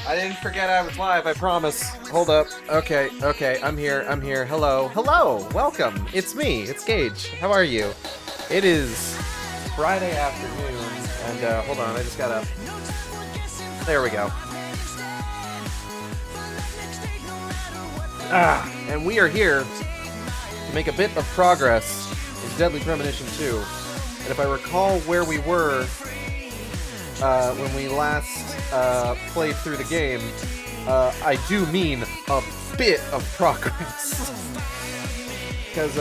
I didn't forget I was live, I promise. Hold up. Okay, I'm here, Hello, welcome. It's me, it's Gage. How are you? It is Friday afternoon, and hold on, I just gotta... There we go. And we are here to make a bit of progress in Deadly Premonition 2. And if I recall where we were when we last played through the game, I do mean a bit of progress. Because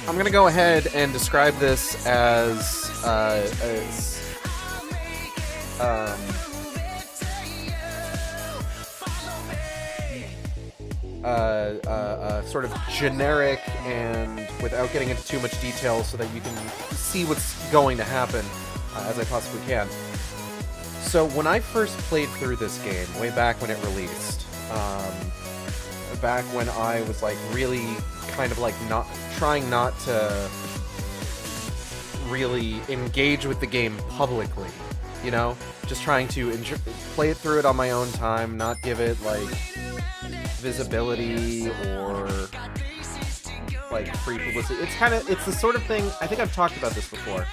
I'm gonna go ahead and describe this as sort of generic and without getting into too much detail so that you can see what's going to happen as I possibly can. So when I first played through this game, way back when it released, back when I was like really kind of like trying not to really engage with the game publicly, you know? Just trying to play it through it on my own time, not give it like visibility or like free publicity. It's the sort of thing, I think I've talked about this before.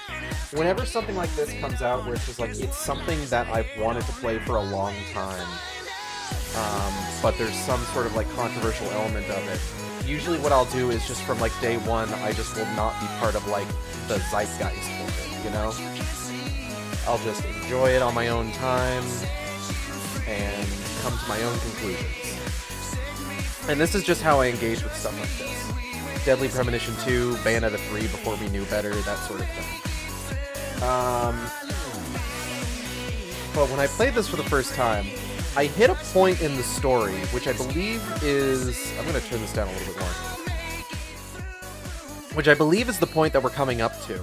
Whenever something like this comes out where it's just like, it's something that I've wanted to play for a long time, but there's some sort of like controversial element of it, usually what I'll do is just from like day one, I just will not be part of like the zeitgeist for it, you know? I'll just enjoy it on my own time and come to my own conclusions. And this is just how I engage with stuff like this. Deadly Premonition 2, Bayonetta 3 before we knew better, that sort of thing. But when I played this for the first time, I hit a point in the story, which I believe is... I'm going to turn this down a little bit more. Which I believe is the point that we're coming up to.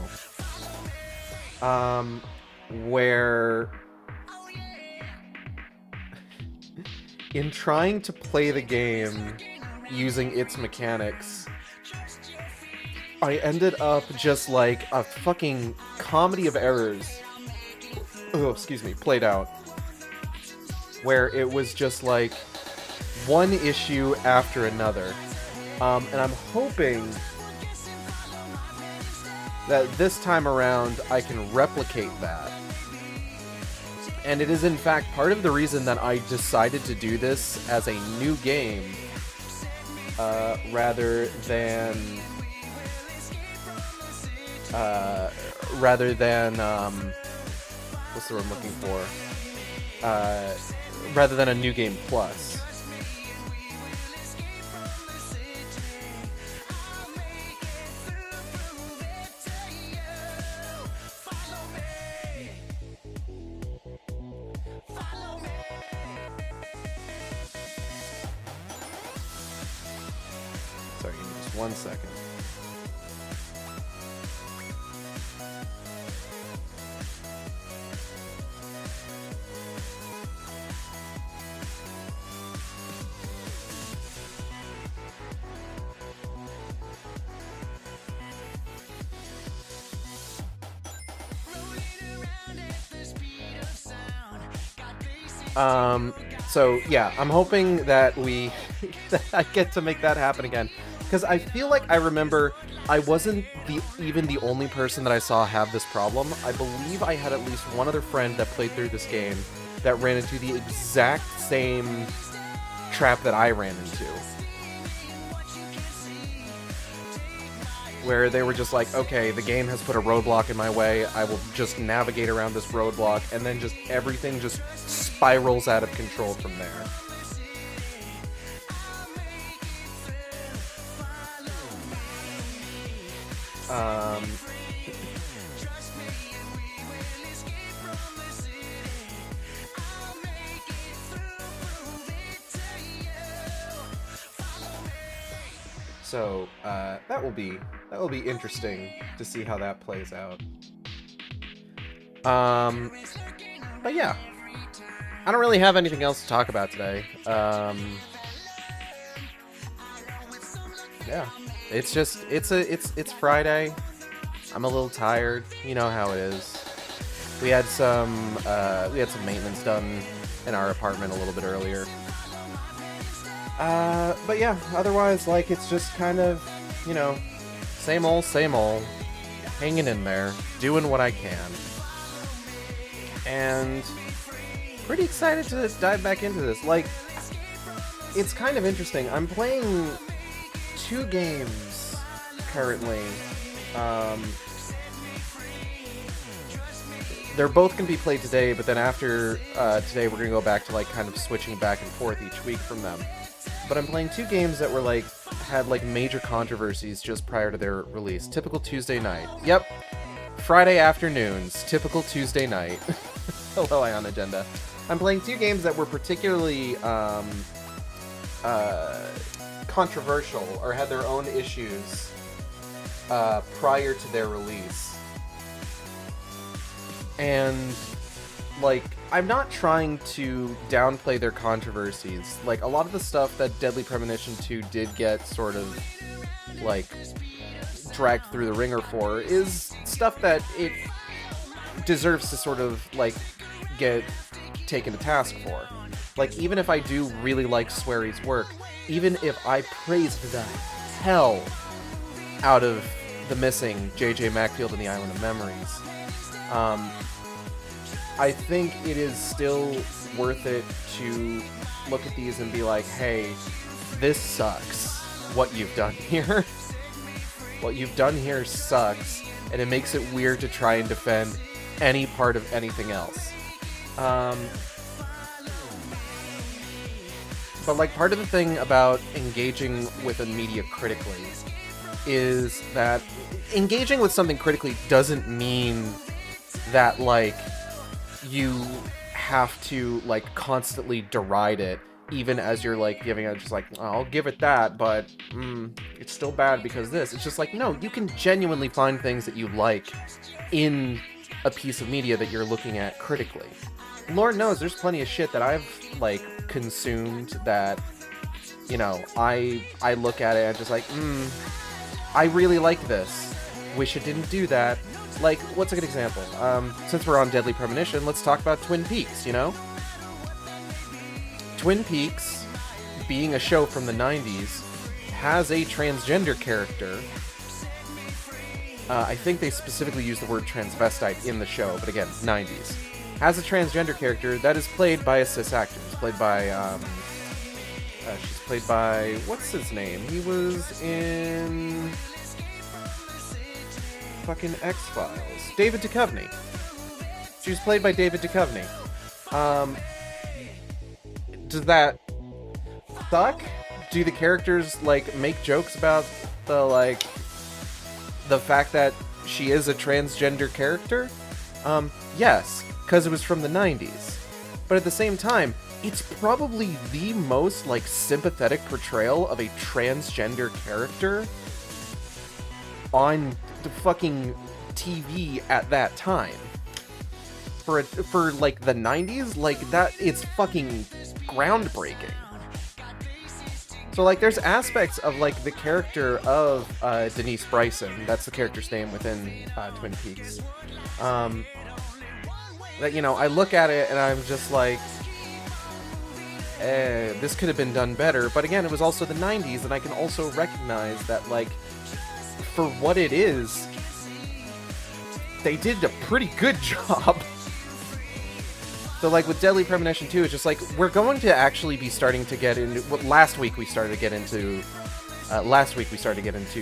Where... in trying to play the game using its mechanics, I ended up just like a fucking comedy of errors. Oh, excuse me, played out. Where it was just like one issue after another. And I'm hoping that this time around I can replicate that. And it is in fact part of the reason that I decided to do this as a new game, rather than what's the word I'm looking for? Rather than a new game plus. Sorry, give me just 1 second. So yeah, I'm hoping that that I get to make that happen again. Because I feel like I remember I wasn't even the only person that I saw have this problem. I believe I had at least one other friend that played through this game that ran into the exact same trap that I ran into. Where they were just like, okay, the game has put a roadblock in my way, I will just navigate around this roadblock, and then just everything just spirals out of control from there. So, that will be interesting to see how that plays out. But yeah, I don't really have anything else to talk about today. Yeah, it's Friday. I'm a little tired. You know how it is. We had some maintenance done in our apartment a little bit earlier. But yeah, otherwise, like, it's just kind of, you know, same old, hanging in there, doing what I can. And pretty excited to dive back into this. Like, it's kind of interesting. I'm playing 2 games currently. They're both going to be played today, but then after today, we're going to go back to, like, kind of switching back and forth each week from them. But I'm playing 2 games that were, like, had, like, major controversies just prior to their release. Typical Tuesday night. Yep. Friday afternoons. Typical Tuesday night. Hello, Ion Agenda. I'm playing 2 games that were particularly, controversial, or had their own issues, prior to their release. And, like, I'm not trying to downplay their controversies. Like, a lot of the stuff that Deadly Premonition 2 did get sort of, like, dragged through the ringer for is stuff that it deserves to sort of, like, get taken to task for. Like, even if I do really like Swery's work, even if I praise the hell out of the missing J.J. Macfield and the Island of Memories, I think it is still worth it to look at these and be like, hey, this sucks, what you've done here. What you've done here sucks, and it makes it weird to try and defend any part of anything else. But, like, part of the thing about engaging with a media critically is that engaging with something critically doesn't mean that, like, you have to, like, constantly deride it, even as you're, like, giving it, just like, oh, I'll give it that, but it's still bad because this. It's just like, no, you can genuinely find things that you like in a piece of media that you're looking at critically. Lord knows there's plenty of shit that I've, like, consumed that, you know, I look at it and just like, I really like this. Wish it didn't do that. Like, what's a good example? Since we're on Deadly Premonition, let's talk about Twin Peaks, you know? Twin Peaks, being a show from the 90s, has a transgender character. I think they specifically use the word transvestite in the show, but again, 90s. Has a transgender character that is played by a cis actor. It's played by, she's played by, what's his name? He was in fucking X-Files. David Duchovny. She was played by David Duchovny. Does that suck? Do the characters, like, make jokes about the, like, the fact that she is a transgender character? Yes, because it was from the 90s. But at the same time, it's probably the most, like, sympathetic portrayal of a transgender character on the fucking TV at that time. For like, the 90s, like, that, it's fucking groundbreaking. So, like, there's aspects of, like, the character of Denise Bryson, that's the character's name within Twin Peaks, that, you know, I look at it and I'm just like, this could have been done better. But again, it was also the 90s, and I can also recognize that, like, for what it is, they did a pretty good job. So, like, with Deadly Premonition 2, it's just like, we're going to actually be starting to get into what last week we started to get into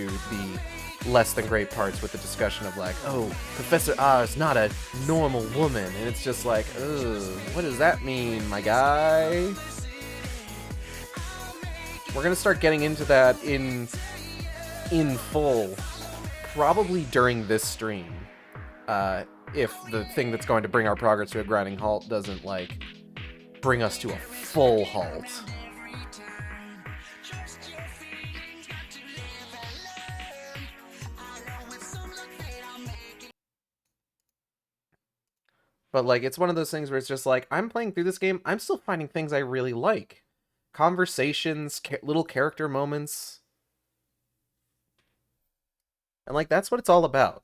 the less than great parts with the discussion of, like, oh, Professor R is not a normal woman, and it's just like, ugh, what does that mean, my guy? We're gonna start getting into that in full, probably during this stream, if the thing that's going to bring our progress to a grinding halt doesn't, like, bring us to a full halt. But, like, it's one of those things where it's just like, I'm playing through this game, I'm still finding things I really like. Conversations, little character moments. And, like, that's what it's all about.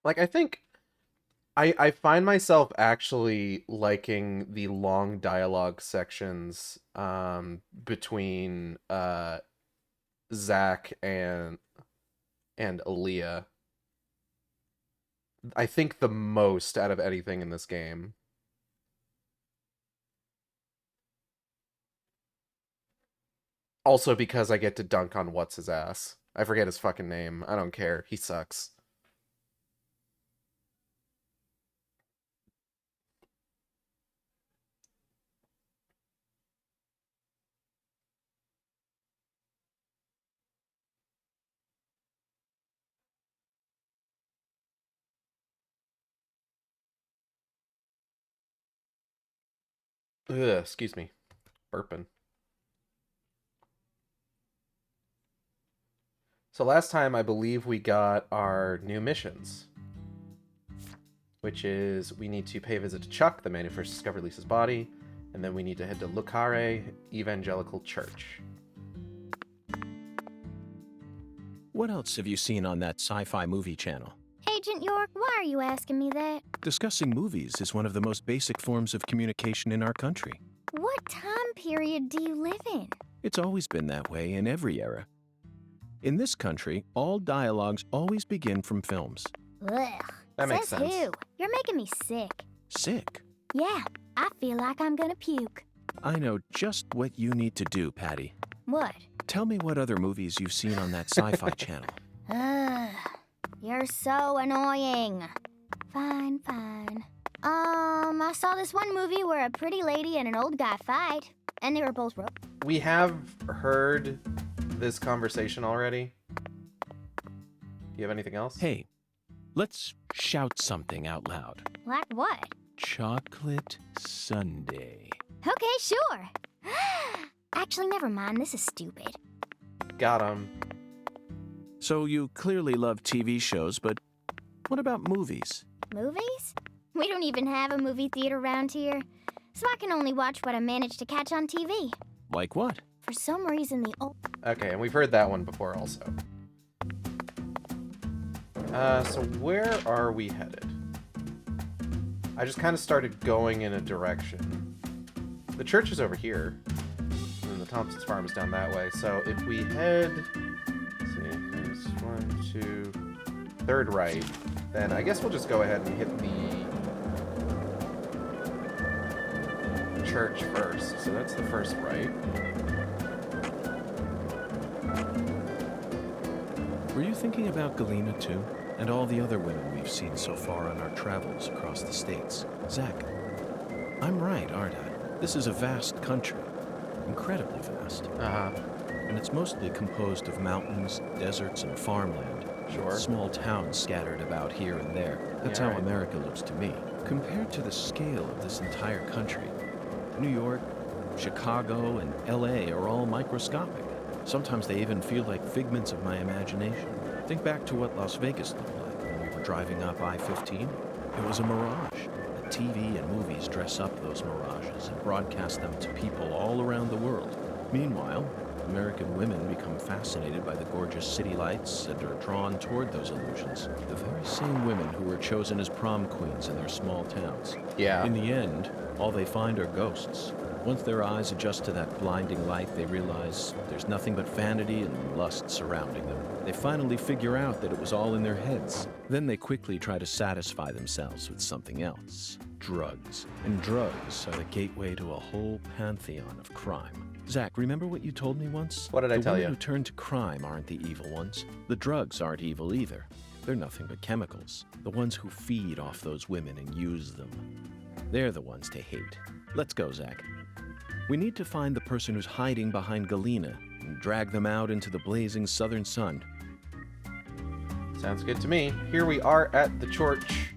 Like, I think I find myself actually liking the long dialogue sections between Zach and Aaliyah. I think the most out of anything in this game. Also because I get to dunk on what's his ass. I forget his fucking name. I don't care. He sucks. Ugh, excuse me. Burping. So last time I believe we got our new missions, which is we need to pay a visit to Chuck, the man who first discovered Lisa's body, and then we need to head to Lucare Evangelical Church. What else have you seen on that sci-fi movie channel? Agent York, why are you asking me that? Discussing movies is one of the most basic forms of communication in our country. What time period do you live in? It's always been that way in every era. In this country, all dialogues always begin from films. Ugh. That makes Says sense. who? You're making me sick. Sick? Yeah, I feel like I'm gonna puke. I know just what you need to do, Patty. What? Tell me what other movies you've seen on that sci-fi channel. Ugh. You're so annoying. Fine. I saw this one movie where a pretty lady and an old guy fight, and they were both We have heard this conversation already. Do you have anything else? Hey, let's shout something out loud. Like what? Chocolate Sundae. Okay, sure. Actually, never mind. This is stupid. Got him. So you clearly love TV shows, but what about movies? Movies? We don't even have a movie theater around here, so I can only watch what I manage to catch on TV. Like what? For some reason, the old... Okay, and we've heard that one before also. So where are we headed? I just kind of started going in a direction. The church is over here, and the Thompson's farm is down that way. So if we head, let's see, there's 1, 2, third right, then I guess we'll just go ahead and hit the church first. So that's the first right. Were you thinking about Galena too? And all the other women we've seen so far on our travels across the states? Zach, I'm right, aren't I? This is a vast country. Incredibly vast. Uh-huh. And it's mostly composed of mountains, deserts, and farmland. Sure. Small towns scattered about here and there. That's Yeah, how right. America looks to me. Compared to the scale of this entire country, New York, Chicago, and LA are all microscopic. Sometimes they even feel like figments of my imagination. Think back to what Las Vegas looked like when we were driving up I-15. It was a mirage. But TV and movies dress up those mirages and broadcast them to people all around the world. Meanwhile, American women become fascinated by the gorgeous city lights and are drawn toward those illusions. The very same women who were chosen as prom queens in their small towns. Yeah. In the end, all they find are ghosts. Once their eyes adjust to that blinding light, they realize there's nothing but vanity and lust surrounding them. They finally figure out that it was all in their heads. Then they quickly try to satisfy themselves with something else. Drugs. And drugs are the gateway to a whole pantheon of crime. Zach, remember what you told me once? What did I tell The you? women who turn to crime aren't the evil ones. The drugs aren't evil either. They're nothing but chemicals. The ones who feed off those women and use them. They're the ones to hate. Let's go, Zach. We need to find the person who's hiding behind Galena and drag them out into the blazing southern sun. Sounds good to me. Here we are at the church.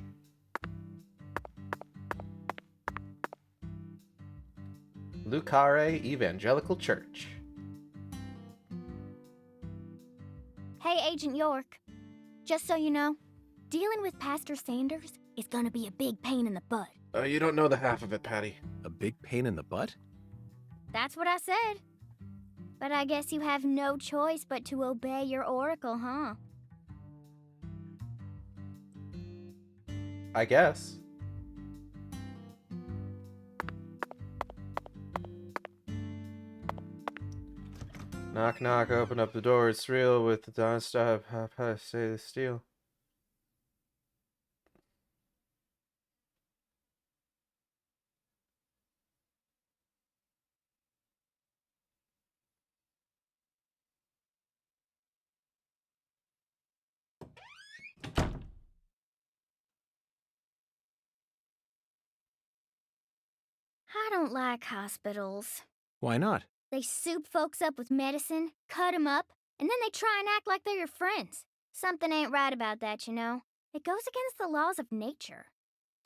Lucare Evangelical Church. Hey, Agent York. Just so you know, dealing with Pastor Sanders is gonna be a big pain in the butt. You don't know the half of it, Patty. A big pain in the butt? That's what I said. But I guess you have no choice but to obey your oracle, huh? I guess. Knock, knock, open up the door. It's real with the non-stop. How say the steel. I don't like hospitals. Why not? They soup folks up with medicine, cut 'em up, and then they try and act like they're your friends. Something ain't right about that, you know. It goes against the laws of nature.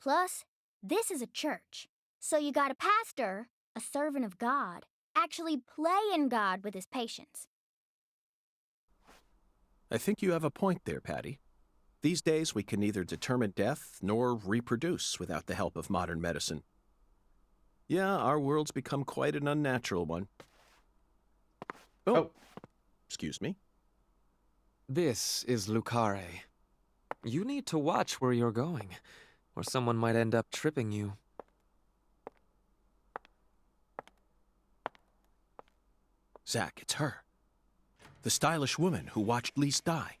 Plus, this is a church. So you got a pastor, a servant of God, actually playing God with his patients. I think you have a point there, Patty. These days, we can neither determine death nor reproduce without the help of modern medicine. Yeah, our world's become quite an unnatural one. Oh. Excuse me. This is Lucare. You need to watch where you're going, or someone might end up tripping you. Zach, it's her. The stylish woman who watched Lise die.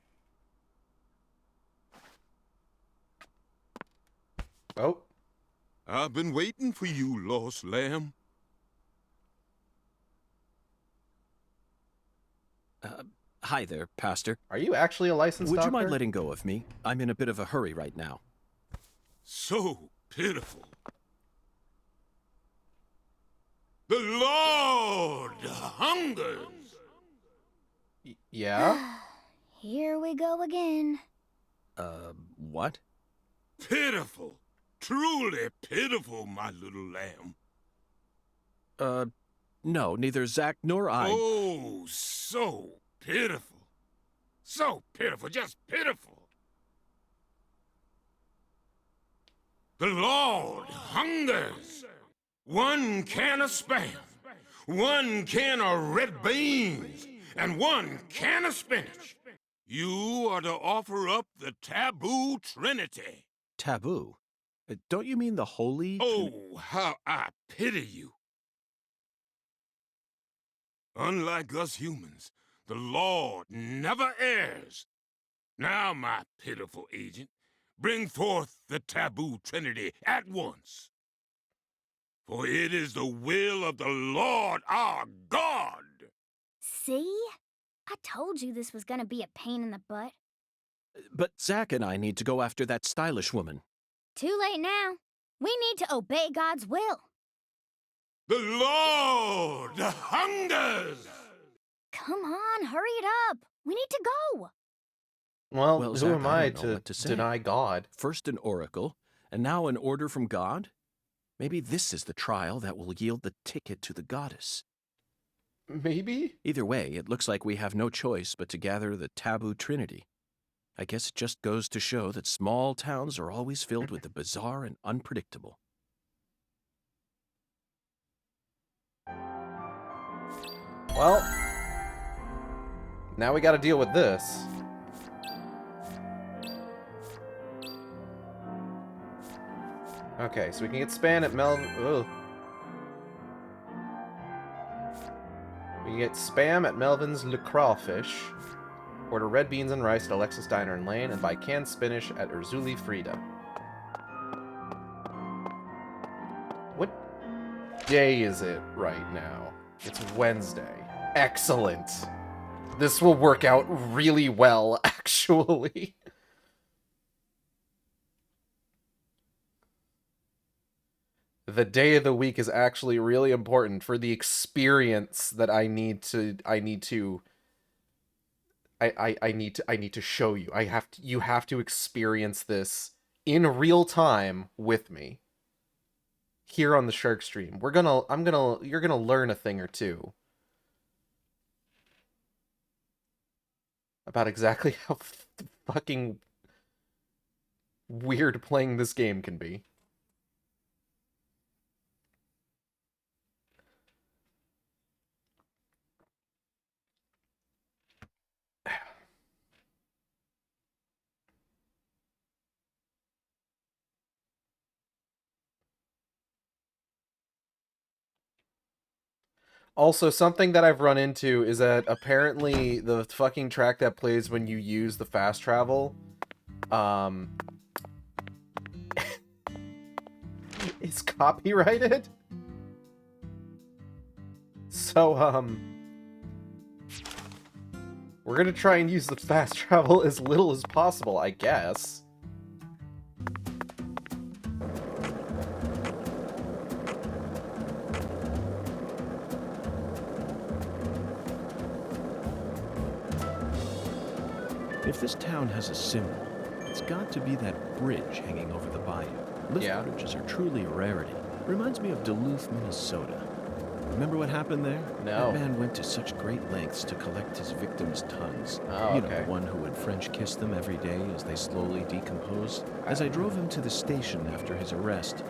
Oh. I've been waiting for you, lost lamb. Hi there, Pastor. Are you actually a licensed Would doctor? you mind letting go of me? I'm in a bit of a hurry right now. So pitiful. The Lord hungers. Yeah? Here we go again. What? Pitiful. Truly pitiful, my little lamb. No, neither Zach nor I... Oh, so pitiful. So pitiful, just pitiful. The Lord hungers. 1 can of Spam, 1 can of red beans, and 1 can of spinach. You are to offer up the taboo trinity. Taboo? Don't you mean the holy... Oh, how I pity you. Unlike us humans, the Lord never errs. Now, my pitiful agent, bring forth the taboo trinity at once. For it is the will of the Lord our God. See? I told you this was gonna be a pain in the butt. But Zach and I need to go after that stylish woman. Too late now. We need to obey God's will. The Lord hungers. Come on, hurry it up. We need to go. Well, Well, who Zach, am I I don't know what to say. deny God? First an oracle, and now an order from God? Maybe this is the trial that will yield the ticket to the goddess. Maybe? Either way, it looks like we have no choice but to gather the taboo trinity. I guess it just goes to show that small towns are always filled with the bizarre and unpredictable. Well, now we gotta deal with this. Okay, so we can get Span at Ugh. We can get Spam at Melvin's Le Crawfish. Order red beans and rice at Alexis Diner and Lane, and buy canned spinach at Urzuli Frida. What day is it right now? It's Wednesday. Excellent. This will work out really well, actually. The day of the week is actually really important for the experience that I need to show you. You have to experience this in real time with me. Here on the Shark Stream. You're gonna learn a thing or two about exactly how fucking weird playing this game can be. Also, something that I've run into is that apparently the fucking track that plays when you use the fast travel, is copyrighted. So, we're gonna try and use the fast travel as little as possible, I guess. If this town has a symbol, it's got to be that bridge hanging over the bayou. Lift Yeah. bridges are truly a rarity. Reminds me of Duluth, Minnesota. Remember what happened there? No. That man went to such great lengths to collect his victims' tongues. Oh, You know, okay. the one who would French kiss them every day as they slowly decomposed. As I drove him to the station after his arrest,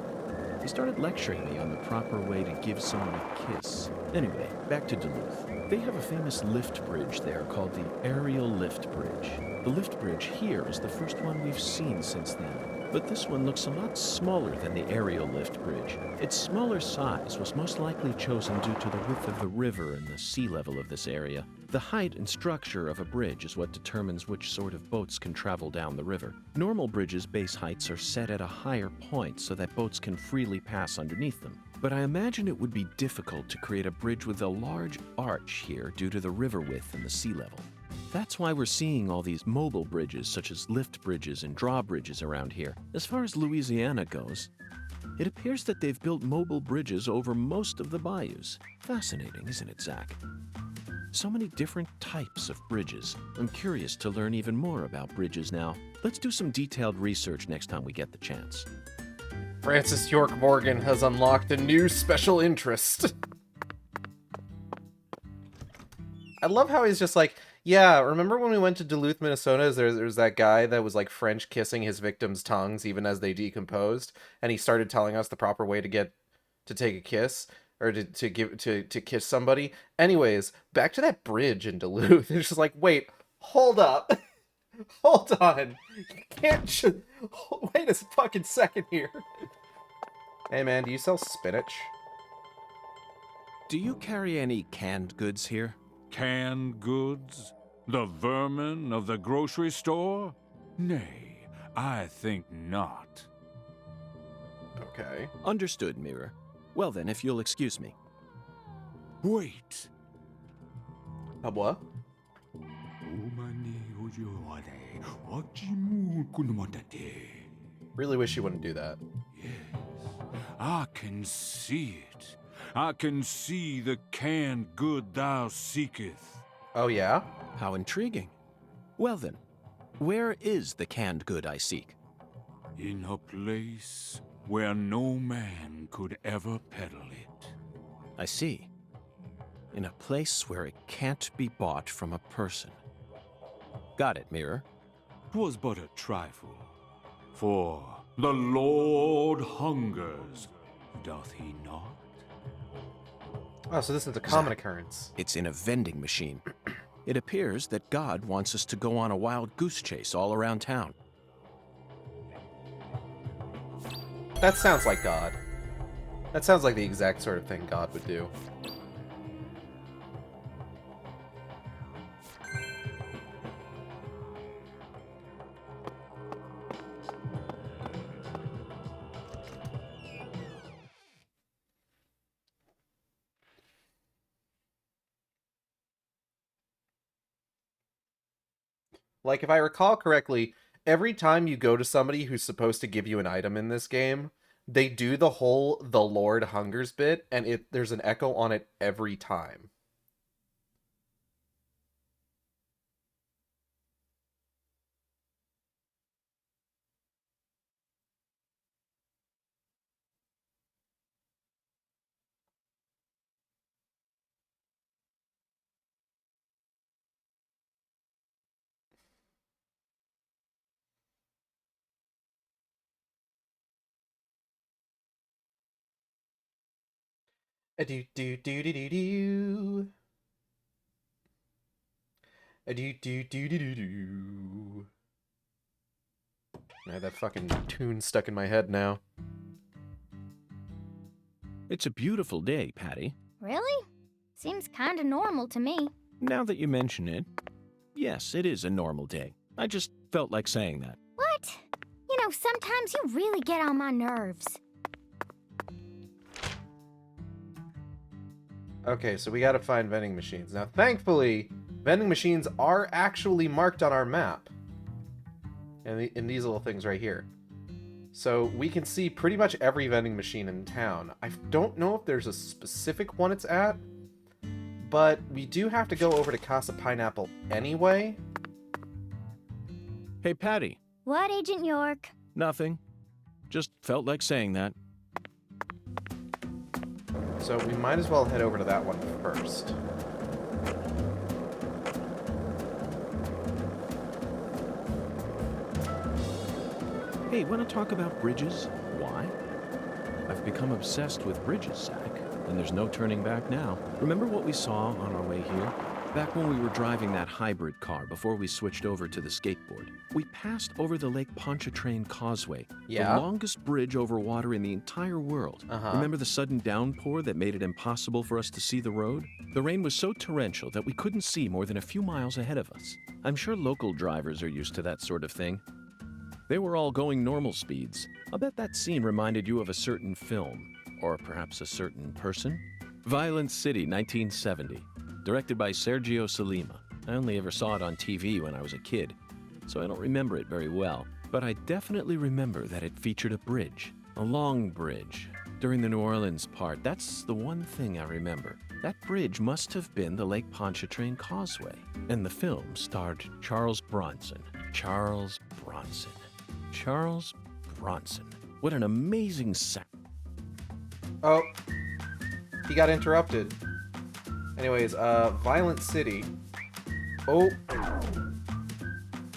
he started lecturing me on the proper way to give someone a kiss. Anyway, back to Duluth. They have a famous lift bridge there called the Aerial Lift Bridge. The lift bridge here is the first one we've seen since then. But this one looks a lot smaller than the aerial lift bridge. Its smaller size was most likely chosen due to the width of the river and the sea level of this area. The height and structure of a bridge is what determines which sort of boats can travel down the river. Normal bridges' base heights are set at a higher point so that boats can freely pass underneath them. But I imagine it would be difficult to create a bridge with a large arch here due to the river width and the sea level. That's why we're seeing all these mobile bridges, such as lift bridges and drawbridges around here. As far as Louisiana goes, it appears that they've built mobile bridges over most of the bayous. Fascinating, isn't it, Zach? So many different types of bridges. I'm curious to learn even more about bridges now. Let's do some detailed research next time we get the chance. Francis York Morgan has unlocked a new special interest. I love how he's just like, yeah, remember when we went to Duluth, Minnesota? There's that guy that was like French kissing his victims' tongues even as they decomposed, and he started telling us the proper way to take a kiss or to kiss somebody. Anyways, back to that bridge in Duluth. It's just like, wait, hold up, hold on, you can't wait a fucking second here. Hey man, do you sell spinach? Do you carry any canned goods here? Canned goods? The vermin of the grocery store? Nay, I think not. Okay. Understood, Mirror. Well then, if you'll excuse me. Wait. What? Really wish you wouldn't do that. I can see it. I can see the canned good thou seeketh. Oh yeah? How intriguing. Well then, where is the canned good I seek? In a place where no man could ever peddle it. I see. In a place where it can't be bought from a person. Got it, Mirror. 'Twas but a trifle. For the Lord hungers, doth he not? Oh, so this is a common occurrence. It's in a vending machine. It appears that God wants us to go on a wild goose chase all around town. That sounds like God. That sounds like the exact sort of thing God would do. Like, if I recall correctly, every time you go to somebody who's supposed to give you an item in this game, they do the whole "the Lord hungers" bit, and there's an echo on it every time. A do do do do do do. A do do do do do do. I have that fucking tune stuck in my head now. It's a beautiful day, Patty. Really? Seems kinda normal to me. Now that you mention it, yes, it is a normal day. I just felt like saying that. What? You know, sometimes you really get on my nerves. Okay, so we gotta find vending machines. Now, thankfully, vending machines are actually marked on our map. In these little things right here. So we can see pretty much every vending machine in town. I don't know if there's a specific one it's at, but we do have to go over to Casa Pineapple anyway. Hey, Patty. What, Agent York? Nothing. Just felt like saying that. So we might as well head over to that one first. Hey, want to talk about bridges? Why? I've become obsessed with bridges, Zach, and there's no turning back now. Remember what we saw on our way here? Back when we were driving that hybrid car before we switched over to the skateboard. We passed over the Lake Pontchartrain Causeway, Yeah. the longest bridge over water in the entire world. Remember the sudden downpour that made it impossible for us to see the road? The rain was so torrential that we couldn't see more than a few miles ahead of us. I'm sure local drivers are used to that sort of thing. They were all going normal speeds. I'll bet that scene reminded you of a certain film, or perhaps a certain person. Violent City, 1970, directed by Sergio Solima. I only ever saw it on TV when I was a kid, so I don't remember it very well. But I definitely remember that it featured a bridge, a long bridge. During the New Orleans part, that's the one thing I remember. That bridge must have been the Lake Pontchartrain Causeway. And the film starred Charles Bronson. Charles Bronson. Charles Bronson. What an amazing sound. Oh, he got interrupted. Anyways, Violent City. Oh,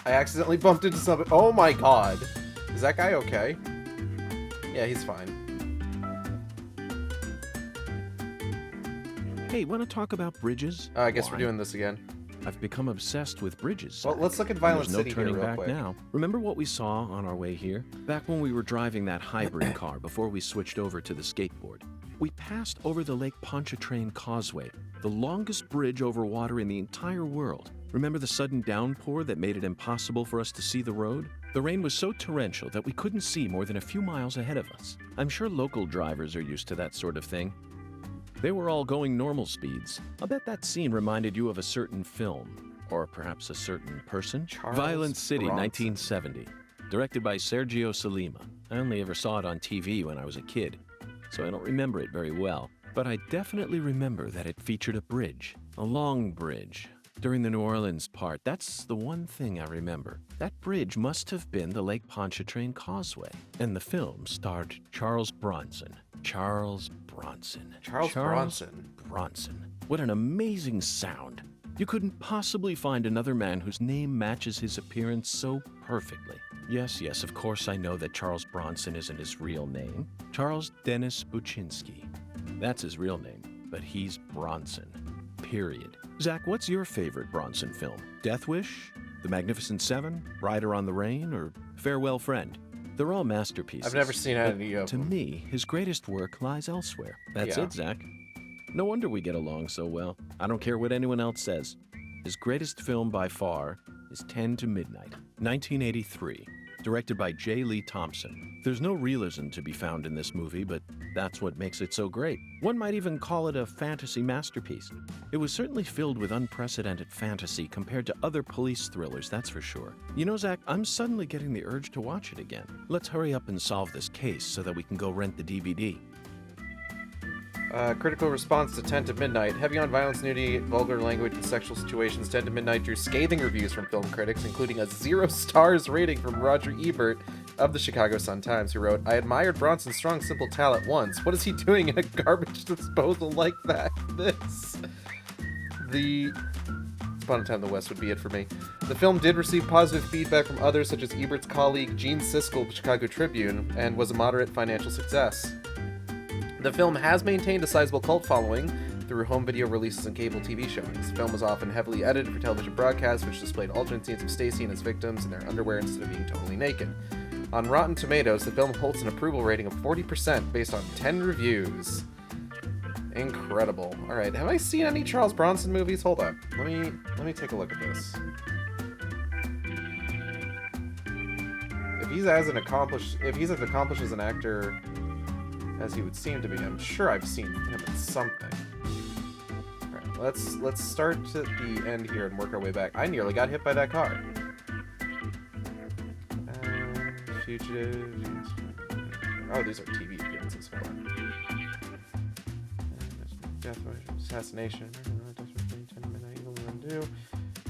I accidentally bumped into something. Oh my god. Is that guy okay? Yeah, he's fine. Hey, want to talk about bridges? I guess Why? we're doing this again. I've become obsessed with bridges. Well, Zach. let's look at And Violent There's City no here turning real back quick. now. Remember what we saw on our way here? Back when we were driving that hybrid car before we switched over to the skateboard. We passed over the Lake Pontchartrain Causeway, the longest bridge over water in the entire world. Remember the sudden downpour that made it impossible for us to see the road? The rain was so torrential that we couldn't see more than a few miles ahead of us. I'm sure local drivers are used to that sort of thing. They were all going normal speeds. I'll bet that scene reminded you of a certain film, or perhaps a certain person. Charles Violent City, Bronson. 1970, directed by Sergio Solima. I only ever saw it on TV when I was a kid, so I don't remember it very well. But I definitely remember that it featured a bridge, a long bridge. During the New Orleans part, that's the one thing I remember. That bridge must have been the Lake Pontchartrain Causeway. And the film starred Charles Bronson. Charles Bronson. Charles Bronson. Bronson. What an amazing sound. You couldn't possibly find another man whose name matches his appearance so perfectly. Yes, of course I know that Charles Bronson isn't his real name. Charles Dennis Buczynski. That's his real name, but he's Bronson. Period. Zach, what's your favorite Bronson film? Death Wish? The Magnificent Seven? Rider on the Rain? Or Farewell Friend? They're all masterpieces. I've never seen any of To them. me, his greatest work lies elsewhere. That's Yeah. it, Zach. No wonder we get along so well. I don't care what anyone else says. His greatest film by far is 10 to Midnight, 1983, directed by J. Lee Thompson. There's no realism to be found in this movie, but that's what makes it so great. One might even call it a fantasy masterpiece. It was certainly filled with unprecedented fantasy compared to other police thrillers, that's for sure. You know, Zach, I'm suddenly getting the urge to watch it again. Let's hurry up and solve this case so that we can go rent the DVD. Critical response to 10 to Midnight. Heavy on violence, nudity, vulgar language, and sexual situations, 10 to Midnight drew scathing reviews from film critics, including a 0 stars rating from Roger Ebert of the Chicago Sun-Times, who wrote, "I admired Bronson's strong, simple talent once. What is he doing in a garbage disposal like that? This." Upon a Time in the West would be it for me. The film did receive positive feedback from others, such as Ebert's colleague Gene Siskel of the Chicago Tribune, and was a moderate financial success. The film has maintained a sizable cult following through home video releases and cable TV showings. The film was often heavily edited for television broadcasts, which displayed alternate scenes of Stacy and his victims in their underwear instead of being totally naked. On Rotten Tomatoes, the film holds an approval rating of 40% based on 10 reviews. Incredible. All right, have I seen any Charles Bronson movies? Hold up. Let me take a look at this. If he's as accomplished as an actor as he would seem to be, I'm sure I've seen him in something. All right, let's start at the end here and work our way back. I nearly got hit by that car. Fugitive. Oh, these are TV appearances. Hold on. Death Wish, Assassination.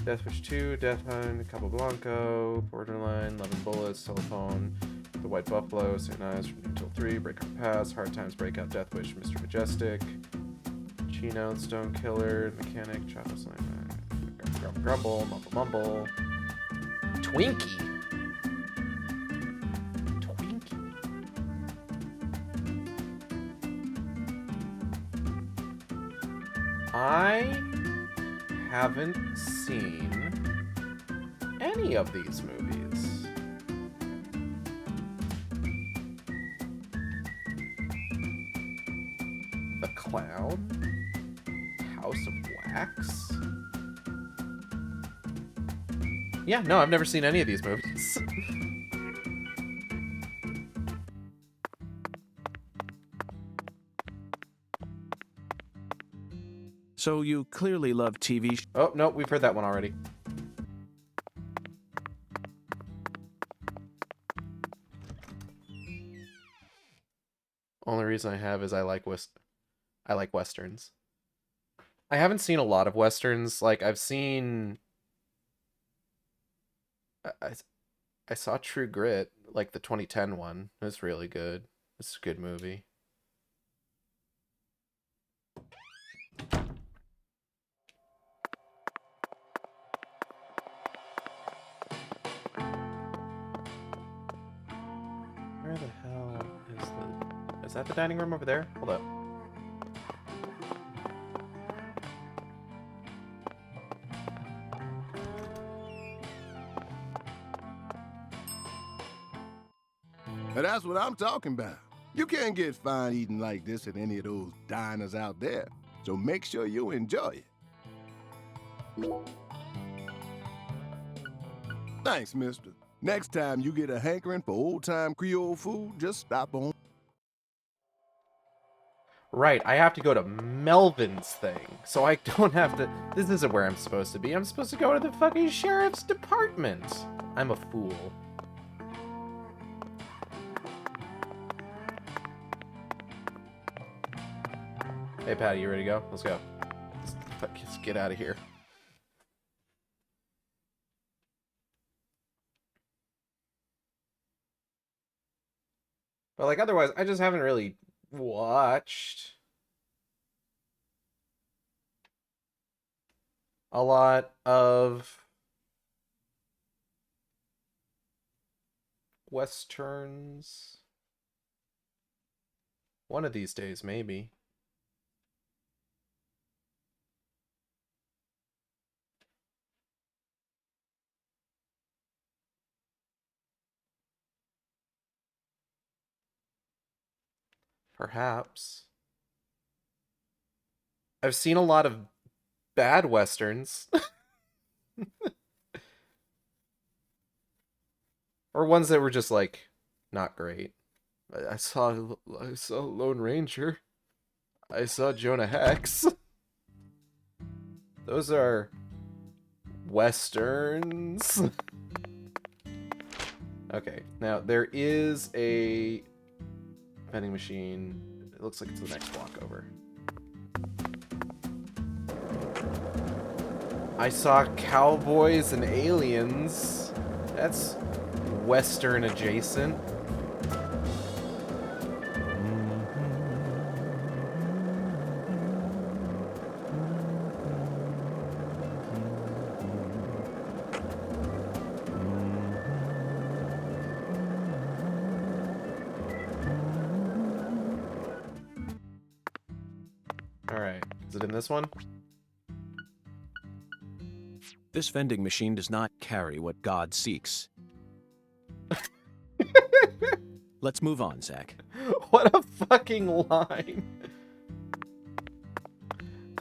Death Wish 2, Death Hunt, Capablanco, Borderline, 11 Bullets, Telephone, The White Buffalo, St. Ives from Until 3, Breakout Pass, Hard Times, Breakout, Death Wish, Mr. Majestic, Chino, Stone Killer, Mechanic, Chocolate Slime, Grumble, Mumble Mumble, Twinkie. I haven't seen any of these movies. The Clown? House of Wax? Yeah, no, I've never seen any of these movies. So you clearly love TV. Oh, no, we've heard that one already. Only reason I have is I like westerns. I haven't seen a lot of westerns. Like I've seen I saw True Grit, like the 2010 one. It was really good. It's a good movie. Where the hell is that the dining room over there? Hold up. Now that's what I'm talking about. You can't get fine eating like this at any of those diners out there, so make sure you enjoy it. Thanks, mister. Next time you get a hankering for old-time Creole food, just stop on. Right, I have to go to Melvin's thing, so I don't have to... This isn't where I'm supposed to be. I'm supposed to go to the fucking sheriff's department. I'm a fool. Hey, Patty, you ready to go? Let's go. Let's get out of here. But, like, otherwise, I just haven't really watched a lot of westerns. One of these days, maybe. Perhaps. I've seen a lot of bad westerns. Or ones that were just, like, not great. I saw Lone Ranger. I saw Jonah Hex. Those are westerns. Okay, now there is a vending machine. It looks like it's the next block over. I saw Cowboys and Aliens. That's Western adjacent. Alright, is it in this one? This vending machine does not carry what God seeks. Let's move on, Zach. What a fucking line.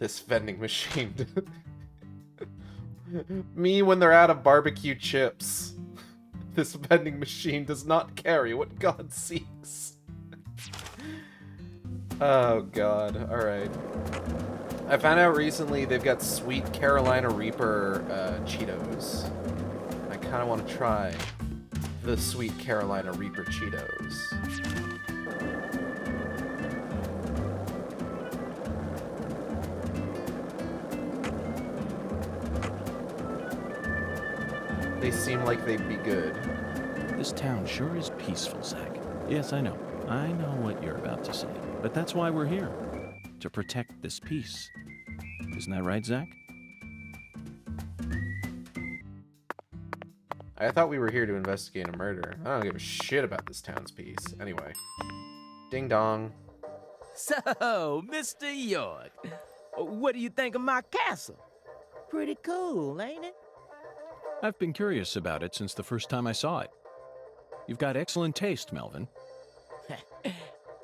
this vending machine. Me when they're out of barbecue chips. This vending machine does not carry what God seeks. Oh god, alright. I found out recently they've got sweet Carolina Reaper Cheetos. I kind of want to try the sweet Carolina Reaper Cheetos. They seem like they'd be good. This town sure is peaceful, Zach. Yes, I know. I know what you're about to say. But that's why we're here. To protect this peace. Isn't that right, Zach? I thought we were here to investigate a murder. I don't give a shit about this town's peace. Anyway. Ding dong. So, Mr. York, what do you think of my castle? Pretty cool, ain't it? I've been curious about it since the first time I saw it. You've got excellent taste, Melvin.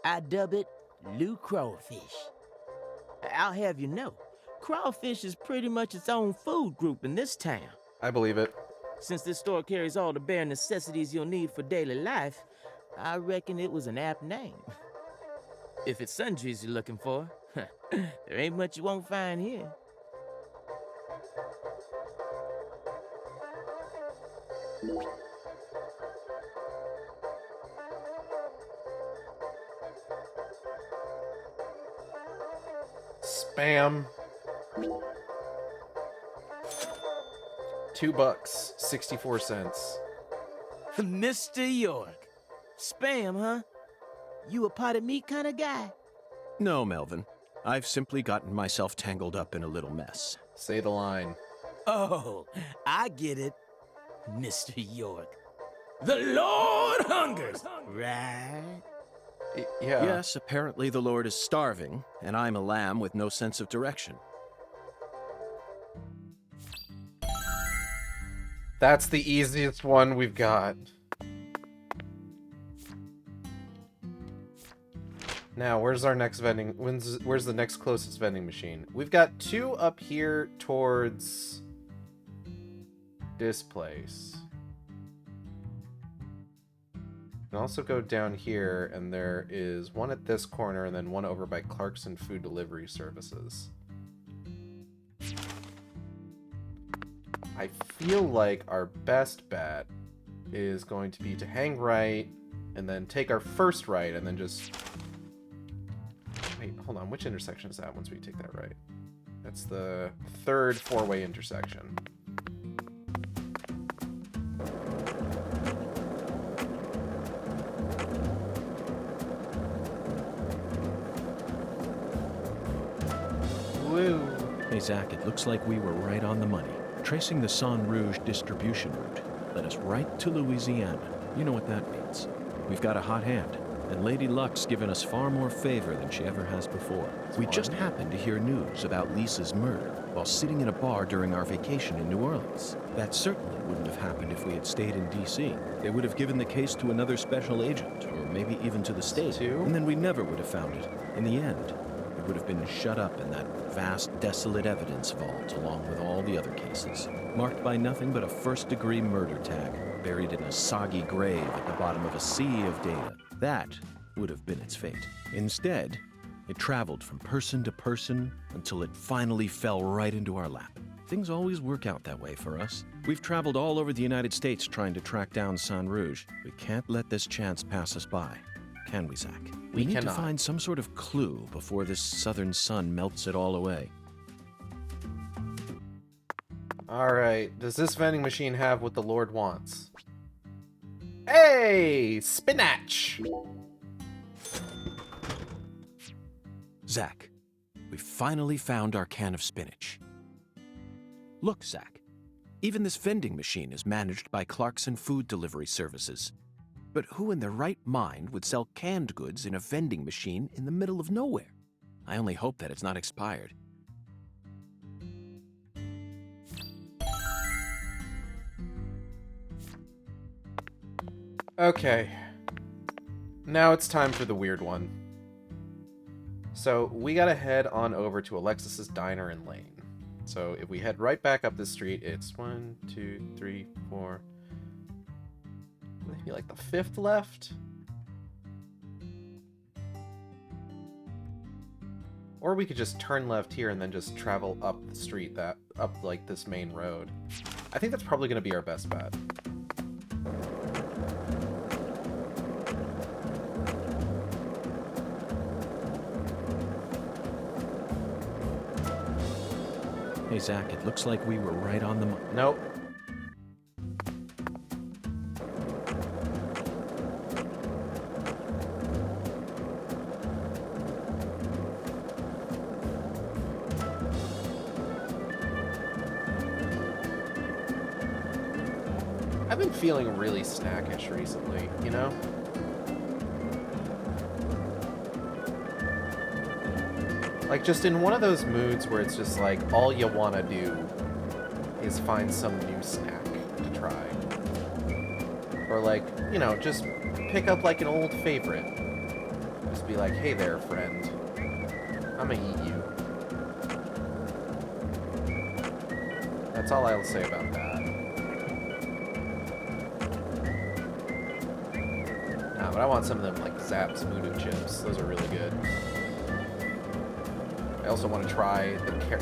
I dub it Lou Crawfish. I'll have you know, crawfish is pretty much its own food group in this town. I believe it. Since this store carries all the bare necessities you'll need for daily life, I reckon it was an apt name. If it's sundries you're looking for, there ain't much you won't find here. Spam. $2, 64 cents. Mr. York. Spam, huh? You a pot of meat kind of guy? No, Melvin. I've simply gotten myself tangled up in a little mess. Say the line. Oh, I get it, Mr. York. The Lord hungers, right? Yeah. Yes, apparently the Lord is starving, and I'm a lamb with no sense of direction. That's the easiest one we've got. Now, where's our next vending? Where's the next closest vending machine? We've got 2 up here towards this place. You can also go down here, and there is one at this corner, and then one over by Clarkson Food Delivery Services. I feel like our best bet is going to be to hang right, and then take our first right, and then just... Wait, hold on. Which intersection is that once we take that right? That's the 3rd 4-way intersection. Woo. Hey, Zach, it looks like we were right on the money. Tracing the San Rouge distribution route led us right to Louisiana. You know what that means. We've got a hot hand, and Lady Luck's given us far more favor than she ever has before. We just happened to hear news about Lisa's murder while sitting in a bar during our vacation in New Orleans. That certainly wouldn't have happened if we had stayed in D.C. They would have given the case to another special agent, or maybe even to the state, and then we never would have found it. In the end, it would have been shut up in that vast, desolate evidence vault along with all the other cases, marked by nothing but a first-degree murder tag, buried in a soggy grave at the bottom of a sea of data. That would have been its fate. Instead, it traveled from person to person until it finally fell right into our lap. Things always work out that way for us. We've traveled all over the United States trying to track down San Rouge. We can't let this chance pass us by, can we, Zach? We need to find some sort of clue before this southern sun melts it all away. Alright, does this vending machine have what the Lord wants? Hey! Spinach! Zach, we finally found our can of spinach. Look, Zach, even this vending machine is managed by Clarkson Food Delivery Services. But who in their right mind would sell canned goods in a vending machine in the middle of nowhere? I only hope that it's not expired. Okay. Now it's time for the weird one. So we gotta head on over to Alexis's Diner and Lane. So if we head right back up this street, it's 1, 2, 3, 4. Maybe like the 5th left? Or we could just turn left here and then just travel up the street, up like this main road. I think that's probably gonna be our best bet. Hey, Zach, it looks like we were right on the Nope. I've been feeling really snackish recently, you know? Like, just in one of those moods where it's just like, all you want to do is find some new snack to try. Or like, you know, just pick up like an old favorite. Just be like, hey there, friend. I'm gonna eat you. That's all I'll say about that. Nah, but I want some of them like Zapp's Voodoo chips. Those are really good. I also want to try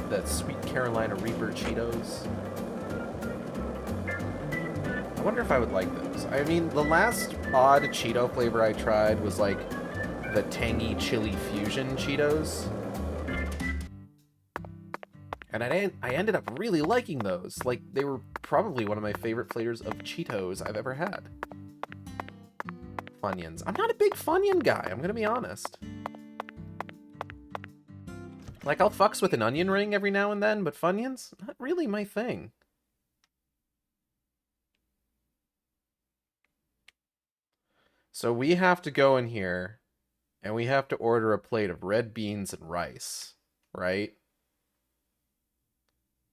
the Sweet Carolina Reaper Cheetos. I wonder if I would like those. I mean, the last odd Cheeto flavor I tried was like the tangy chili fusion Cheetos. And I ended up really liking those. Like, they were probably one of my favorite flavors of Cheetos I've ever had. Funyuns. I'm not a big Funyun guy, I'm gonna be honest. Like, I'll fucks with an onion ring every now and then, but Funyuns? Not really my thing. So we have to go in here, and we have to order a plate of red beans and rice, right?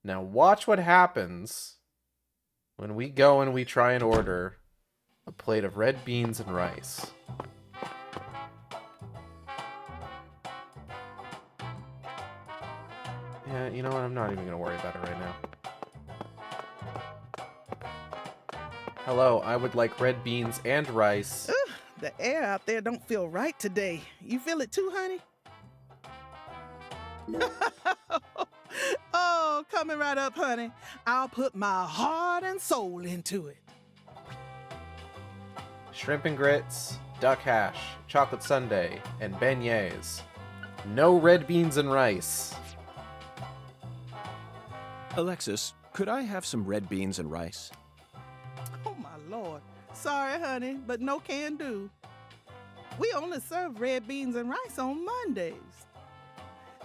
Now watch what happens when we go and we try and order a plate of red beans and rice. Yeah, you know what? I'm not even going to worry about it right now. Hello, I would like red beans and rice. Ugh, the air out there don't feel right today. You feel it too, honey? Oh, coming right up, honey. I'll put my heart and soul into it. Shrimp and grits, duck hash, chocolate sundae, and beignets. No red beans and rice. Alexis, could I have some red beans and rice? Oh, my Lord. Sorry, honey, but no can do. We only serve red beans and rice on Mondays.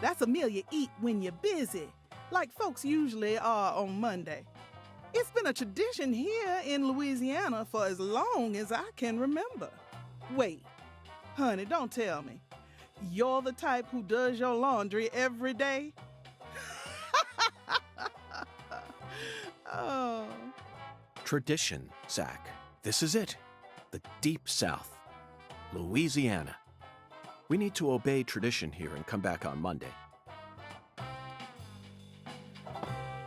That's a meal you eat when you're busy, like folks usually are on Monday. It's been a tradition here in Louisiana for as long as I can remember. Wait, honey, don't tell me. You're the type who does your laundry every day? Oh. Tradition, Zach. This is it. The Deep South. Louisiana. We need to obey tradition here and come back on Monday.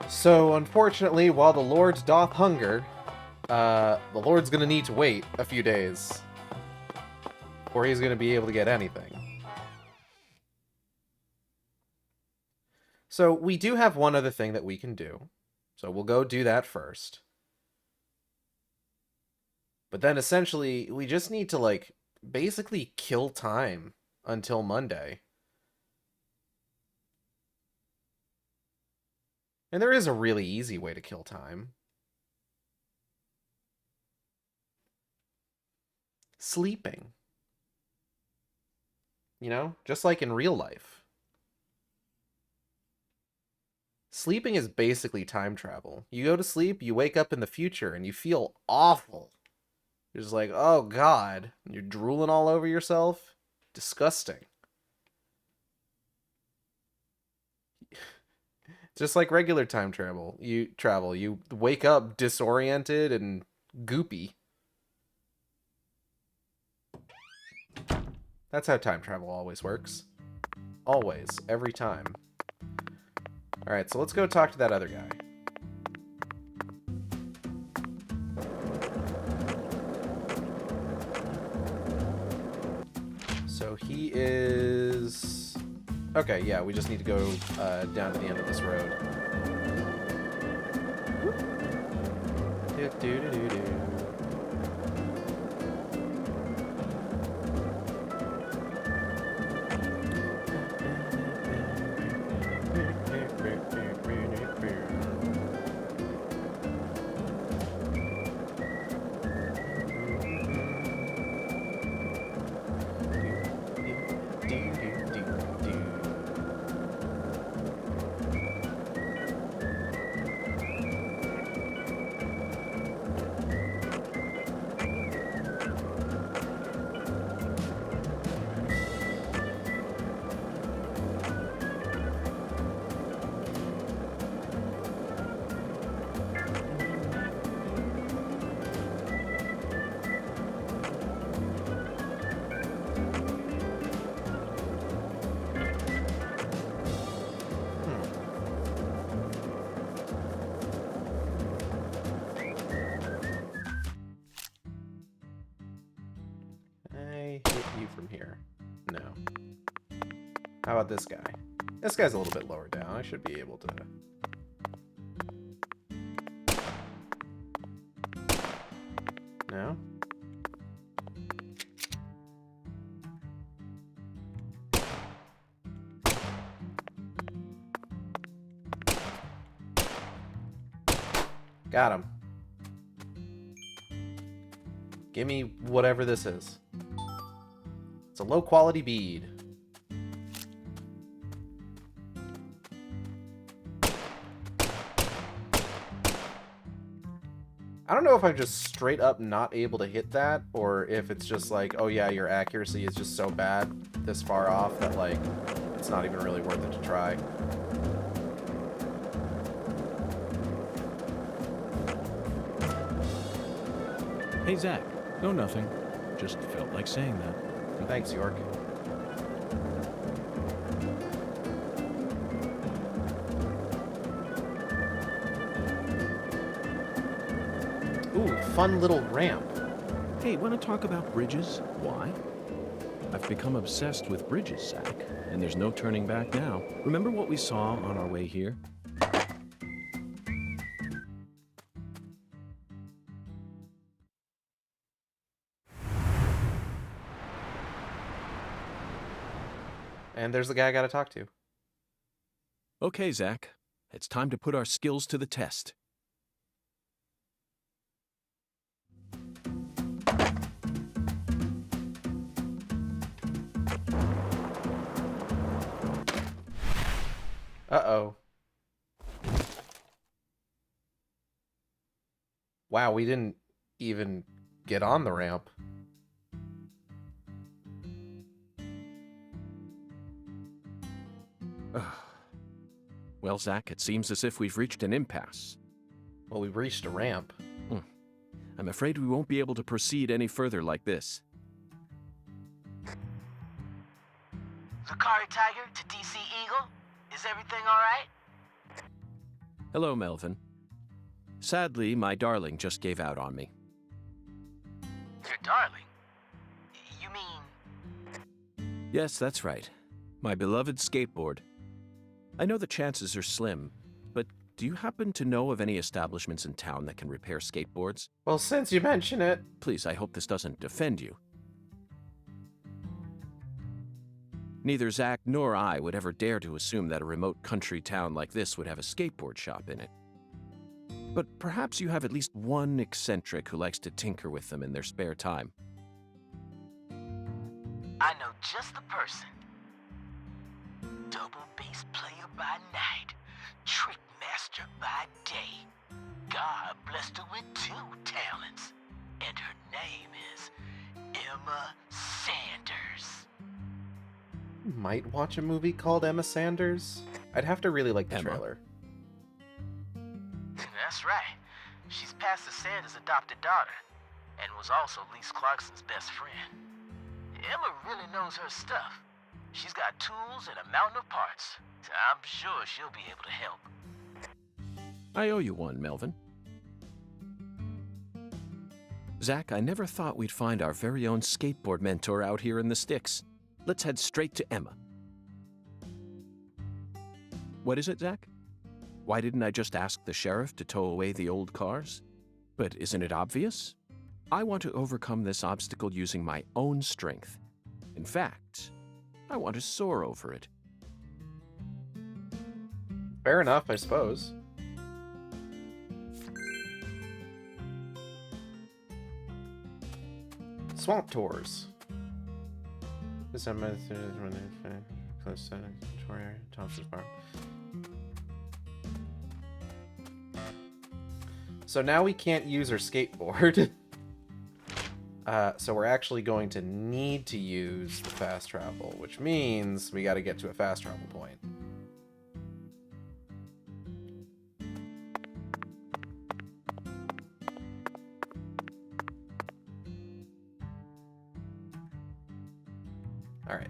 So, unfortunately, while the Lord doth hunger, the Lord's gonna need to wait a few days before he's gonna be able to get anything. So, we do have one other thing that we can do. So, we'll go do that first. But then, essentially, we just need to, like, basically kill time until Monday. And there is a really easy way to kill time. Sleeping. You know, just like in real life. Sleeping is basically time travel. You go to sleep, you wake up in the future, and you feel awful. You're just like, oh god. You're drooling all over yourself. Disgusting. Just like regular time travel. You wake up disoriented and goopy. That's how time travel always works. Always. Every time. Alright, so let's go talk to that other guy. So he is... Okay, yeah, we just need to go down to the end of this road. Do-do-do-do-do. I hit you from here. No. How about this guy? This guy's a little bit lower down. I should be able to... No? Got him. Give me whatever this is. It's a low-quality bead. I don't know if I'm just straight up not able to hit that, or if it's just like, oh yeah, your accuracy is just so bad this far off that, like, it's not even really worth it to try. Hey, Zach. No, nothing. Just felt like saying that. Thanks, York. Ooh, fun little ramp. Hey, want to talk about bridges? Why? I've become obsessed with bridges, Zach, and there's no turning back now. Remember what we saw on our way here? And there's the guy I gotta talk to. Okay, Zach. It's time to put our skills to the test. Uh-oh. Wow, we didn't even get on the ramp. Well, Zach, it seems as if we've reached an impasse. Well, we've reached a ramp. I'm afraid we won't be able to proceed any further like this. Lucari Tiger to DC Eagle? Is everything all right? Hello, Melvin. Sadly, my darling just gave out on me. Your darling? You mean... Yes, that's right. My beloved skateboard. I know the chances are slim, but do you happen to know of any establishments in town that can repair skateboards? Well, since you mention it... Please, I hope this doesn't offend you. Neither Zach nor I would ever dare to assume that a remote country town like this would have a skateboard shop in it. But perhaps you have at least one eccentric who likes to tinker with them in their spare time. I know just the person. Double bass player by night, trick master by day. God blessed her with 2 talents, and her name is Emma Sanders. Might watch a movie called Emma Sanders. I'd have to really like the Emma? trailer. That's right. She's Pastor Sanders' adopted daughter, and was also Lise Clarkson's best friend. Emma really knows her stuff. She's got tools and a mountain of parts, so I'm sure she'll be able to help. I owe you one, Melvin. Zach, I never thought we'd find our very own skateboard mentor out here in the sticks. Let's head straight to Emma. What is it, Zach? Why didn't I just ask the sheriff to tow away the old cars? But isn't it obvious? I want to overcome this obstacle using my own strength. In fact, I want to soar over it. Fair enough, I suppose. Swamp tours. This close to Victoria, Thompson's Farm. So now we can't use our skateboard. So we're actually going to need to use the fast travel, which means we got to get to a fast travel point. All right.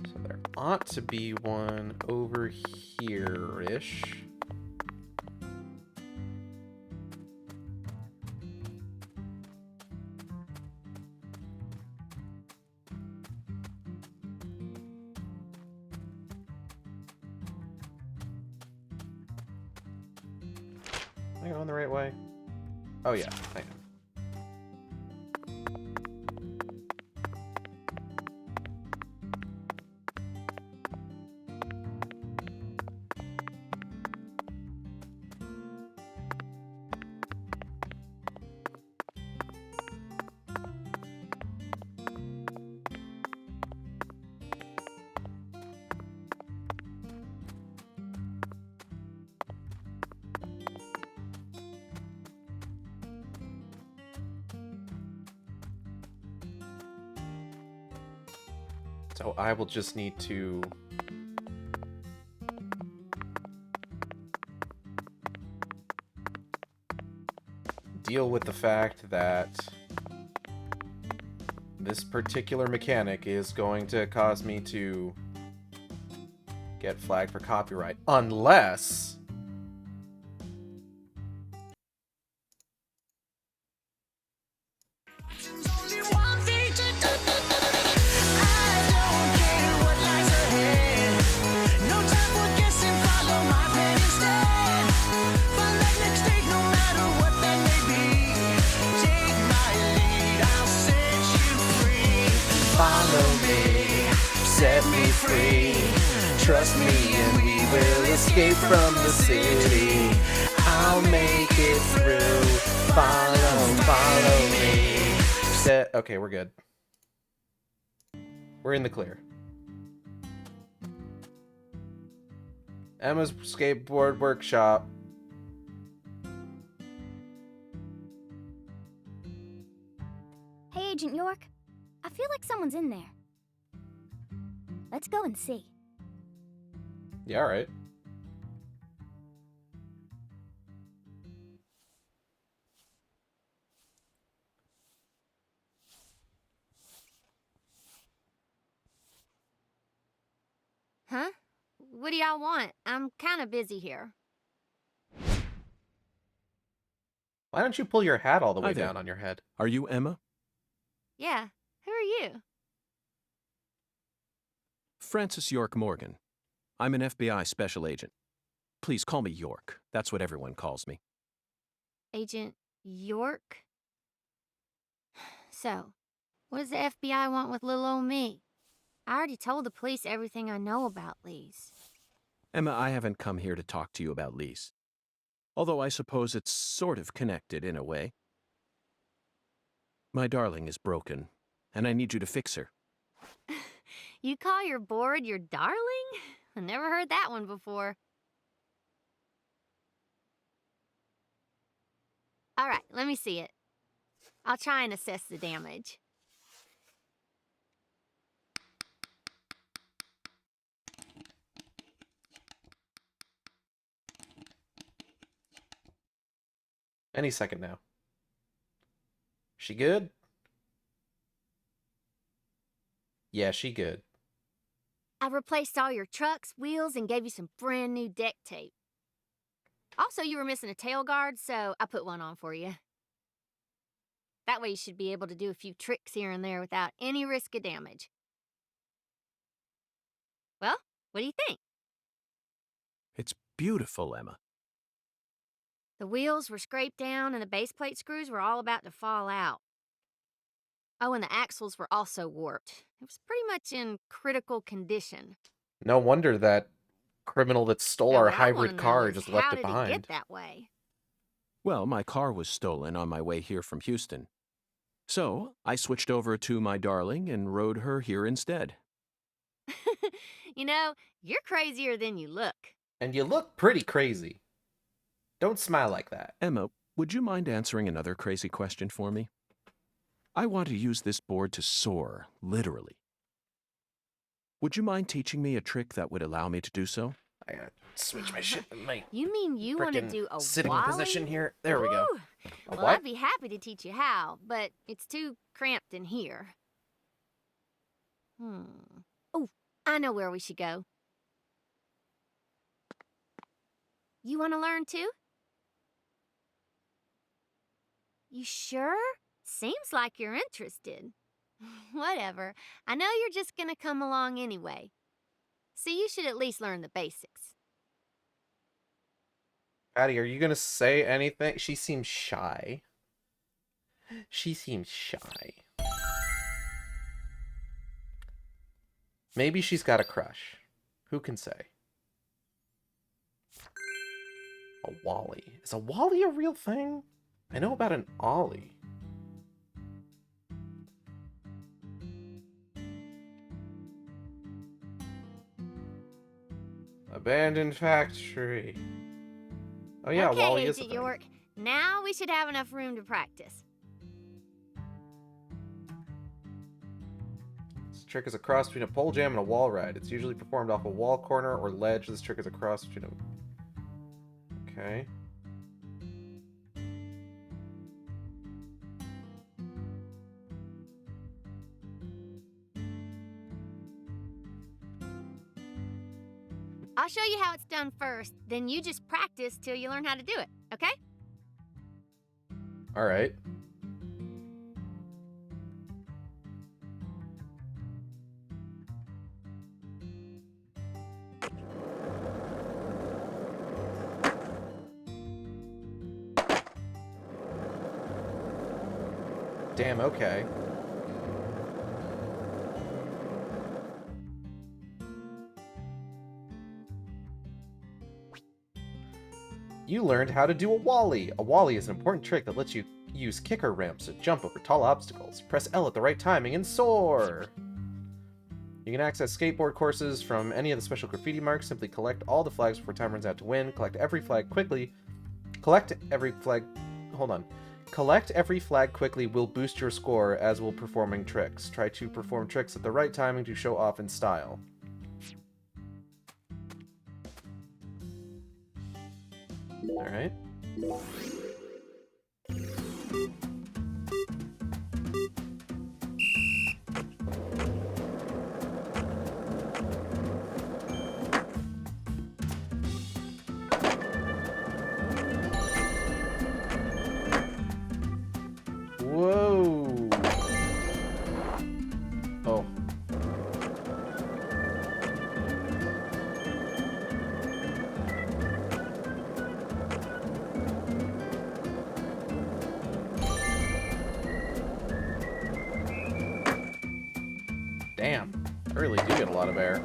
So there ought to be one over here-ish. Am I going the right way? Oh yeah, I am. So I will just need to deal with the fact that this particular mechanic is going to cause me to get flagged for copyright, unless set me free. Trust me and we will escape from the city. I'll make it through. Follow me. Okay, we're good. We're in the clear. Emma's skateboard workshop. Hey, Agent York. I feel like someone's in there. Let's go and see. Yeah, all right. Huh? What do y'all want? I'm kind of busy here. Why don't you pull your hat all the way Hi there. down on your head? Are you Emma? Yeah, who are you? Francis York Morgan. I'm an FBI special agent. Please call me York. That's what everyone calls me. Agent York? So, what does the FBI want with little old me? I already told the police everything I know about Lee's. Emma, I haven't come here to talk to you about Lise. Although I suppose it's sort of connected in a way. My darling is broken, and I need you to fix her. You call your board your darling? I never heard that one before. All right, let me see it. I'll try and assess the damage. Any second now. She good? Yeah, she good. I replaced all your trucks, wheels, and gave you some brand new deck tape. Also, you were missing a tail guard, so I put one on for you. That way you should be able to do a few tricks here and there without any risk of damage. Well, what do you think? It's beautiful, Emma. The wheels were scraped down and the base plate screws were all about to fall out. Oh, and the axles were also warped. It was pretty much in critical condition. No wonder that criminal that stole Now, our what I wanna hybrid know car is just left how it did behind. get that way? Well, my car was stolen on my way here from Houston. So, I switched over to my darling and rode her here instead. You know, you're crazier than you look. And you look pretty crazy. Don't smile like that. Emma, would you mind answering another crazy question for me? I want to use this board to soar, literally. Would you mind teaching me a trick that would allow me to do so? I gotta switch my shit in my You mean you want to frickin' do a sitting wally? position here. There we go. Ooh. A Well, what? I'd be happy to teach you how, but it's too cramped in here. Oh, I know where we should go. You want to learn too? You sure? Seems like you're interested. Whatever. I know you're just gonna come along anyway. So you should at least learn the basics. Patty, are you gonna say anything? She seems shy. She seems shy. Maybe she's got a crush. Who can say? A Wally. Is a Wally a real thing? I know about an Ollie. Abandoned factory. Oh yeah, okay, Wally is a Agent thing. York. Now we should have enough room to practice. This trick is a cross between a pole jam and a wall ride. It's usually performed off a wall corner or ledge. This trick is a cross between a... Okay. I'll show you how it's done first, then you just practice till you learn how to do it, okay? Alright. Damn, okay. You learned how to do a Wally. A Wally is an important trick that lets you use kicker ramps to jump over tall obstacles. Press L at the right timing and soar! You can access skateboard courses from any of the special graffiti marks. Simply collect all the flags before time runs out to win. Collect every flag quickly. Collect every flag... Hold on. Collect every flag quickly will boost your score, as will performing tricks. Try to perform tricks at the right timing to show off in style. Alright. Whoa! Oh. Damn, I really do get a lot of air.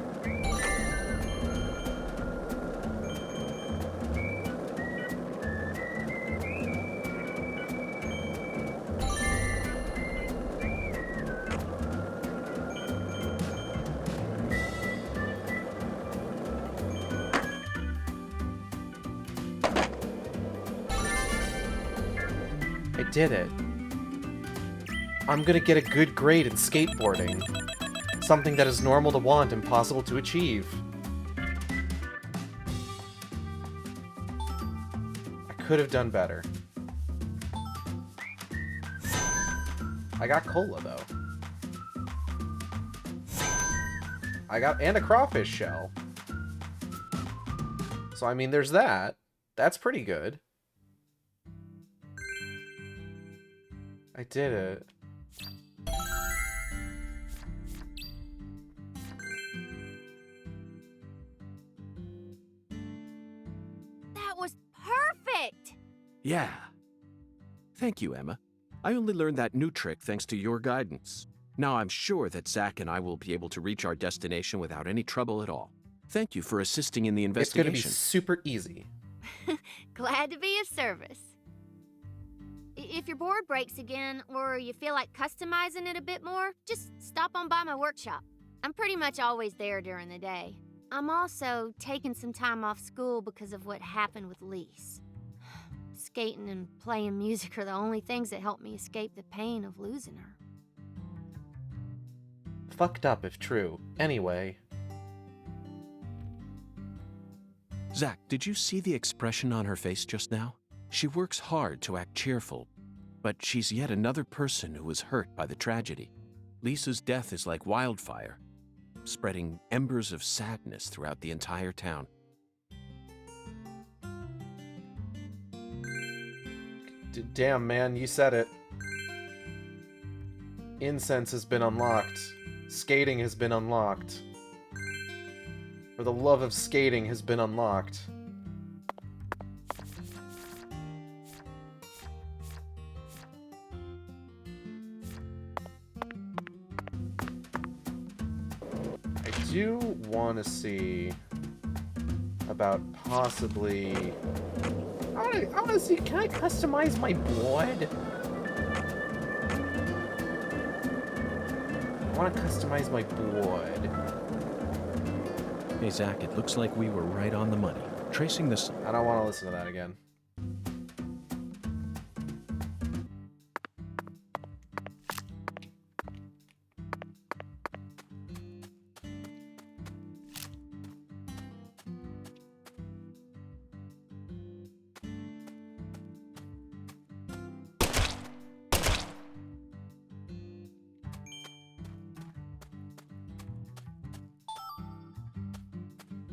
I did it. I'm gonna get a good grade in skateboarding. Something that is normal to want, impossible to achieve. I could have done better. I got cola, though. And a crawfish shell. So, I mean, there's that. That's pretty good. I did it. That was perfect! Yeah. Thank you, Emma. I only learned that new trick thanks to your guidance. Now I'm sure that Zach and I will be able to reach our destination without any trouble at all. Thank you for assisting in the It's going investigation. to be super easy. Glad to be of service. If your board breaks again, or you feel like customizing it a bit more, just stop on by my workshop. I'm pretty much always there during the day. I'm also taking some time off school because of what happened with Lise. Skating and playing music are the only things that help me escape the pain of losing her. Fucked up if true. Anyway. Zach, did you see the expression on her face just now? She works hard to act cheerful, but she's yet another person who was hurt by the tragedy. Lisa's death is like wildfire, spreading embers of sadness throughout the entire town. Damn, man, you said it. Incense has been unlocked. Skating has been unlocked. Or the love of skating has been unlocked. I do want to see about possibly... I want to see, can I customize my board? I want to customize my board. Hey, Zach, it looks like we were right on the money. Tracing this... I don't want to listen to that again.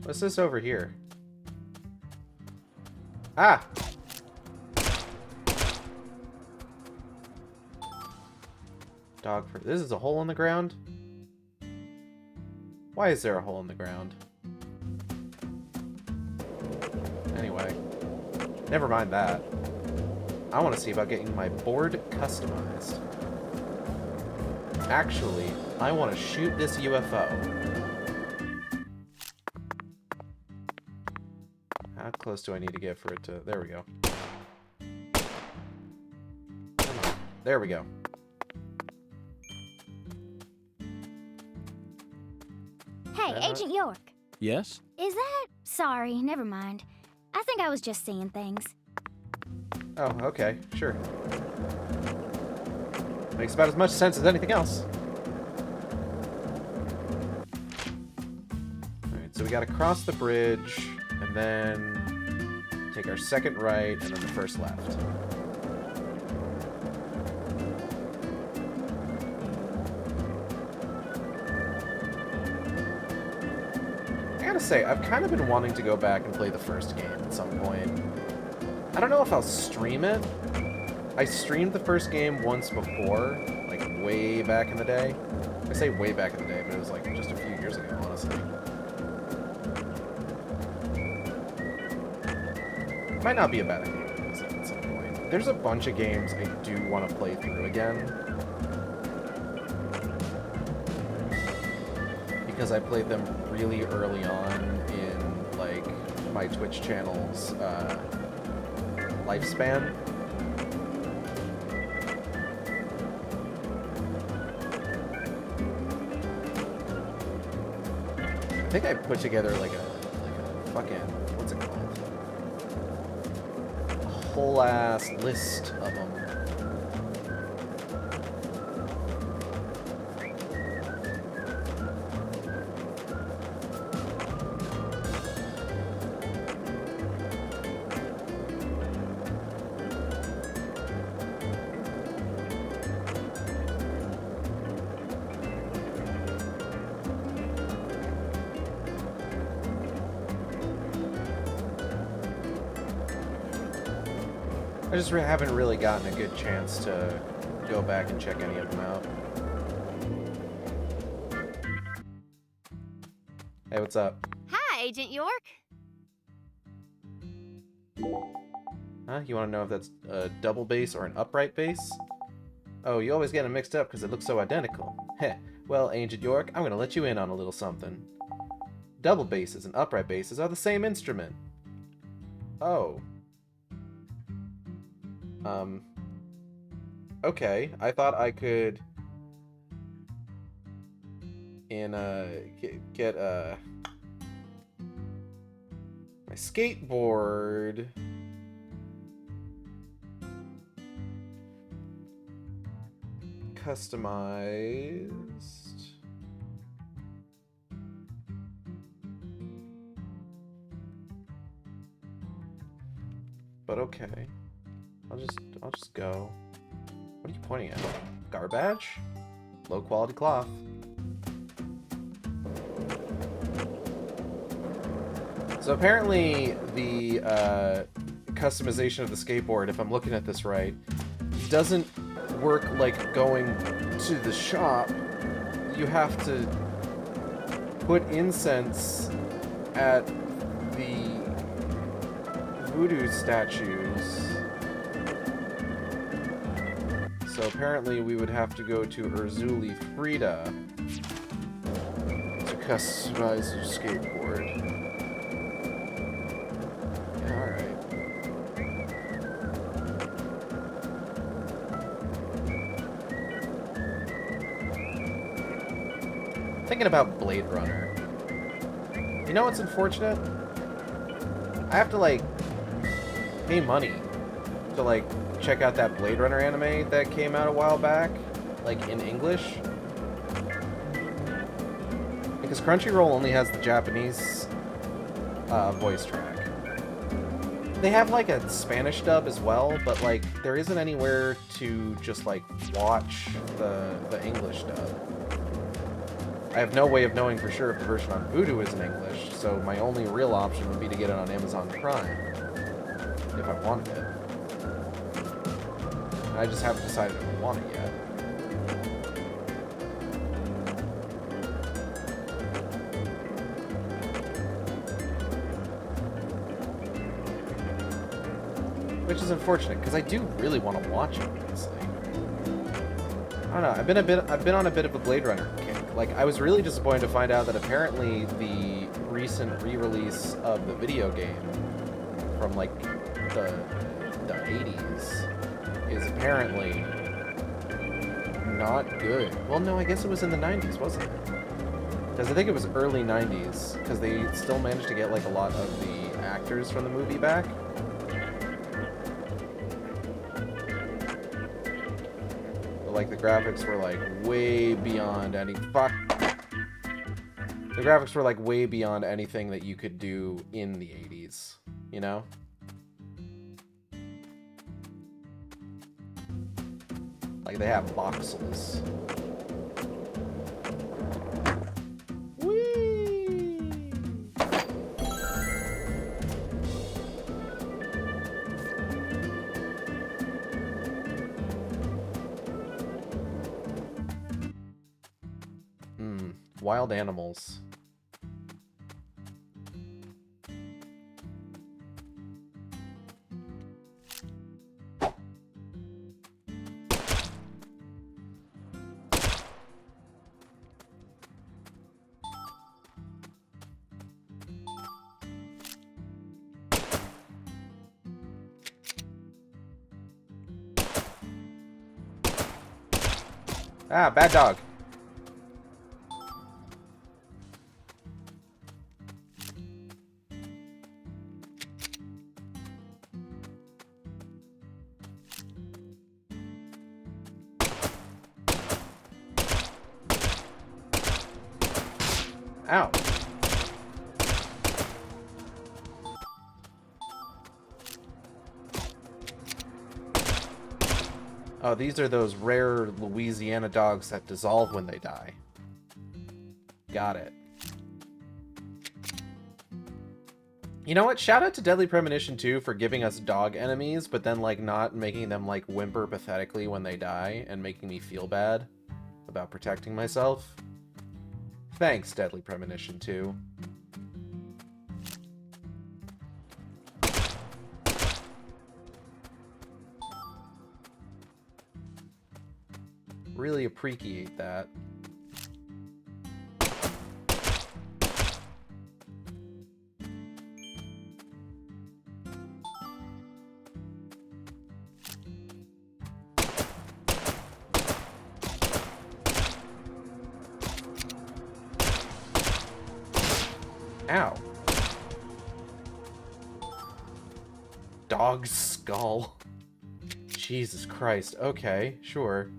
What's this over here? Ah! Dog fur. This is a hole in the ground? Why is there a hole in the ground? Anyway. Never mind that. I want to see about getting my board customized. Actually, I want to shoot this UFO. How close do I need to get for it to... There we go. Come on. There we go. Hey, Agent York. Yes? Is that... Sorry, never mind. I think I was just seeing things. Oh, okay. Sure. Makes about as much sense as anything else. Alright, so we gotta cross the bridge, and then take our second right, and then the first left. I gotta say, I've kind of been wanting to go back and play the first game at some point. I don't know if I'll stream it. I streamed the first game once before, like way back in the day. I say way back in the day, but it was like just a few years ago, honestly. Might not be a bad idea to visit at some point. There's a bunch of games I do want to play through again. Because I played them really early on in, like, my Twitch channel's lifespan. I think I put together like a fucking, what's it called? A whole ass list of them. I just haven't really gotten a good chance to go back and check any of them out. Hey, what's up? Hi, Agent York. Huh? You want to know if that's a double bass or an upright bass? Oh, you always get them mixed up because it looks so identical. Heh. Well, Agent York, I'm going to let you in on a little something. Double basses and upright basses are the same instrument. Oh. Okay. I thought I could... get my skateboard... customized. But okay. I'll just go. What are you pointing at? Garbage? Low quality cloth. So apparently the customization of the skateboard, if I'm looking at this right, doesn't work like going to the shop. You have to put incense at the voodoo statues. So apparently we would have to go to Urzuli Frida to customize your skateboard. Alright. Thinking about Blade Runner. You know what's unfortunate? I have to, like, pay money to, like, check out that Blade Runner anime that came out a while back, like, in English. Because Crunchyroll only has the Japanese voice track. They have, like, a Spanish dub as well, but, like, there isn't anywhere to just, like, watch the English dub. I have no way of knowing for sure if the version on Vudu is in English, so my only real option would be to get it on Amazon Prime, if I wanted it. I just haven't decided if I want it yet. Which is unfortunate, because I do really want to watch it, honestly. I don't know, I've been on a bit of a Blade Runner kick. Like, I was really disappointed to find out that apparently the recent re-release of the video game from, like, the 80s is apparently not good. Well, no, I guess it was in the 90s, wasn't it? Because I think it was early 90s, because they still managed to get, like, a lot of the actors from the movie back. Like, the graphics were, like, way beyond any... Fuck! The graphics were, like, way beyond anything that you could do in the 80s. You know? Like, they have voxels. Whee! Wild animals. Ah, bad dog. Ow. Oh, these are those rare Louisiana dogs that dissolve when they die. Got it. You know what? Shout out to Deadly Premonition 2 for giving us dog enemies, but then, like, not making them, like, whimper pathetically when they die and making me feel bad about protecting myself. Thanks, Deadly Premonition 2. Really appreciate that. Ow. Dog skull. Jesus Christ. Okay, sure.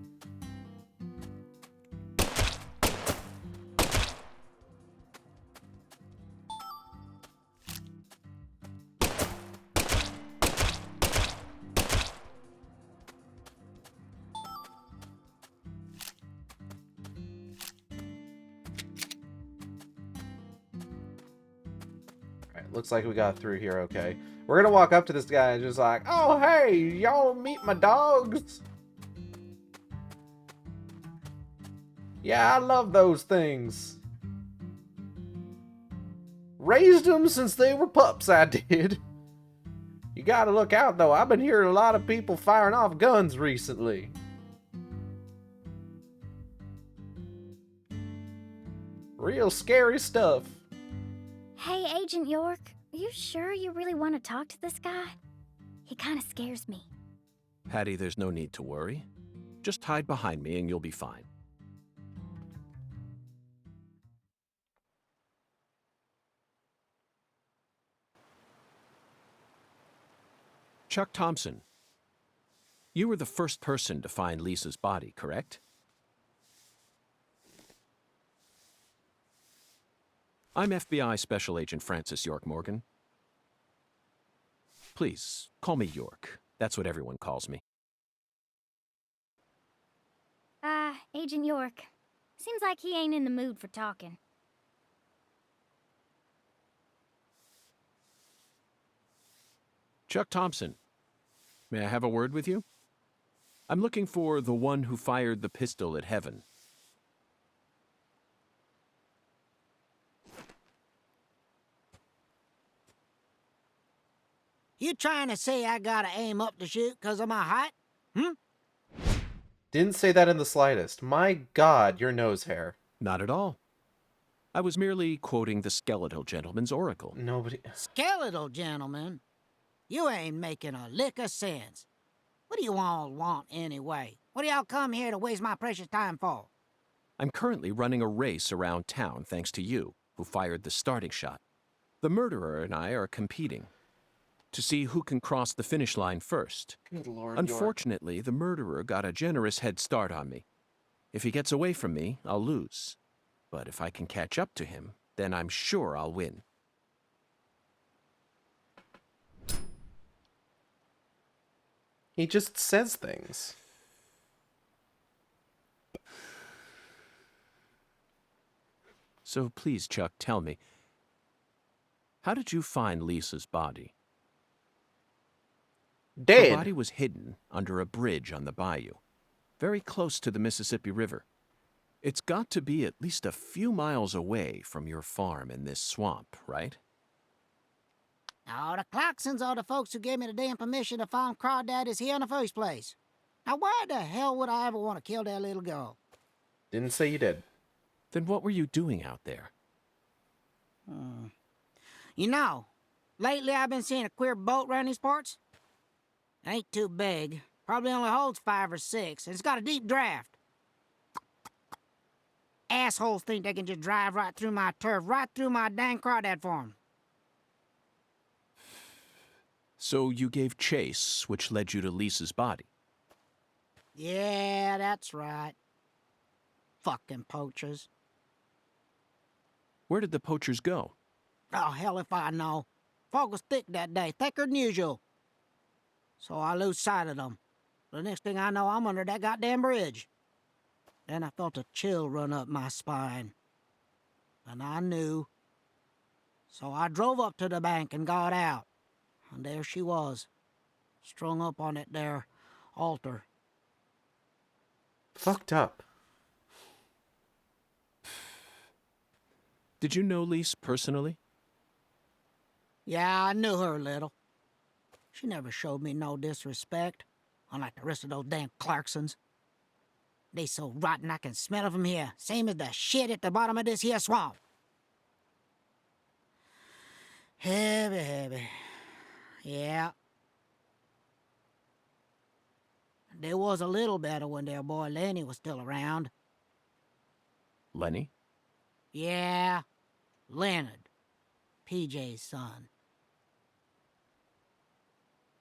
Looks like we got through here okay. We're gonna walk up to this guy and just like, oh, hey, y'all meet my dogs? Yeah, I love those things. Raised them since they were pups, I did. You gotta look out, though. I've been hearing a lot of people firing off guns recently. Real scary stuff. Hey, Agent York, are you sure you really want to talk to this guy? He kind of scares me. Patty, there's no need to worry. Just hide behind me and you'll be fine. Chuck Thompson, you were the first person to find Lisa's body, correct? I'm FBI Special Agent Francis York Morgan. Please, call me York. That's what everyone calls me. Agent York. Seems like he ain't in the mood for talking. Chuck Thompson, may I have a word with you? I'm looking for the one who fired the pistol at Heaven. You trying to say I gotta aim up to shoot 'cause of my height? Didn't say that in the slightest. My God, your nose hair. Not at all. I was merely quoting the skeletal gentleman's oracle. Nobody... Skeletal gentleman? You ain't making a lick of sense. What do you all want anyway? What do y'all come here to waste my precious time for? I'm currently running a race around town thanks to you, who fired the starting shot. The murderer and I are competing to see who can cross the finish line first. Good Lord, Unfortunately, the murderer got a generous head start on me. If he gets away from me, I'll lose. But if I can catch up to him, then I'm sure I'll win. He just says things. So please, Chuck, tell me, how did you find Lisa's body? Dead. Her body was hidden under a bridge on the bayou, very close to the Mississippi River. It's got to be at least a few miles away from your farm in this swamp, right? Oh, the Clarksons are the folks who gave me the damn permission to farm crawdaddies here in the first place. Now, why the hell would I ever want to kill that little girl? Didn't say you did. Then what were you doing out there? You know, lately I've been seeing a queer boat around these parts. Ain't too big. Probably only holds 5 or 6, and it's got a deep draft. Assholes think they can just drive right through my turf, right through my dang crawdad farm. So you gave chase, which led you to Lisa's body. Yeah, that's right. Fucking poachers. Where did the poachers go? Oh, hell if I know. Fog was thick that day, thicker than usual. So I lose sight of them. The next thing I know, I'm under that goddamn bridge. Then I felt a chill run up my spine. And I knew So I drove up to the bank and got out. And there she was, strung up on it there altar. Fucked up. Did you know Lise personally? Yeah, I knew her a little. She never showed me no disrespect, unlike the rest of those damn Clarksons. They so rotten I can smell it from here, same as the shit at the bottom of this here swamp. Heavy, heavy. Yeah. They was a little better when their boy Lenny was still around. Lenny? Yeah, Leonard, PJ's son.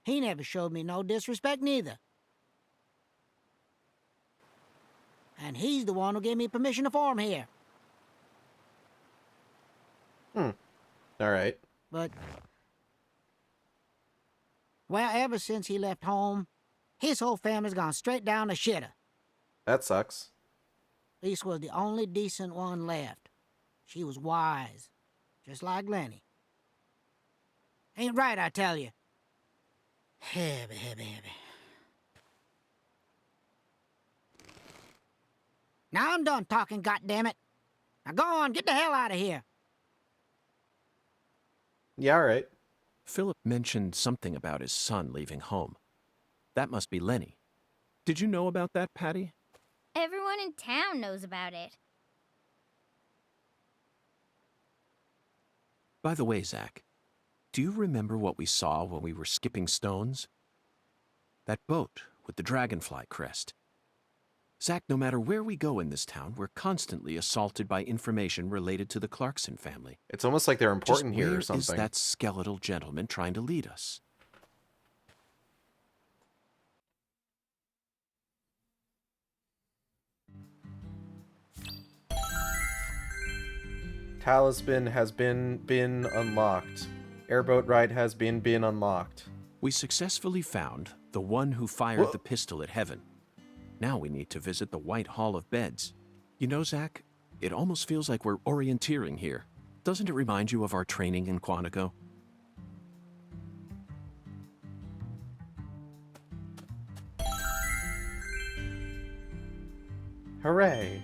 He never showed me no disrespect neither. And he's the one who gave me permission to farm here. All right. But, well, ever since he left home, his whole family's gone straight down the shitter. That sucks. Lisa was the only decent one left. She was wise, just like Lenny. Ain't right, I tell you. Heavy, heavy, heavy. Now I'm done talking, goddammit. Now go on, get the hell out of here. Yeah, all right. Philip mentioned something about his son leaving home. That must be Lenny. Did you know about that, Patty? Everyone in town knows about it. By the way, Zach, do you remember what we saw when we were skipping stones? That boat with the dragonfly crest. Zach, no matter where we go in this town, we're constantly assaulted by information related to the Clarkson family. It's almost like they're important Just here or where something. is that skeletal gentleman trying to lead us? Talisman has been unlocked. Airboat ride has been unlocked. We successfully found the one who fired the pistol at Heaven. Now we need to visit the White Hall of Beds. You know, Zach, it almost feels like we're orienteering here. Doesn't it remind you of our training in Quantico? Hooray.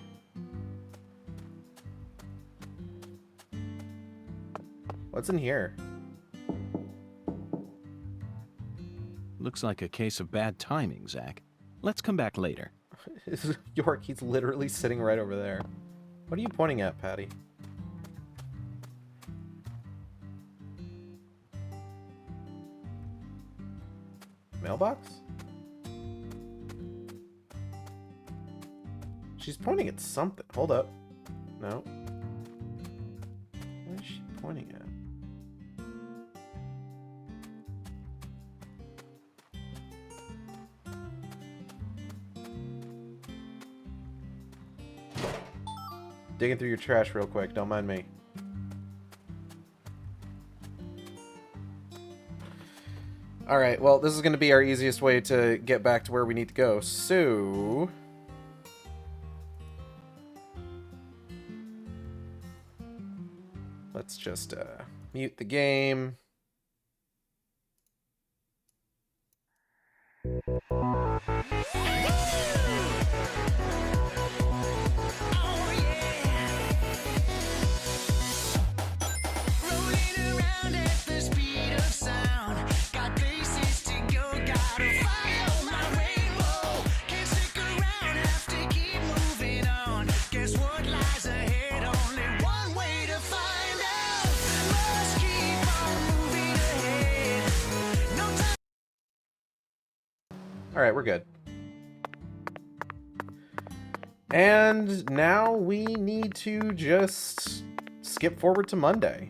What's in here? Looks like a case of bad timing, Zach. Let's come back later. York, he's literally sitting right over there. What are you pointing at, Patty? Mailbox? She's pointing at something. Hold up. No. What is she pointing at? Digging through your trash real quick, don't mind me. Alright, well, this is going to be our easiest way to get back to where we need to go. So... let's just mute the game. Alright, we're good. And now we need to just skip forward to Monday.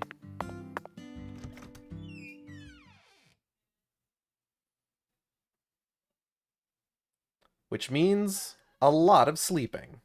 Which means a lot of sleeping.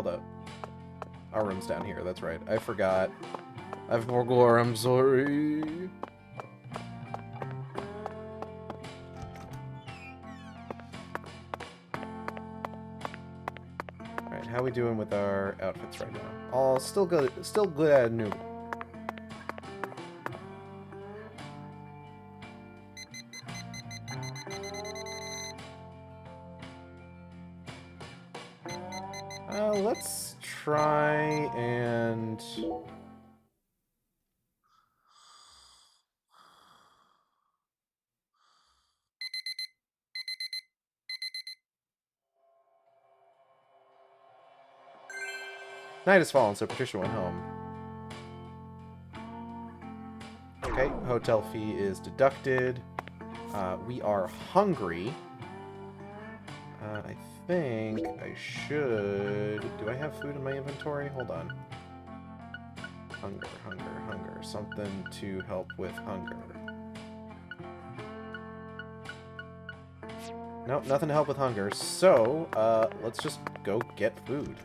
hold up. Our room's down here, that's right. I forgot. I forgot, I'm sorry. Alright, how we doing with our outfits right now? All still good at new. Let's try and... Night has fallen, so Patricia went home. Okay, hotel fee is deducted. We are hungry. I think I should... Do I have food in my inventory? Hold on. Hunger, hunger, hunger. Something to help with hunger. Nope, nothing to help with hunger. So, let's just go get food.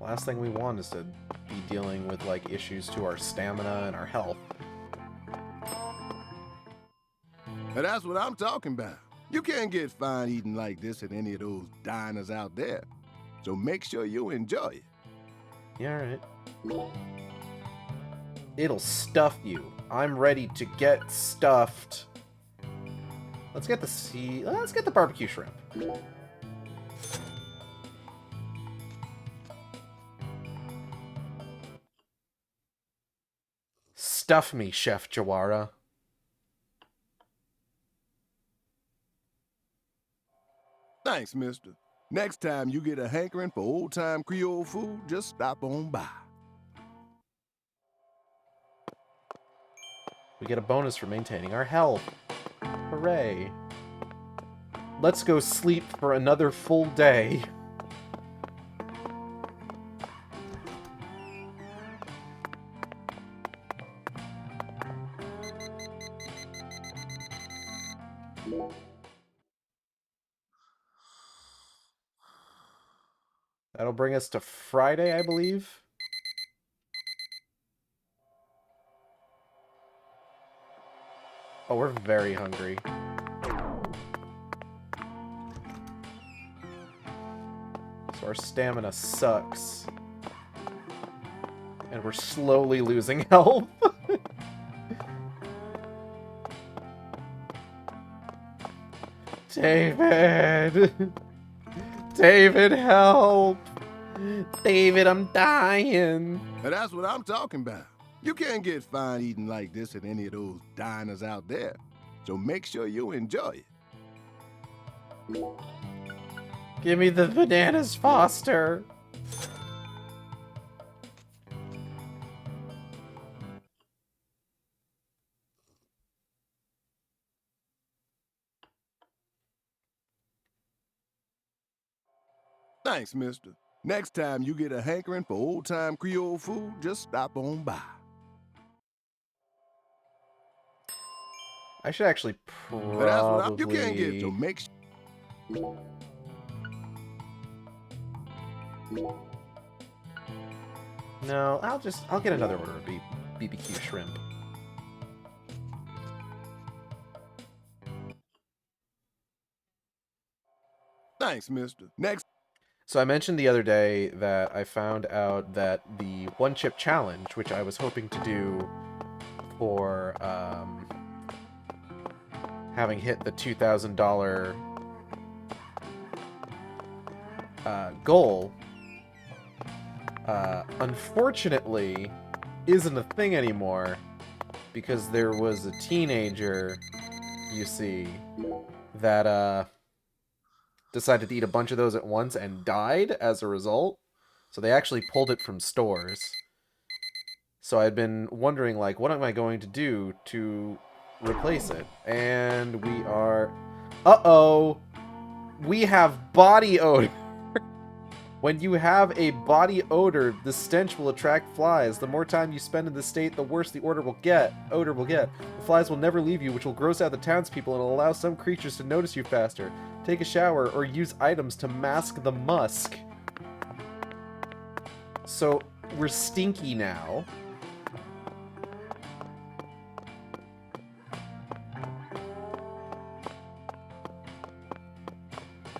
Last thing we want is to be dealing with, like, issues to our stamina and our health. Now that's what I'm talking about. You can't get fine eating like this at any of those diners out there. So make sure you enjoy it. Yeah, alright. It'll stuff you. I'm ready to get stuffed. Let's get the barbecue shrimp. Stuff me, Chef Jawara. Thanks, mister. Next time you get a hankering for old-time Creole food, just stop on by. We get a bonus for maintaining our health. Hooray. Let's go sleep for another full day. That'll bring us to Friday, I believe. Oh, we're very hungry. So our stamina sucks. And we're slowly losing health. David! David, help! David, I'm dying! Now that's what I'm talking about. You can't get fine eating like this at any of those diners out there. So make sure you enjoy it. Give me the bananas, Foster! Thanks, mister. Next time you get a hankering for old-time Creole food, just stop on by. I should actually Now that's what probably... you can't get, so make sure. No, I'll get another order of BBQ shrimp. Thanks, mister. Next. So I mentioned the other day that I found out that the one chip challenge, which I was hoping to do for having hit the $2,000 goal, unfortunately isn't a thing anymore because there was a teenager, you see, that decided to eat a bunch of those at once and died as a result. So they actually pulled it from stores. So I'd been wondering, like, what am I going to do to replace it? And we are... Uh-oh! We have body odor! When you have a body odor, the stench will attract flies. The more time you spend in this state, the worse the odor will get. The flies will never leave you, which will gross out the townspeople and allow some creatures to notice you faster. Take a shower or use items to mask the musk. So, we're stinky now.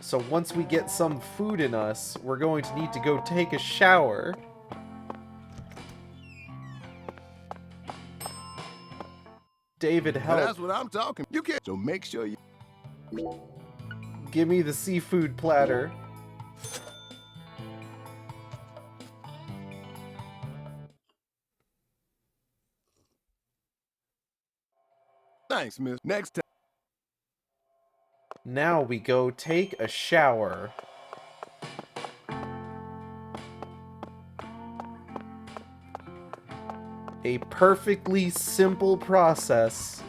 So once we get some food in us, we're going to need to go take a shower. David, help. That's what I'm talking. You can't. So make sure you. Give me the seafood platter. Thanks, miss. Next time. Now we go take a shower. A perfectly simple process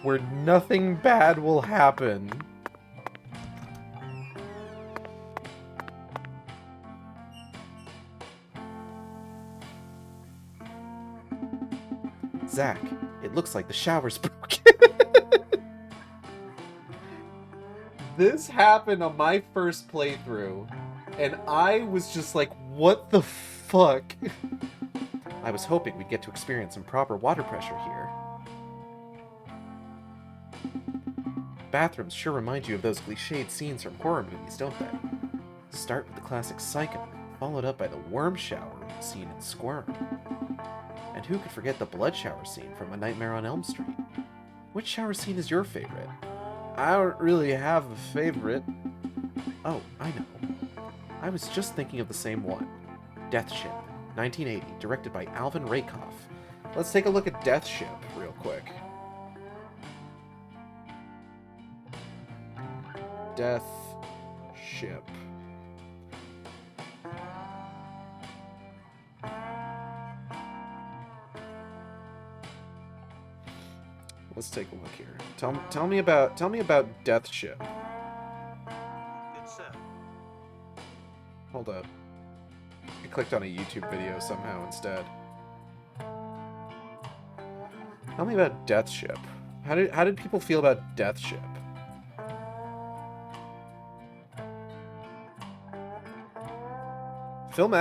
where nothing bad will happen. Zach, it looks like the shower's broken. This happened on my first playthrough, and I was just like, what the fuck? I was hoping we'd get to experience some proper water pressure here. Bathrooms sure remind you of those cliched scenes from horror movies, don't they? Start with the classic Psycho, followed up by the worm shower scene in Squirm. And who could forget the blood shower scene from A Nightmare on Elm Street? Which shower scene is your favorite? I don't really have a favorite. Oh, I know. I was just thinking of the same one. Death Ship, 1980, directed by Alvin Rakoff. Let's take a look at Death Ship real quick. Death Ship. Let's take a look here. Tell me about Death Ship. Good sir. Hold up. I clicked on a YouTube video somehow instead. Tell me about Death Ship. How did people feel about Death Ship? Film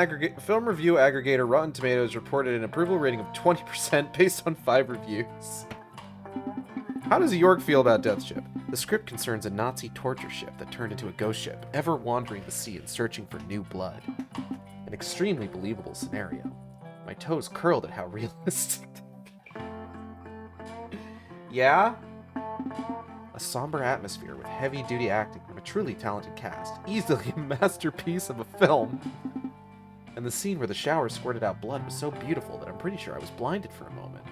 review aggregator Rotten Tomatoes reported an approval rating of 20% based on 5 reviews. How does York feel about Death Ship? The script concerns a Nazi torture ship that turned into a ghost ship, ever wandering the sea and searching for new blood. An extremely believable scenario. My toes curled at how realistic. Yeah? A somber atmosphere with heavy-duty acting from a truly talented cast. Easily a masterpiece of a film. And the scene where the shower squirted out blood was so beautiful that I'm pretty sure I was blinded for a moment.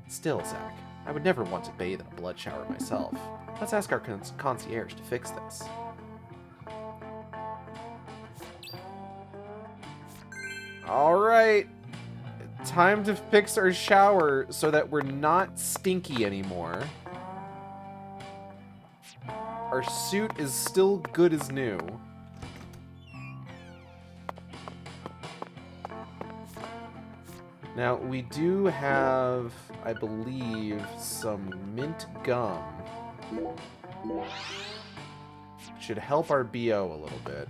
Still, Zach, I would never want to bathe in a blood shower myself. Let's ask our concierge to fix this. Alright. Time to fix our shower so that we're not stinky anymore. Our suit is still good as new. Now, we do have, I believe, some mint gum. Should help our BO a little bit.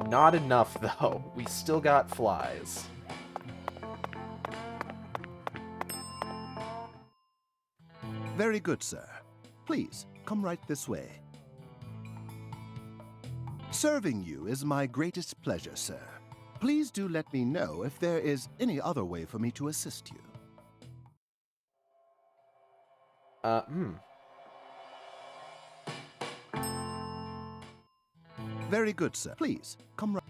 Not enough, though. We still got flies. Very good, sir. Please, come right this way. Serving you is my greatest pleasure, sir. Please do let me know if there is any other way for me to assist you. Very good, sir. Please, come right...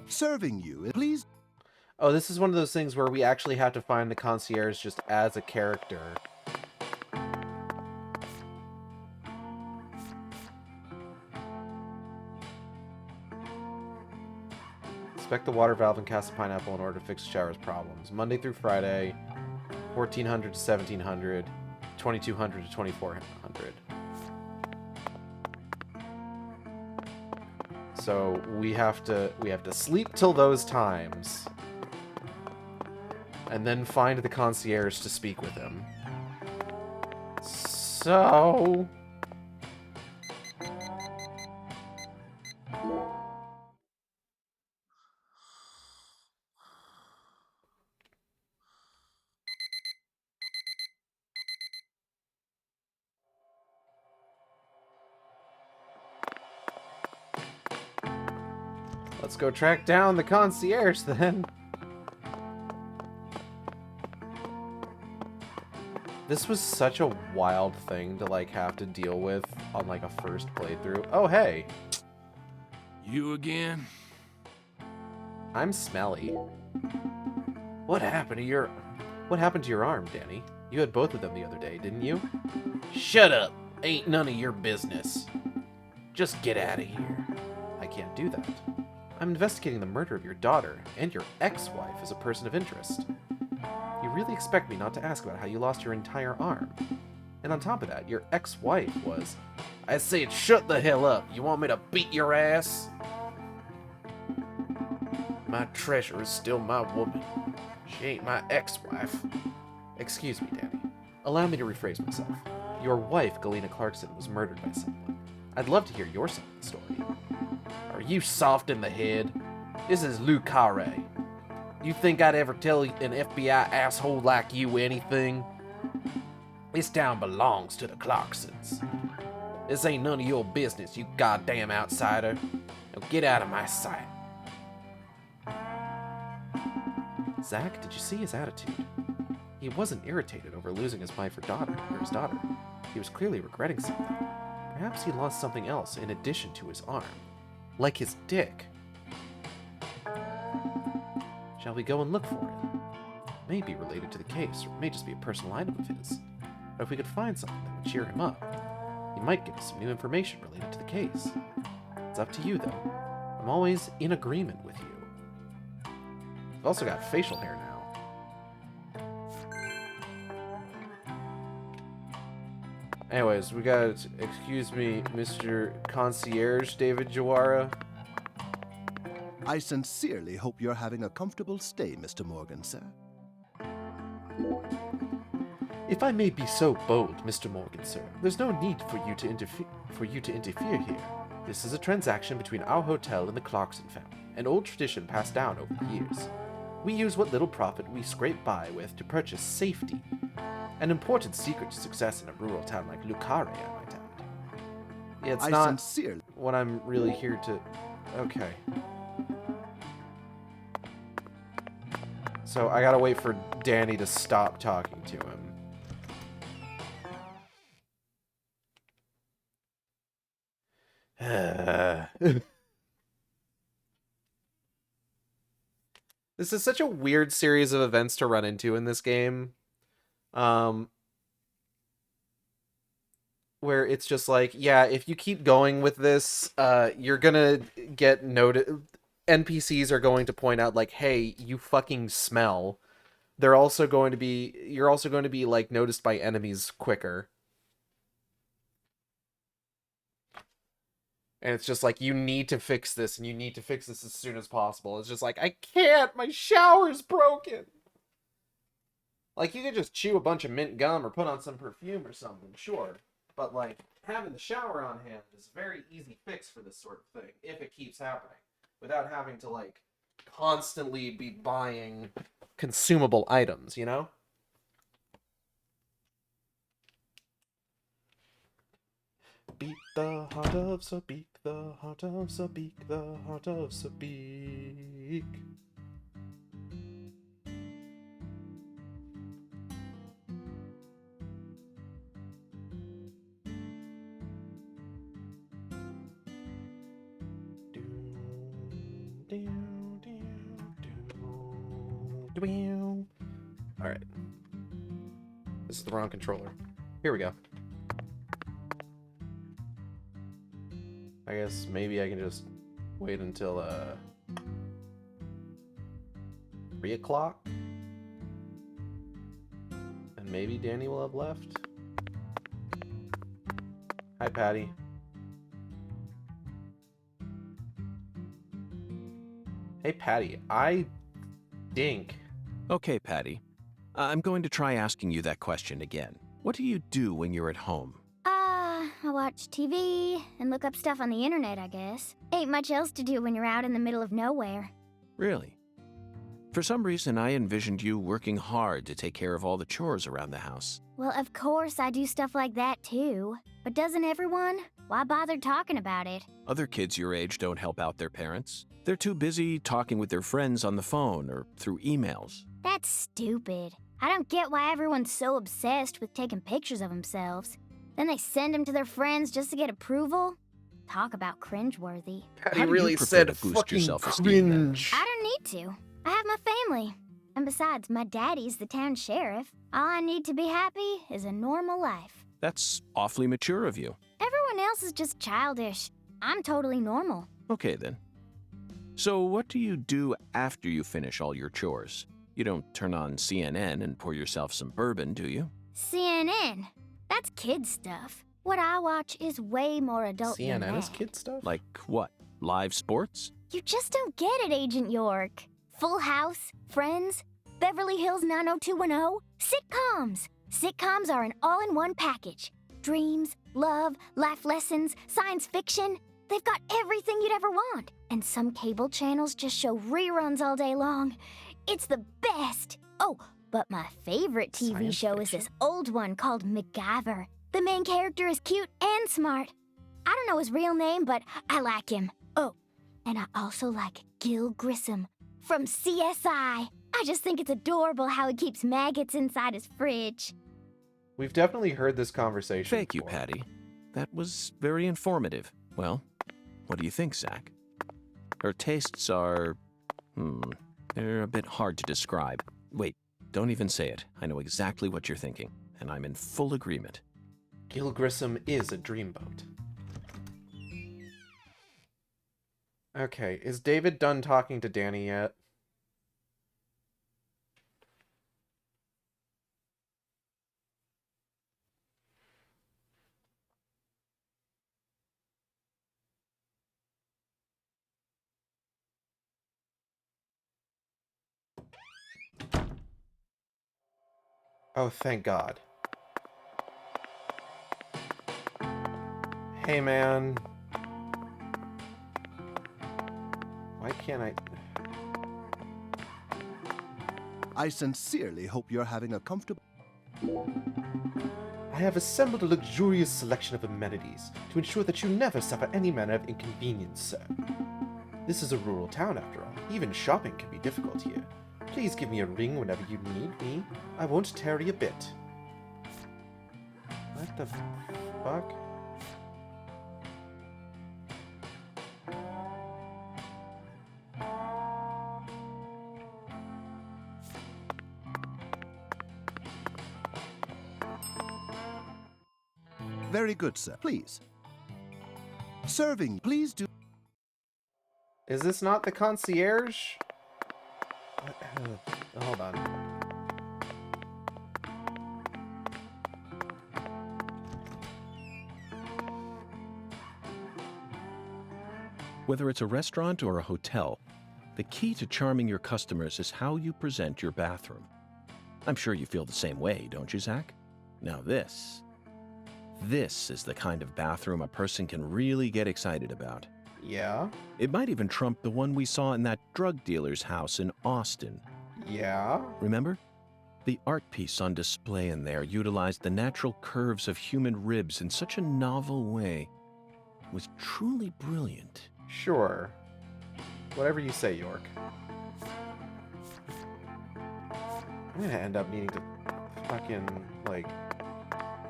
Serving you, please... Oh, this is one of those things where we actually have to find the concierge just as a character. Let's Inspect the water valve and cast a pineapple in order to fix the shower's problems. Monday through Friday, 1400 to 1700, 2200 to 2400. So we have to sleep till those times, and then find the concierge to speak with him. So let's go track down the concierge then. This was such a wild thing to, like, have to deal with on, like, a first playthrough. Oh, hey. You again? I'm smelly. What happened to your arm, Danny? You had both of them the other day, didn't you? Shut up. Ain't none of your business. Just get out of here. I can't do that. I'm investigating the murder of your daughter and your ex-wife as a person of interest. You really expect me not to ask about how you lost your entire arm? And on top of that, your ex-wife was... I said shut the hell up. You want me to beat your ass? My treasure is still my woman. She ain't my ex-wife. Excuse me, Danny. Allow me to rephrase myself. Your wife, Galena Clarkson, was murdered by someone. I'd love to hear your side of the story. Are you soft in the head? This is Lou Carre. You think I'd ever tell an FBI asshole like you anything? This town belongs to the Clarksons. This ain't none of your business, you goddamn outsider. Now get out of my sight. Zach, did you see his attitude? He wasn't irritated over losing his wife or his daughter. He was clearly regretting something. Perhaps he lost something else in addition to his arm. Like his dick. Shall we go and look for it? It may be related to the case, or it may just be a personal item of his. But if we could find something that would cheer him up, he might give us some new information related to the case. It's up to you, though. I'm always in agreement with you. I've also got facial hair now. Anyways, we got, excuse me, Mr. Concierge David Jawara. I sincerely hope you're having a comfortable stay, Mr. Morgan, sir. If I may be so bold, Mr. Morgan, sir, there's no need for you to interfere here. This is a transaction between our hotel and the Clarkson family, an old tradition passed down over the years. We use what little profit we scrape by with to purchase safety. An important secret to success in a rural town like Lucare, I might add. Yeah, it's not what I'm really here to... Okay. So I gotta wait for Danny to stop talking to him. This is such a weird series of events to run into in this game. Where it's just like, yeah, if you keep going with this, you're gonna get noted. NPCs are going to point out, like, hey, you fucking smell. You're also going to be, like, noticed by enemies quicker. And it's just like, you need to fix this, and you need to fix this as soon as possible. It's just like, I can't, my shower's broken. Like, you could just chew a bunch of mint gum or put on some perfume or something, sure. But, like, having the shower on hand is a very easy fix for this sort of thing, if it keeps happening. Without having to, like, constantly be buying consumable items, you know? Beat the heart of Sabik, the heart of Sabik, the heart of Sabik. Alright. This is the wrong controller. Here we go. I guess maybe I can just wait until, 3 o'clock. And maybe Danny will have left. Hi, Patty. Hey, Patty, I think. Okay, Patty. I'm going to try asking you that question again. What do you do when you're at home? I watch TV and look up stuff on the internet, I guess. Ain't much else to do when you're out in the middle of nowhere. Really? For some reason, I envisioned you working hard to take care of all the chores around the house. Well, of course I do stuff like that too. But doesn't everyone? Why bother talking about it? Other kids your age don't help out their parents. They're too busy talking with their friends on the phone or through emails. That's stupid. I don't get why everyone's so obsessed with taking pictures of themselves. Then they send them to their friends just to get approval? Talk about cringeworthy. Patty How do really you prefer said to boost fucking your self-esteem, then? cringe. I don't need to. I have my family. And besides, my daddy's the town sheriff. All I need to be happy is a normal life. That's awfully mature of you. Everyone else is just childish. I'm totally normal. Okay, then. So what do you do after you finish all your chores? You don't turn on CNN and pour yourself some bourbon, do you? CNN? That's kid stuff. What I watch is way more adult than CNN is that. kid stuff? Like what? Live sports? You just don't get it, Agent York. Full House, Friends, Beverly Hills 90210, sitcoms. Sitcoms are an all-in-one package. Dreams, love, life lessons, science fiction. They've got everything you'd ever want. And some cable channels just show reruns all day long. It's the best. Oh, but my favorite TV Science show is fiction? this old one called MacGyver. The main character is cute and smart. I don't know his real name, but I like him. Oh, and I also like Gil Grissom from CSI. I just think it's adorable how he keeps maggots inside his fridge. We've definitely heard this conversation Thank you, before. Patty. That was very informative. Well, what do you think, Zach? Her tastes are... they're a bit hard to describe. Wait, don't even say it. I know exactly what you're thinking, and I'm in full agreement. Gil Grissom is a dreamboat. Okay, is David done talking to Danny yet? Oh, thank God. Hey, man. Why can't I... I sincerely hope you're having a comfortable... I have assembled a luxurious selection of amenities to ensure that you never suffer any manner of inconvenience, sir. This is a rural town, after all. Even shopping can be difficult here. Please give me a ring whenever you need me. I won't tarry a bit. What the fuck? Very good, sir. Please. Serving, please do... Is this not the concierge? Hold on. Whether it's a restaurant or a hotel, the key to charming your customers is how you present your bathroom. I'm sure you feel the same way, don't you, Zach? Now this is the kind of bathroom a person can really get excited about. Yeah? It might even trump the one we saw in that drug dealer's house in Austin. Yeah? Remember? The art piece on display in there utilized the natural curves of human ribs in such a novel way. It was truly brilliant. Sure. Whatever you say, York. I'm gonna end up needing to fucking, like,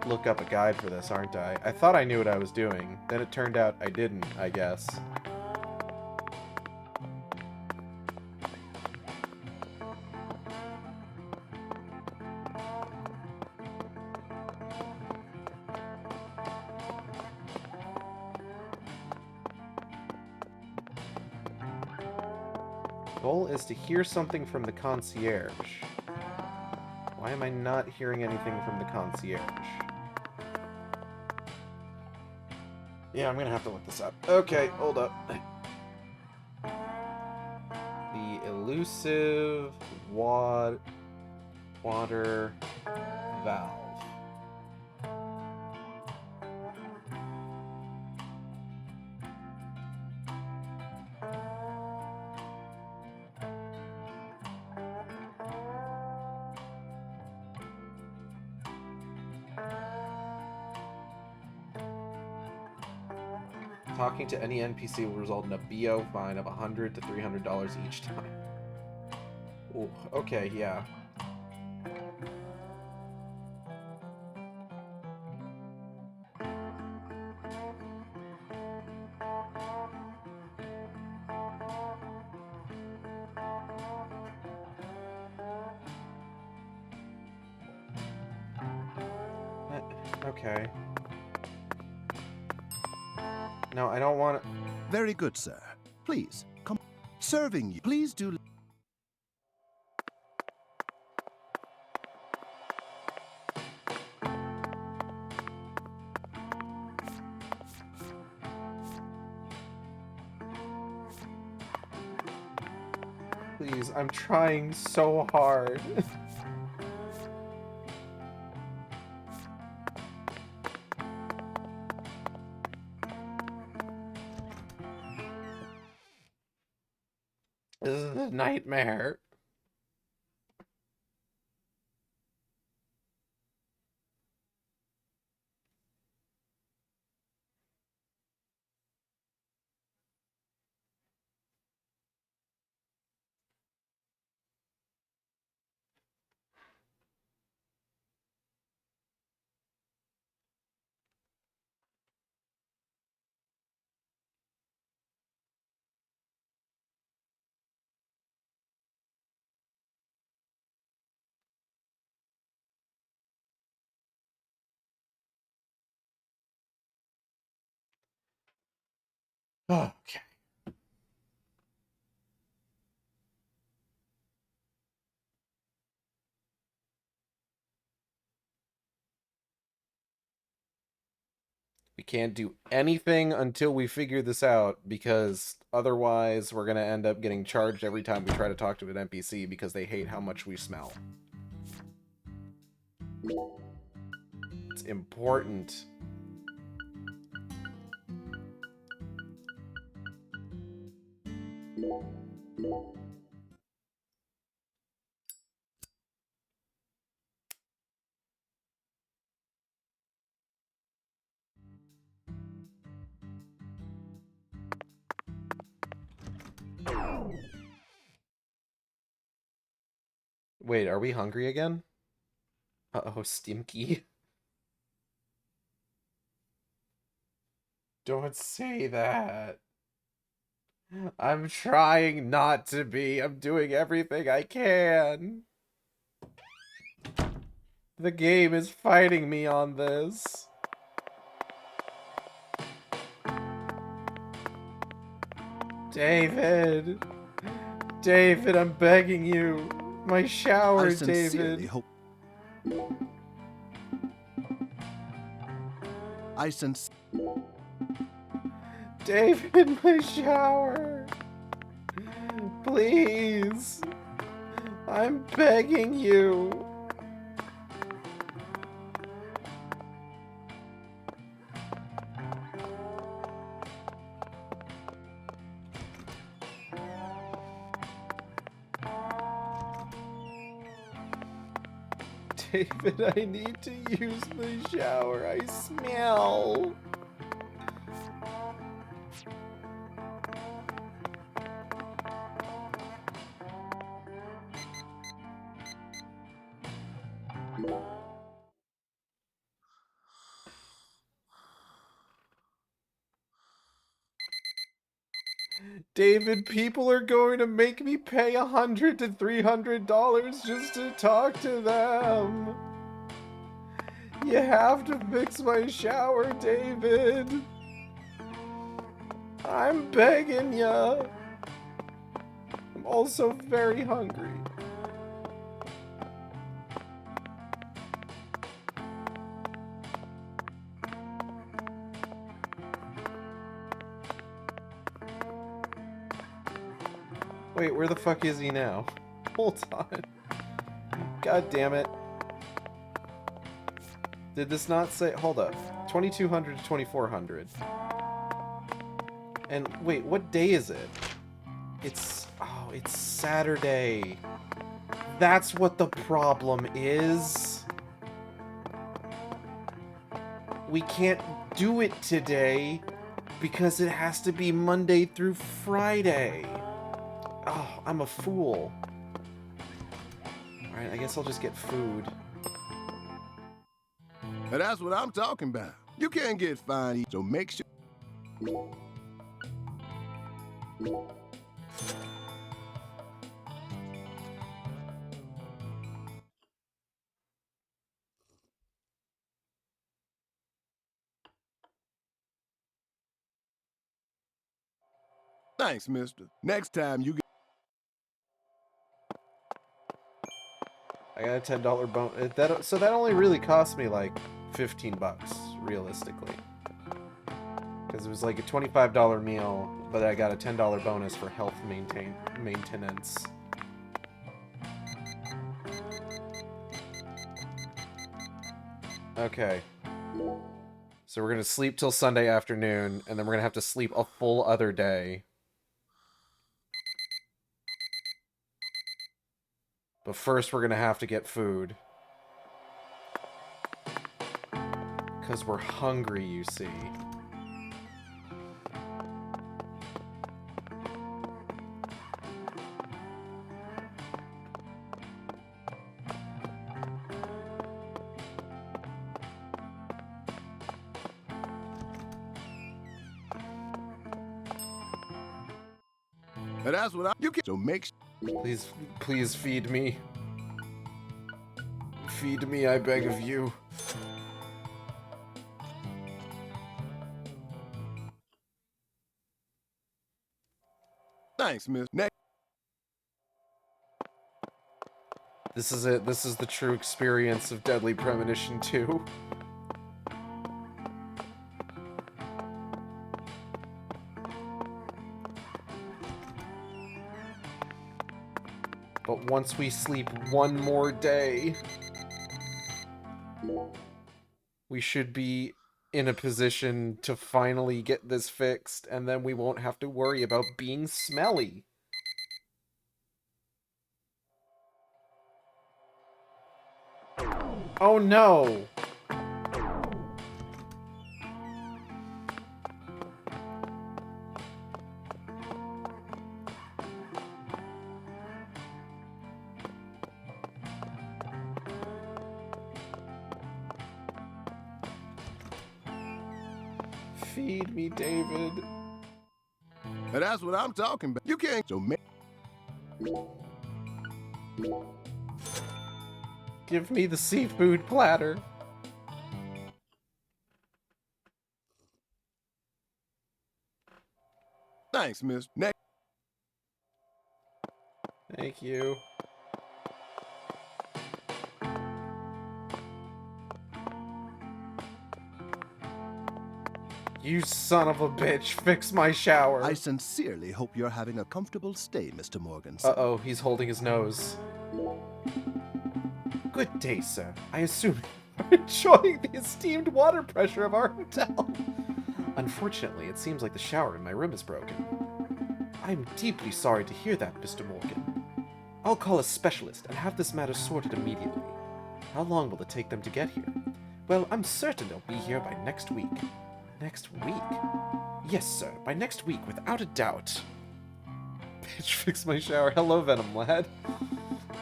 look up a guide for this, aren't I? I thought I knew what I was doing. Then it turned out I didn't, I guess. Goal is to hear something from the concierge. Why am I not hearing anything from the concierge? Yeah, I'm gonna have to look this up. Okay, hold up. The elusive water valve. Talking to any NPC will result in a BO fine of $100 to $300 each time. Ooh, okay, yeah. Okay. No, I don't want to... Very good, sir. Please, come. Serving you. Please do. Please, I'm trying so hard. This is a nightmare. Okay. We can't do anything until we figure this out, because otherwise we're going to end up getting charged every time we try to talk to an NPC because they hate how much we smell. It's important. Wait, are we hungry again? Uh-oh, Stimky. Don't say that. I'm trying not to be. I'm doing everything I can. The game is fighting me on this. David! David, I'm begging you. My shower, I sincerely David. hope. David, my shower. Please. I'm begging you. David, I need to use the shower. I smell. David, people are going to make me pay $100 to $300 just to talk to them. You have to fix my shower, David. I'm begging ya. I'm also very hungry. Wait, where the fuck is he now? Hold on. God damn it. Did this not say... Hold up. 2200 to 2400. And wait, what day is it? It's... Oh, it's Saturday. That's what the problem is. We can't do it today because it has to be Monday through Friday. Oh, I'm a fool. Alright, I guess I'll just get food. And that's what I'm talking about. You can't get fine, so make sure... Thanks, mister. Next time you get... I got a $10 bonus. So that only really cost me like 15 bucks, realistically. Because it was like a $25 meal, but I got a $10 bonus for health maintenance. Okay. So we're gonna sleep till Sunday afternoon, and then we're gonna have to sleep a full other day. But first we're gonna have to get food. Because we're hungry, you see. And that's what I... You can... So make sure... Please feed me. Feed me, I beg of you. Thanks, miss. Next... This is it. This is the true experience of Deadly Premonition 2. But once we sleep one more day, we should be in a position to finally get this fixed, and then we won't have to worry about being smelly. Oh no! Feed me, David. And that's what I'm talking about. You can't... So make... Give me the seafood platter. Thanks, miss. Next... Thank you. You son of a bitch, fix my shower. I sincerely hope you're having a comfortable stay, Mr. Morgan. Uh-oh, he's holding his nose. Good day, sir. I assume you're enjoying the esteemed water pressure of our hotel. Unfortunately, it seems like the shower in my room is broken. I'm deeply sorry to hear that, Mr. Morgan. I'll call a specialist and have this matter sorted immediately. How long will it take them to get here? Well, I'm certain they'll be here by next week. Next week? Yes, sir, by next week, without a doubt. Bitch, fix my shower. Hello, Venom Lad.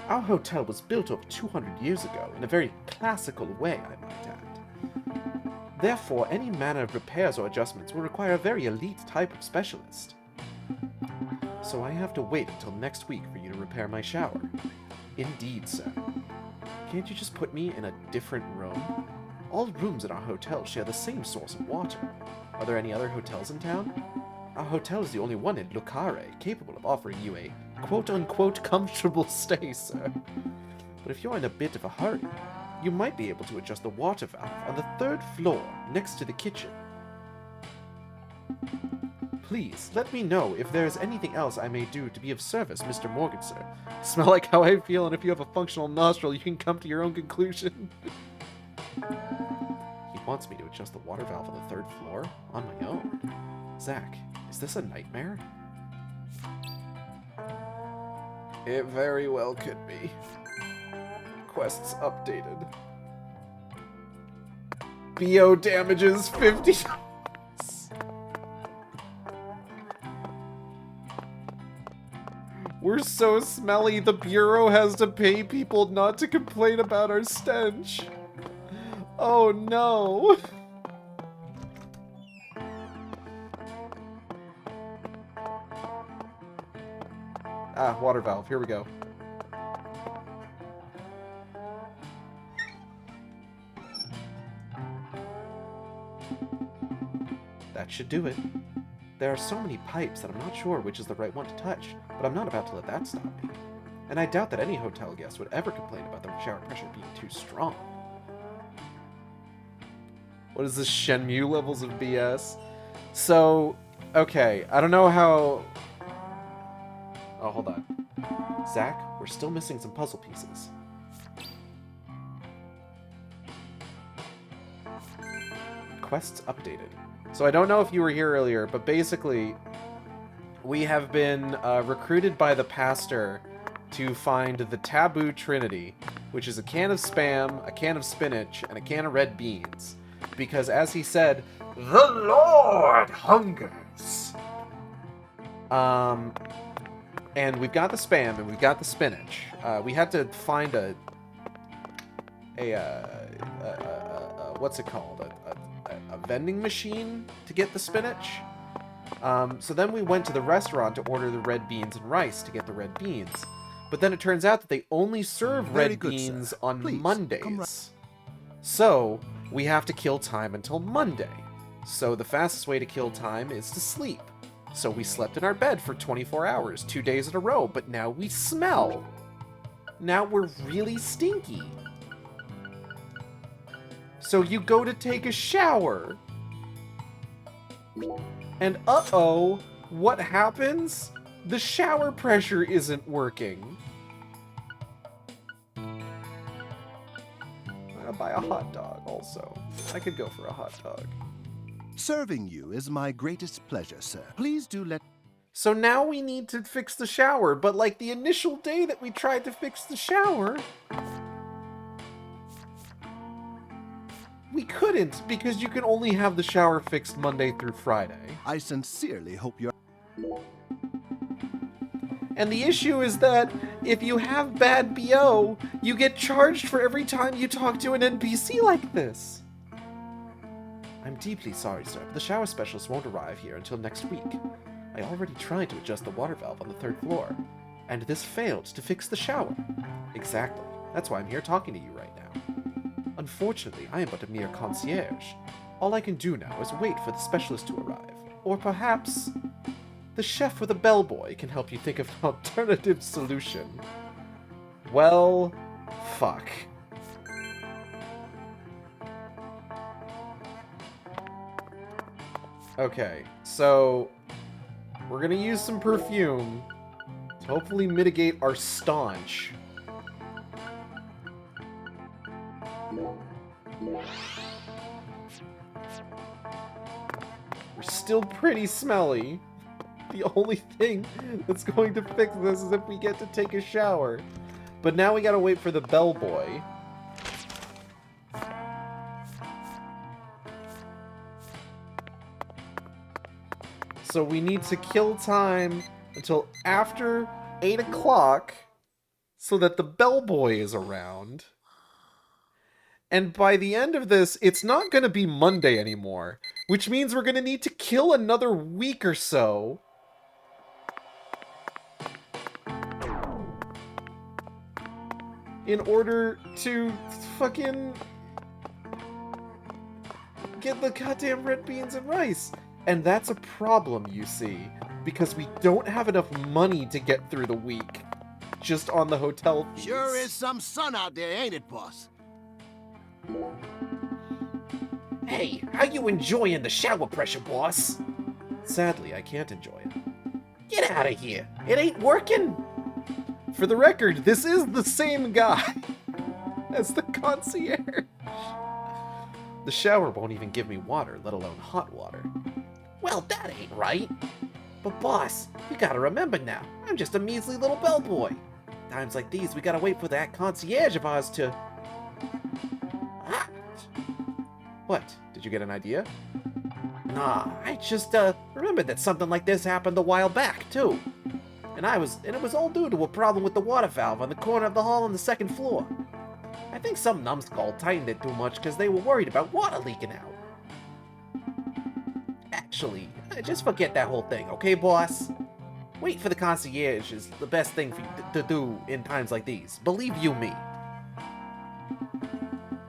Our hotel was built over 200 years ago in a very classical way, I might add. Therefore, any manner of repairs or adjustments will require a very elite type of specialist. So I have to wait until next week for you to repair my shower. Indeed, sir. Can't you just put me in a different room? All rooms in our hotel share the same source of water. Are there any other hotels in town? Our hotel is the only one in Lucare capable of offering you a quote-unquote comfortable stay, sir. But if you're in a bit of a hurry, you might be able to adjust the water valve on the 3rd floor next to the kitchen. Please, let me know if there is anything else I may do to be of service, Mr. Morgan, sir. Smell like how I feel, and if you have a functional nostril, you can come to your own conclusion. He wants me to adjust the water valve on the 3rd floor on my own. Zach, is this a nightmare? It very well could be. Quests updated. BO damages $50. We're so smelly, the Bureau has to pay people not to complain about our stench. Oh no. Ah, water valve, here we go. That should do it. There are so many pipes that I'm not sure which is the right one to touch, but I'm not about to let that stop me. And I doubt that any hotel guest would ever complain about the shower pressure being too strong. What is this Shenmue levels of BS? So, okay, I don't know how... Oh, hold on. Zach, we're still missing some puzzle pieces. Quests updated. So I don't know if you were here earlier, but basically, we have been recruited by the pastor to find the Taboo Trinity, which is a can of Spam, a can of spinach, and a can of red beans. Because as he said, the Lord hungers. And we've got the Spam and we've got the spinach. We had to find what's it called? A vending machine to get the spinach. So then we went to the restaurant to order the red beans and rice to get the red beans. But then it turns out that they only serve red beans on Mondays. So we have to kill time until Monday. So the fastest way to kill time is to sleep. So we slept in our bed for 24 hours, 2 days in a row, but now we smell. Now we're really stinky. So you go to take a shower. And uh-oh, what happens? The shower pressure isn't working. I'm gonna buy a hot dog also. I could go for a hot dog. Serving you is my greatest pleasure, sir. Please do let... So now we need to fix the shower, but like the initial day that we tried to fix the shower, we couldn't because you can only have the shower fixed Monday through Friday. I sincerely hope you're... And the issue is that if you have bad BO, you get charged for every time you talk to an NPC like this. I'm deeply sorry, sir, but the shower specialist won't arrive here until next week. I already tried to adjust the water valve on the 3rd floor, and this failed to fix the shower. Exactly. That's why I'm here talking to you right now. Unfortunately, I am but a mere concierge. All I can do now is wait for the specialist to arrive. Or perhaps the chef or the bellboy can help you think of an alternative solution. Well, fuck. Okay, so we're gonna use some perfume to hopefully mitigate our staunch. We're still pretty smelly. The only thing that's going to fix this is if we get to take a shower. But now we gotta wait for the bellboy. So we need to kill time until after 8 o'clock so that the bellboy is around. And by the end of this, it's not going to be Monday anymore, which means we're going to need to kill another week or so. In order to fucking get the goddamn red beans and rice. And that's a problem, you see, because we don't have enough money to get through the week. Just on the hotel fees. Sure is some sun out there, ain't it, boss? Hey, how you enjoying the shower pressure, boss? Sadly, I can't enjoy it. Get out of here. It ain't working. For the record, this is the same guy as the concierge. The shower won't even give me water, let alone hot water. Well, that ain't right. But boss, you gotta remember now, I'm just a measly little bellboy. Times like these, we gotta wait for that concierge of ours to... Ah. What? Did you get an idea? Nah, I just, remembered that something like this happened a while back, too. And it was all due to a problem with the water valve on the corner of the hall on the second floor. I think some numbskull tightened it too much because they were worried about water leaking out. Actually, just forget that whole thing, okay, boss? Wait for the concierge is the best thing for you to do in times like these. Believe you me.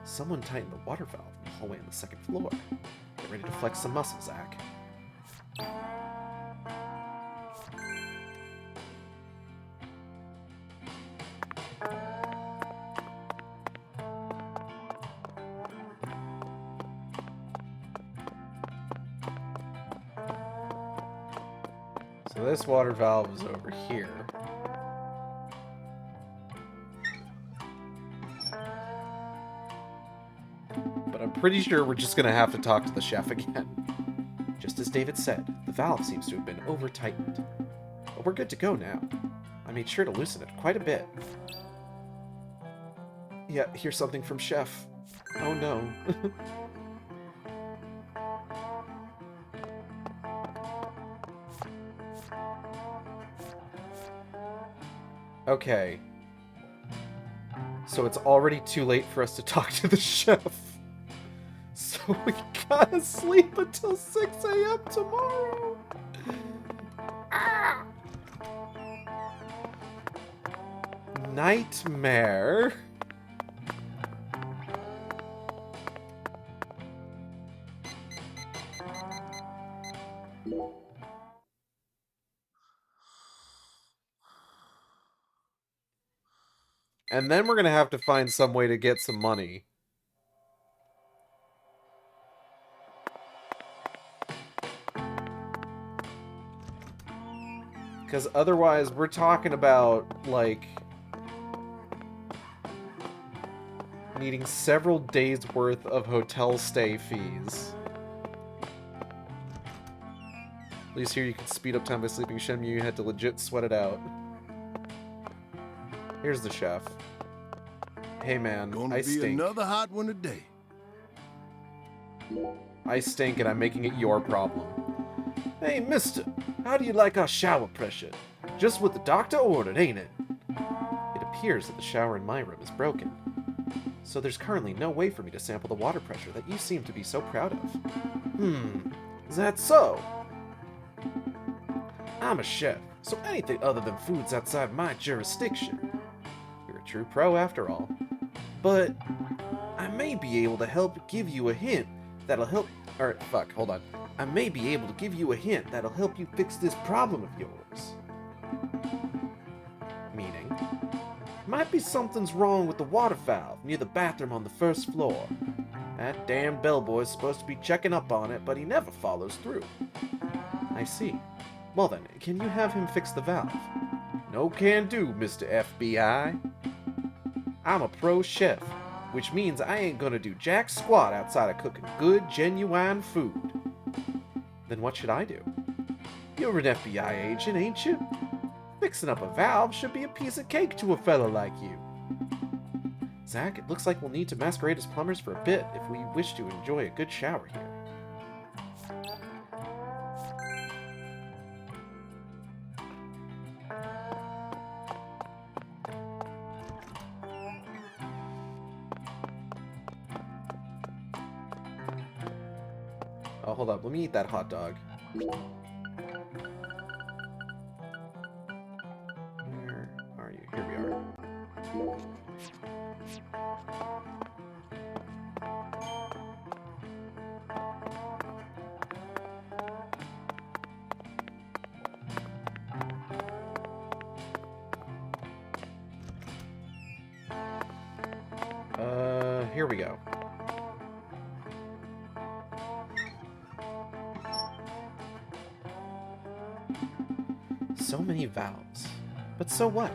Someone tightened the water valve in the hallway on the second floor. Get ready to flex some muscle, Zach. So this water valve is over here. But I'm pretty sure we're just gonna have to talk to the chef again. Just as David said, the valve seems to have been over-tightened. But we're good to go now. I made sure to loosen it quite a bit. Yeah, here's something from Chef. Oh no. Okay. So it's already too late for us to talk to the chef. So we gotta sleep until 6 a.m. tomorrow. Ah! Nightmare. And then we're gonna have to find some way to get some money. Because otherwise, we're talking about, like, needing several days' worth of hotel stay fees. At least here you can speed up time by sleeping. Shenmue, you had to legit sweat it out. Here's the chef. Hey man, Gonna I be stink. another hot one today. I stink and I'm making it your problem. Hey mister, how do you like our shower pressure? Just what the doctor ordered, ain't it? It appears that the shower in my room is broken. So there's currently no way for me to sample the water pressure that you seem to be so proud of. Is that so? I'm a chef, so anything other than food's outside my jurisdiction. You're a true pro after all. But I may be able to help give you a hint that'll help... hold on. I may be able to give you a hint that'll help you fix this problem of yours. Meaning? Might be something's wrong with the water valve near the bathroom on the first floor. That damn bellboy's supposed to be checking up on it, but he never follows through. I see. Well then, can you have him fix the valve? No can do, Mr. FBI. I'm a pro chef, which means I ain't gonna do jack squat outside of cooking good, genuine food. Then what should I do? You're an FBI agent, ain't you? Fixing up a valve should be a piece of cake to a fella like you. Zach, it looks like we'll need to masquerade as plumbers for a bit if we wish to enjoy a good shower here. Oh, hold up. Let me eat that hot dog. Where are you? Here we are. here we go. So many valves. But so what?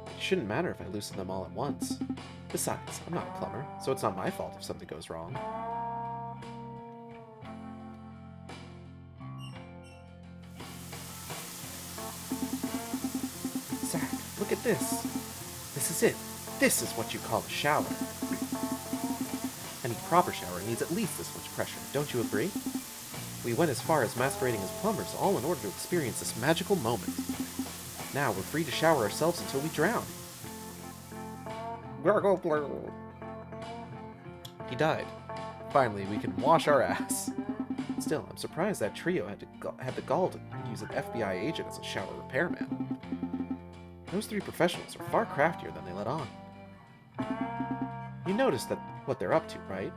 It shouldn't matter if I loosen them all at once. Besides, I'm not a plumber, so it's not my fault if something goes wrong. Zach, look at this. This is it. This is what you call a shower. Any proper shower needs at least this much pressure, don't you agree? We went as far as masquerading as plumbers, all in order to experience this magical moment. Now we're free to shower ourselves until we drown. He died. Finally, we can wash our ass. Still, I'm surprised that trio had the gall to use an FBI agent as a shower repairman. Those three professionals are far craftier than they let on. You noticed that what they're up to, right?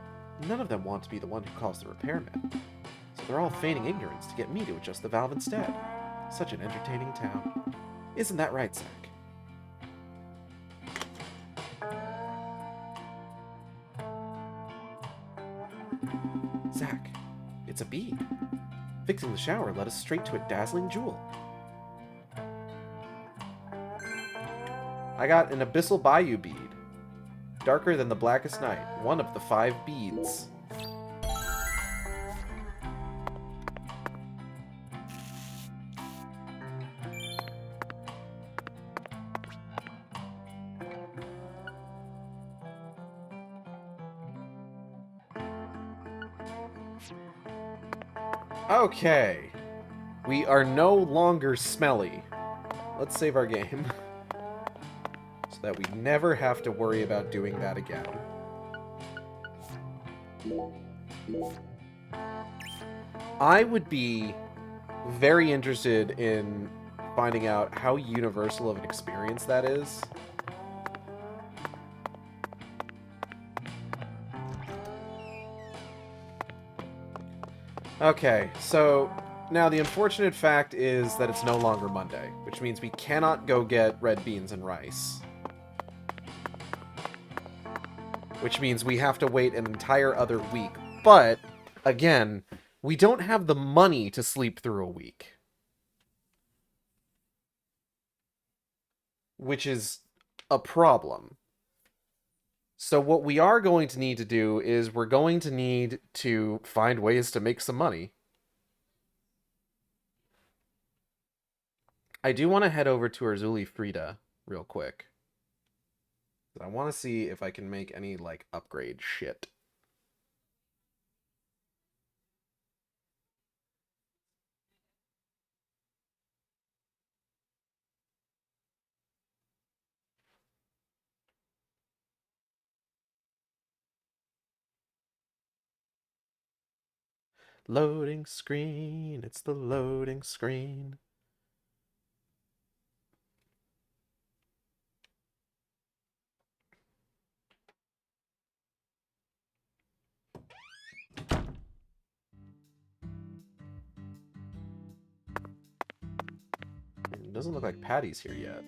None of them want to be the one who calls the repairman. So they're all feigning ignorance to get me to adjust the valve instead. Such an entertaining town. Isn't that right, Zach? Zach, it's a bead. Fixing the shower led us straight to a dazzling jewel. I got an Abyssal Bayou bead. Darker than the blackest night. One of the 5 beads. Okay. We are no longer smelly. Let's save our game. So that we never have to worry about doing that again. I would be very interested in finding out how universal of an experience that is. Okay, so now the unfortunate fact is that it's no longer Monday, which means we cannot go get red beans and rice. Which means we have to wait an entire other week. But, again, we don't have the money to sleep through a week. Which is a problem. So what we are going to need to do is we're going to need to find ways to make some money. I do want to head over to Arzuli Frida real quick. I want to see if I can make any, like, upgrade shit. Loading screen, it's the loading screen. It doesn't look like Patty's here yet.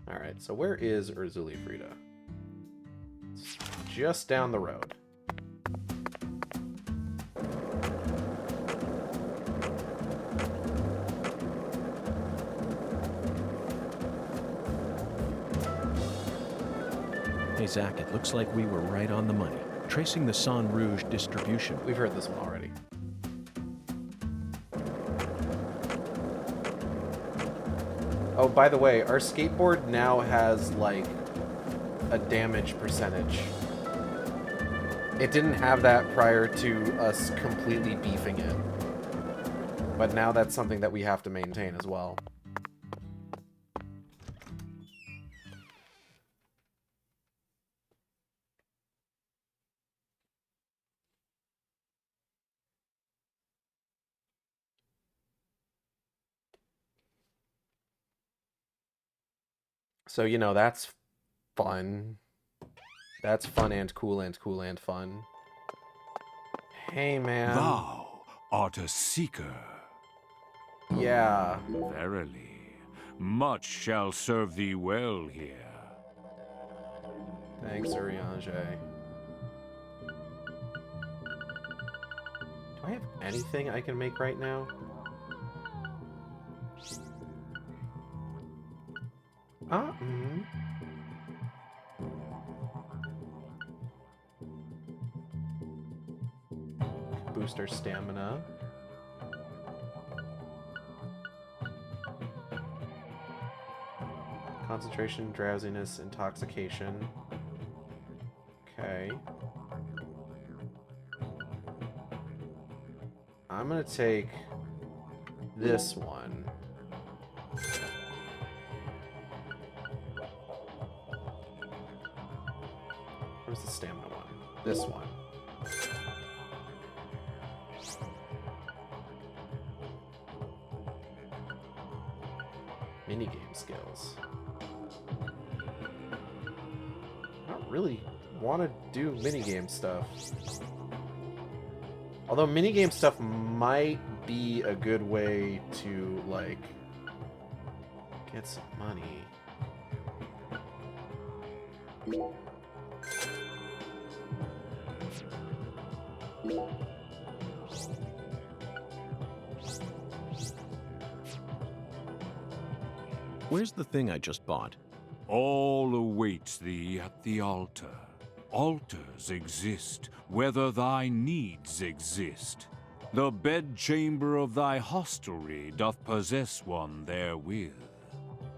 Alright, so where is Arzuli Frida? It's just down the road. Hey, Zach, it looks like we were right on the money. Tracing the San Rouge distribution. We've heard this one already. Oh, by the way, our skateboard now has, like, a damage percentage. It didn't have that prior to us completely beefing it. But now that's something that we have to maintain as well. So, you know, that's fun. That's fun and cool and cool and fun. Hey, man. Thou art a seeker. Yeah. Verily, much shall serve thee well here. Thanks, Urianger. Do I have anything I can make right now? Boost our stamina. Concentration, drowsiness, intoxication. Okay. I'm gonna take this one. Where's the stamina one? This one. Minigame skills. I don't really want to do minigame stuff. Although minigame stuff might be a good way to, like, get some money. Where's the thing I just bought? All awaits thee at the altar. Altars exist, whether thy needs exist. The bedchamber of thy hostelry doth possess one therewith.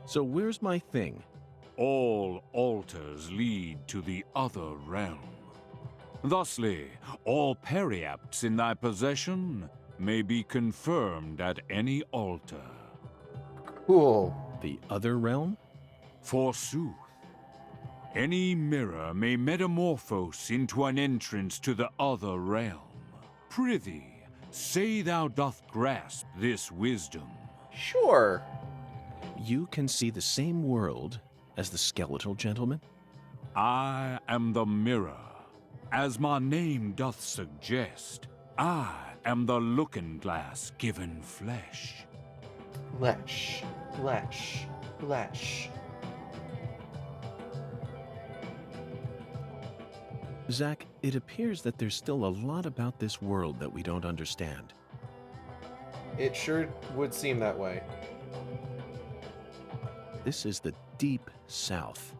So where's my thing? All altars lead to the other realm. Thusly, all periapts in thy possession may be confirmed at any altar. Cool. The other realm? Forsooth. Any mirror may metamorphose into an entrance to the other realm. Prithee, say thou doth grasp this wisdom. Sure. You can see the same world as the skeletal gentleman? I am the mirror. As my name doth suggest, I am the looking glass given flesh. Flesh. Flesh. Flesh. Zach, it appears that there's still a lot about this world that we don't understand. It sure would seem that way. This is the deep south.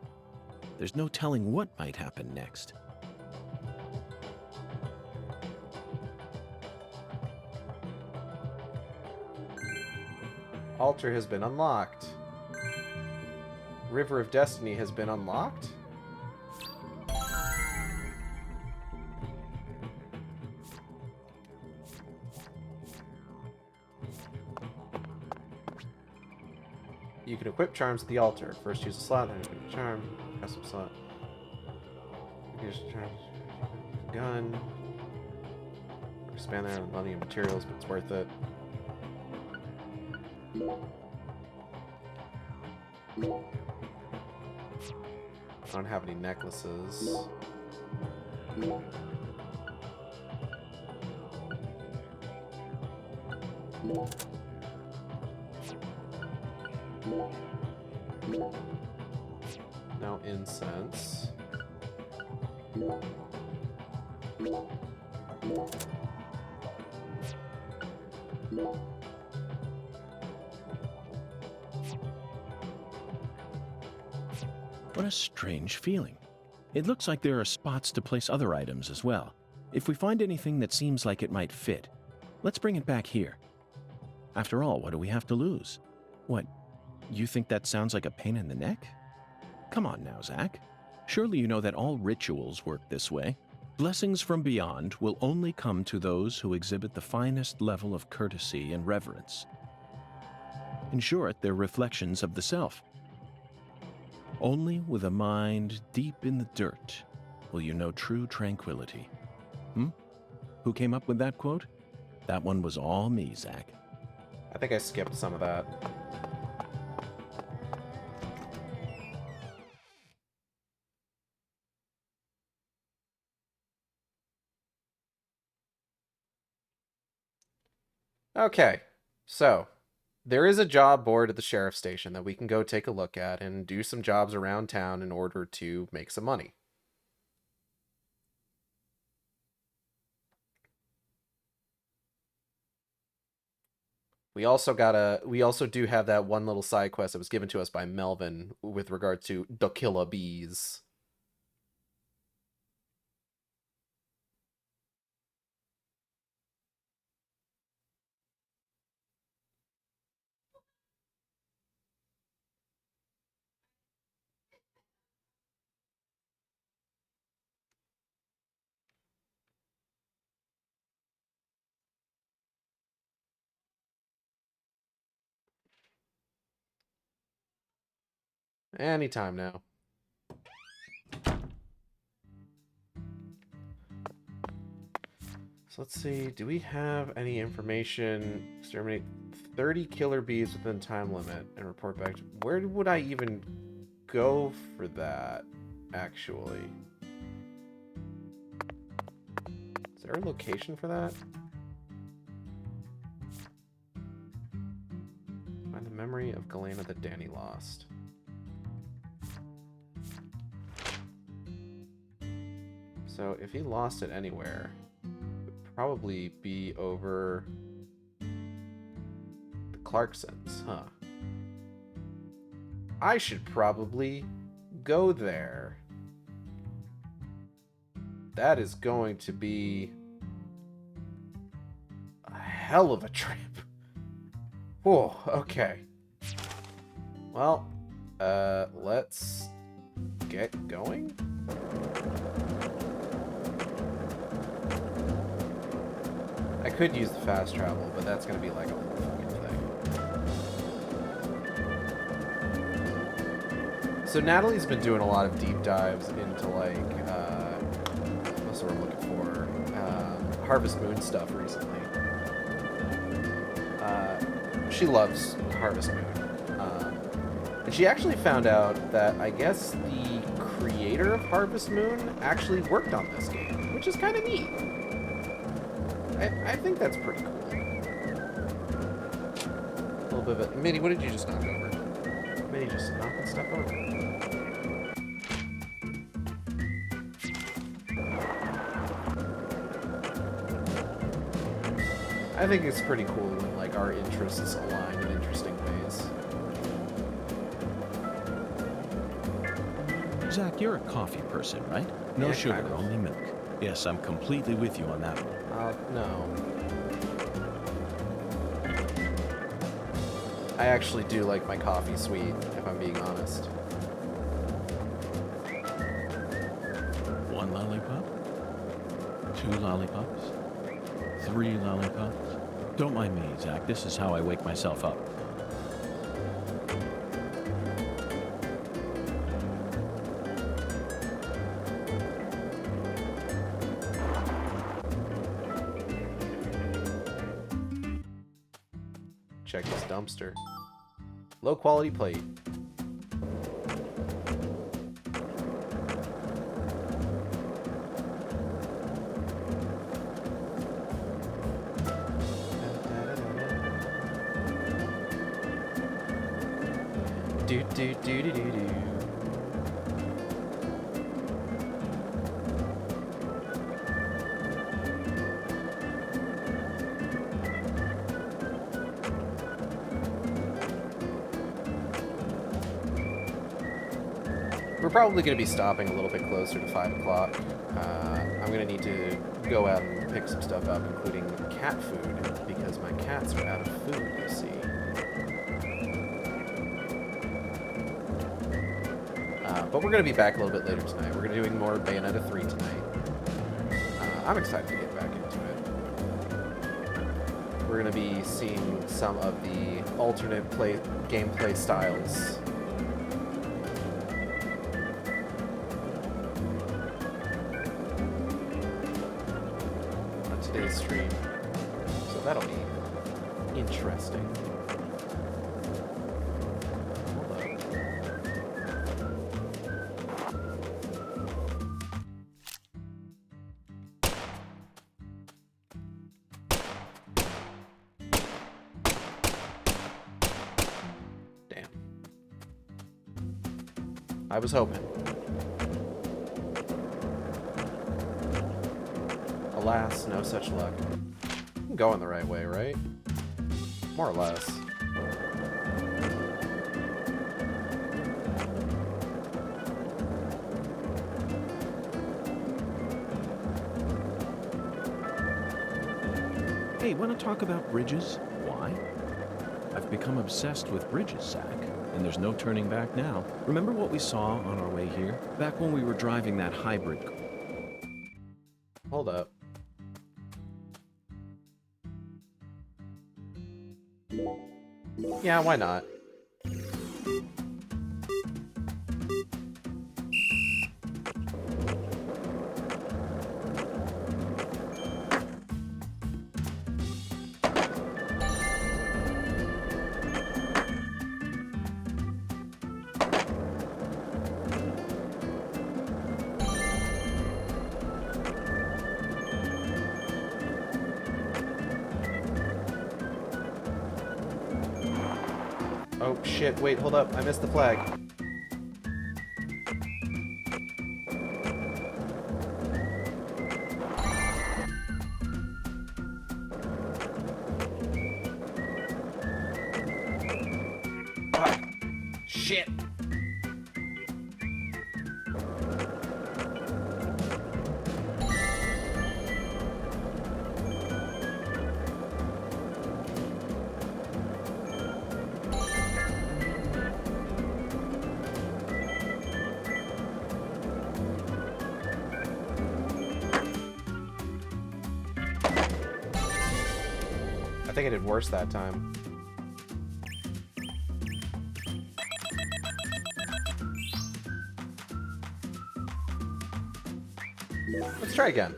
There's no telling what might happen next. Altar has been unlocked. River of Destiny has been unlocked? You can equip charms at the altar. First use a slot, then equip a charm. Custom slot. Use a charm. Gun. Expand their money and materials, but it's worth it. I don't have any necklaces. No incense. What a strange feeling. It looks like there are spots to place other items as well. If we find anything that seems like it might fit, let's bring it back here. After all, what do we have to lose? What, you think that sounds like a pain in the neck? Come on now, Zach. Surely you know that all rituals work this way. Blessings from beyond will only come to those who exhibit the finest level of courtesy and reverence. In short, they're reflections of the self. Only with a mind deep in the dirt will you know true tranquility. Who came up with that quote? That one was all me, Zach. I think I skipped some of that. Okay, so there is a job board at the sheriff's station that we can go take a look at and do some jobs around town in order to make some money. We also do have that one little side quest that was given to us by Melvin with regard to the killer bees. Anytime now. So let's see, do we have any information? Exterminate 30 killer bees within time limit and report back. Where would I even go for that, actually? Is there a location for that? Find the memory of Galena that Danny lost. So if he lost it anywhere, it would probably be over the Clarksons, huh? I should probably go there. That is going to be a hell of a trip. Oh, okay. Well, let's get going. I could use the fast travel, but that's gonna be like a whole fucking thing. So Natalie's been doing a lot of deep dives into like, what's the word I'm looking for? Harvest Moon stuff recently. She loves Harvest Moon. And she actually found out that I guess the creator of Harvest Moon actually worked on this game, which is kind of neat. I think that's pretty cool. A little bit of it. Minnie, what did you just knock over? Minnie just knocking stuff over. I think it's pretty cool when like our interests align in interesting ways. Zach, you're a coffee person, right? No Yeah, sugar, kind of. only milk. Yes, I'm completely with you on that one. No. I actually do like my coffee sweet, if I'm being honest. One lollipop? 2 lollipops? 3 lollipops? Don't mind me, Zach. This is how I wake myself up. Check this dumpster. Low quality plate. Do do do do do do. We're probably going to be stopping a little bit closer to 5 o'clock. I'm going to need to go out and pick some stuff up, including cat food, because my cats are out of food, you see. But we're going to be back a little bit later tonight. We're going to be doing more Bayonetta 3 tonight. I'm excited to get back into it. We're going to be seeing some of the alternate gameplay styles. On today's stream. So that'll be interesting. Hold up. I was hoping. Alas, no such luck. I'm going the right way, right? More or less. Hey, want to talk about bridges? Why? I've become obsessed with bridges, Zach, and there's no turning back now. Remember what we saw on our way here? Back when we were driving that hybrid. Hold up. Yeah, why not? Oh shit, wait, hold up. I missed the flag. Fuck. Shit. I think I did worse that time. Let's try again.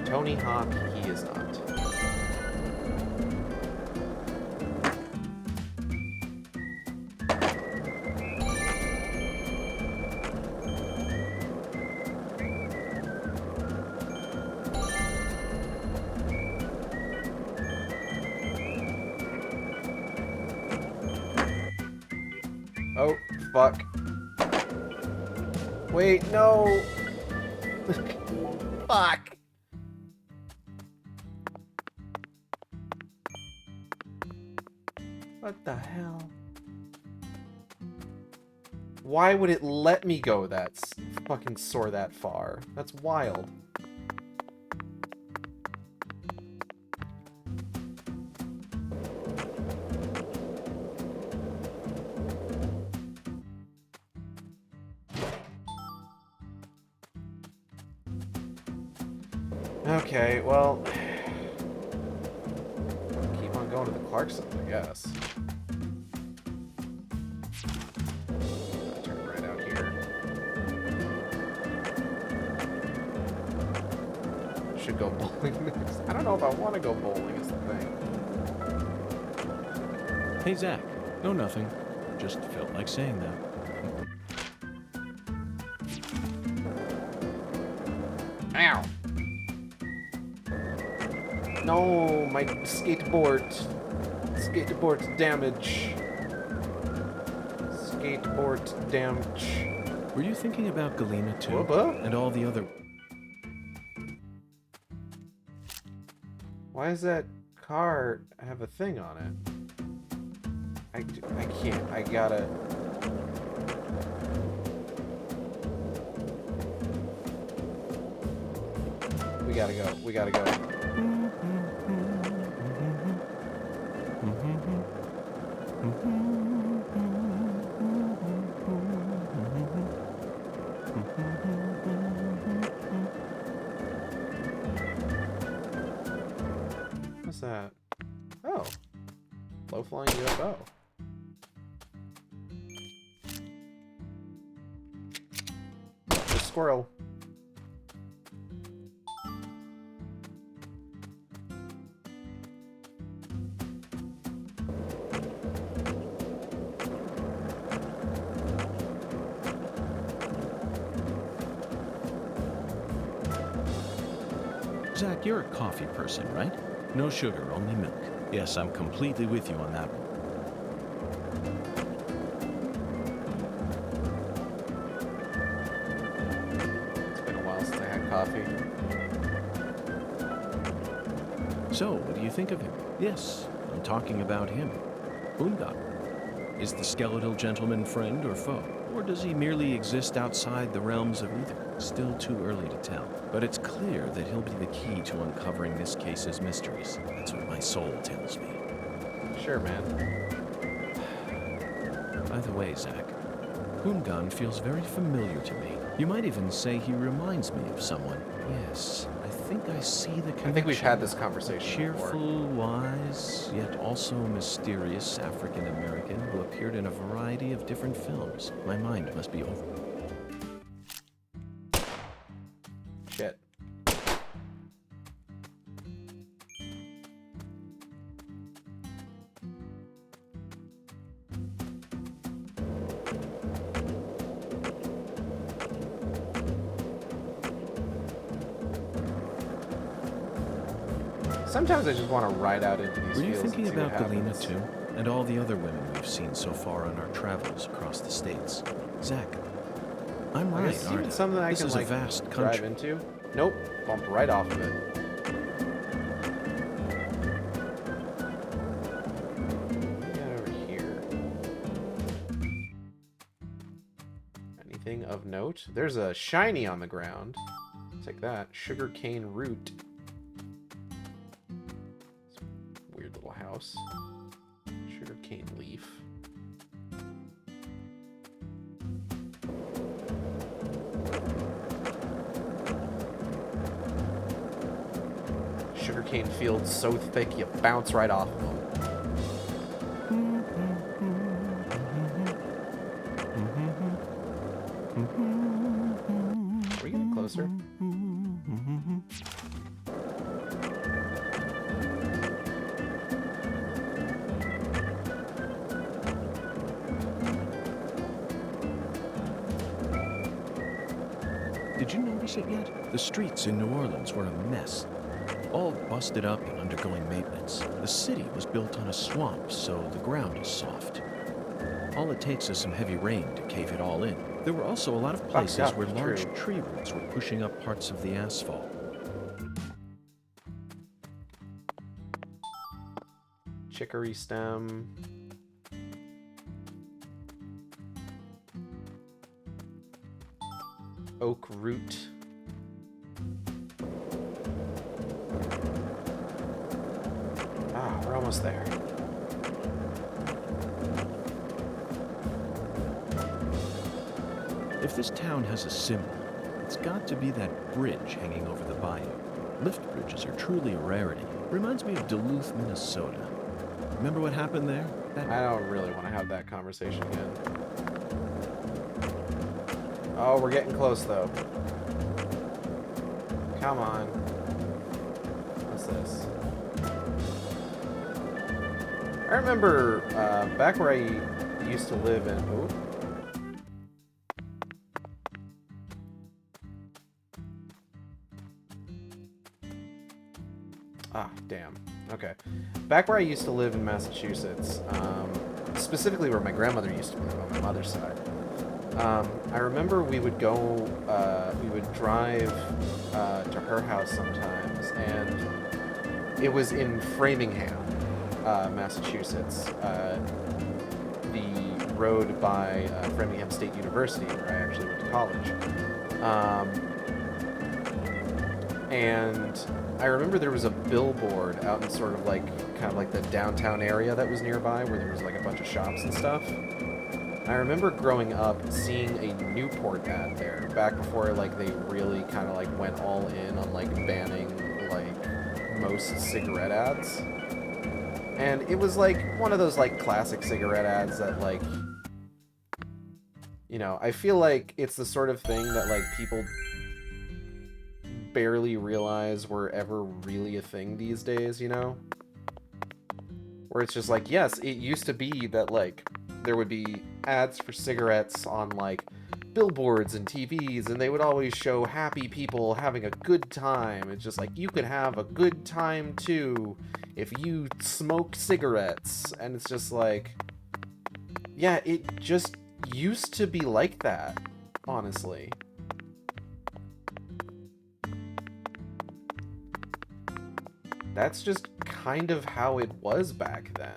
Tony Hawk, he is not. Oh, fuck. Wait, no! Fuck! What the hell? Why would it let me go that fucking soar that far? That's wild. Okay, well, keep on going to the Clarksons, I guess. Turn right out here. Should go bowling next. I don't know if I want to go bowling is the thing. Hey, Zach. No, nothing. Just felt like saying that. Ow! No, my skateboard. Skateboard damage. Skateboard damage. Were you thinking about Galena too? Whoop-a? And all the other... Why does that car have a thing on it? I can't. I gotta... We gotta go. We gotta go. What's that? Oh. Low-flying UFO. The squirrel. Zach, you're a coffee person, right? No sugar, only milk. Yes, I'm completely with you on that one. It's been a while since I had coffee. So, what do you think of him? Yes, I'm talking about him. Unga. Is the skeletal gentleman friend or foe? Or does he merely exist outside the realms of either? Still too early to tell. But it's clear that he'll be the key to uncovering this case's mysteries. That's what my soul tells me. Sure, man. By the way, Zach, Hungan feels very familiar to me. You might even say he reminds me of someone. Yes, I think I see the connection. I think we've had this conversation Cheerful, before. wise, yet also mysterious African-American who appeared in a variety of different films. My mind must be over. Shit. Sometimes I just want to ride out into these Were you fields thinking and see what about Galena happens. too? And all the other women we've seen so far on our travels across the states? Zach, I'm I right, guess aren't even I? something I This can is like a vast drive country. into. Nope, bump right off of it. Get over here. Anything of note? There's a shiny on the ground. Take that. Sugarcane root. Weird little house. Sugarcane leaf. Sugarcane fields so thick you bounce right off of them. Are we getting closer? Did you notice it yet? The streets in New Orleans were a mess. All busted up and undergoing maintenance. The city was built on a swamp, so the ground is soft. All it takes is some heavy rain to cave it all in. There were also a lot of places yeah, where large true. tree roots were pushing up parts of the asphalt. Chicory stem. Oak root. Ah, we're almost there. If this town has a symbol, it's got to be that bridge hanging over the bayou. Lift bridges are truly a rarity. Reminds me of Duluth, Minnesota. Remember what happened there? I don't really want to have that conversation again. Oh, we're getting close, though. Come on. What's this? I remember back where I used to live in... Oh. Ah, damn. Okay. Back where I used to live in Massachusetts, specifically where my grandmother used to live on my mother's side, I remember we would go, we would drive to her house sometimes, and it was in Framingham, Massachusetts, the road by Framingham State University, where I actually went to college. And I remember there was a billboard out in sort of like, kind of like the downtown area that was nearby, where there was like a bunch of shops and stuff. I remember growing up seeing a Newport ad there, back before like they really kind of like went all in on like banning like most cigarette ads. And it was like one of those like classic cigarette ads that like, you know, I feel like it's the sort of thing that like people barely realize were ever really a thing these days, you know? Where it's just like, yes, it used to be that like there would be ads for cigarettes on like billboards and TVs, and they would always show happy people having a good time. It's just like, you could have a good time too if you smoke cigarettes. And it's just like, yeah, it just used to be like that, honestly. That's just kind of how it was back then.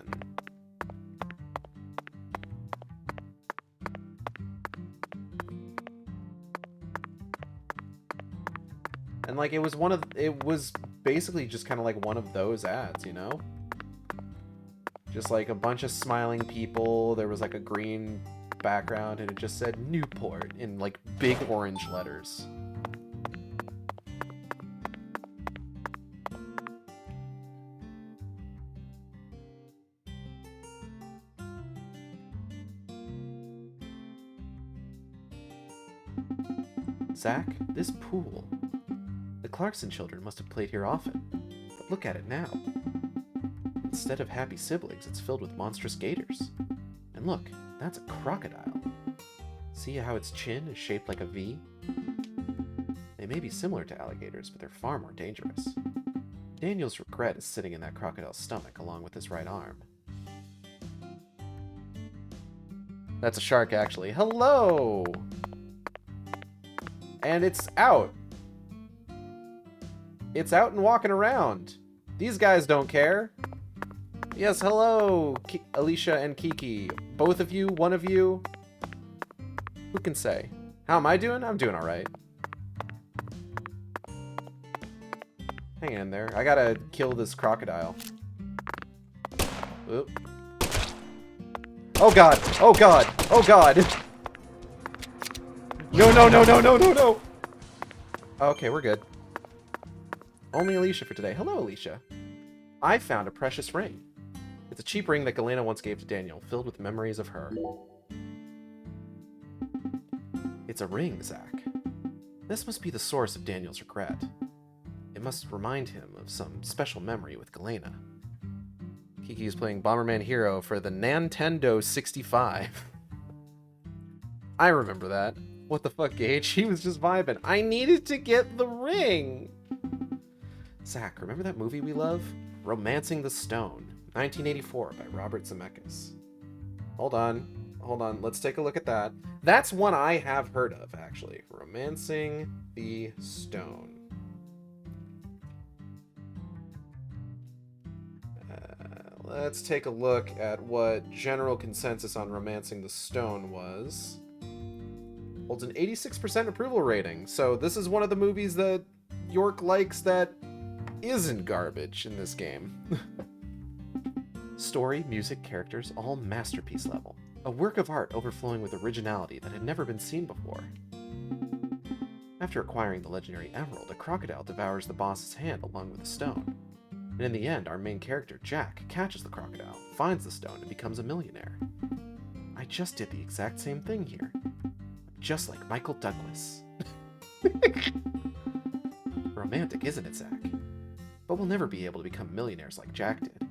And like, it was basically just kind of like one of those ads, you know? Just like a bunch of smiling people, there was like a green background, and it just said Newport in like big orange letters. Zach, this pool. The Clarkson children must have played here often, but look at it now. Instead of happy siblings, it's filled with monstrous gators. And look, that's a crocodile. See how its chin is shaped like a V? They may be similar to alligators, but they're far more dangerous. Daniel's regret is sitting in that crocodile's stomach along with his right arm. That's a shark, actually. Hello! And it's out. It's out and walking around. These guys don't care. Yes, hello, Alicia and Kiki. Both of you, one of you. Who can say? How am I doing? I'm doing all right. Hang in there. I gotta kill this crocodile. Oop. Oh god! Oh god! Oh god! No, no, no, no, no, no, no! Okay, we're good. Only Alicia for today. Hello, Alicia. I found a precious ring. It's a cheap ring that Galena once gave to Daniel, filled with memories of her. It's a ring, Zach. This must be the source of Daniel's regret. It must remind him of some special memory with Galena. Kiki is playing Bomberman Hero for the Nintendo 65. I remember that. What the fuck, Gage? He was just vibing. I needed to get the ring! Zach, remember that movie we love? Romancing the Stone. 1984 by Robert Zemeckis. Hold on. Hold on. Let's take a look at that. That's one I have heard of, actually. Romancing the Stone. Let's take a look at what general consensus on Romancing the Stone was. Holds an 86% approval rating. So this is one of the movies that York likes that isn't garbage in this game. Story, music, characters, all masterpiece level. A work of art overflowing with originality that had never been seen before. After acquiring the legendary emerald, a crocodile devours the boss's hand along with the stone. And in the end, our main character, Jack, catches the crocodile, finds the stone, and becomes a millionaire. I just did the exact same thing here. Just like Michael Douglas. Romantic, isn't it, Zach? But we'll never be able to become millionaires like Jack did.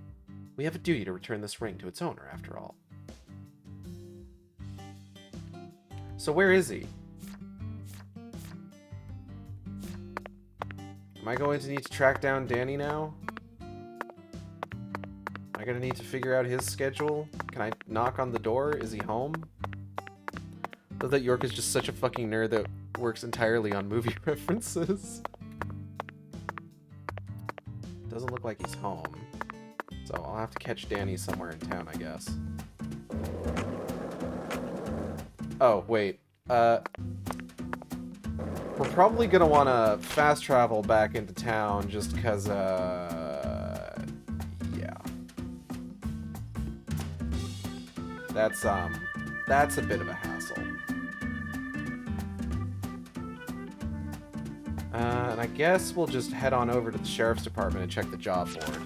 We have a duty to return this ring to its owner, after all. So where is he? Am I going to need to track down Danny now? Am I going to need to figure out his schedule? Can I knock on the door? Is he home? I love that York is just such a fucking nerd that works entirely on movie references. Doesn't look like he's home. So I'll have to catch Danny somewhere in town, I guess. Oh, wait. We're probably gonna want to fast travel back into town just because, yeah. That's a bit of a hassle. And I guess we'll just head on over to the sheriff's department and check the job board.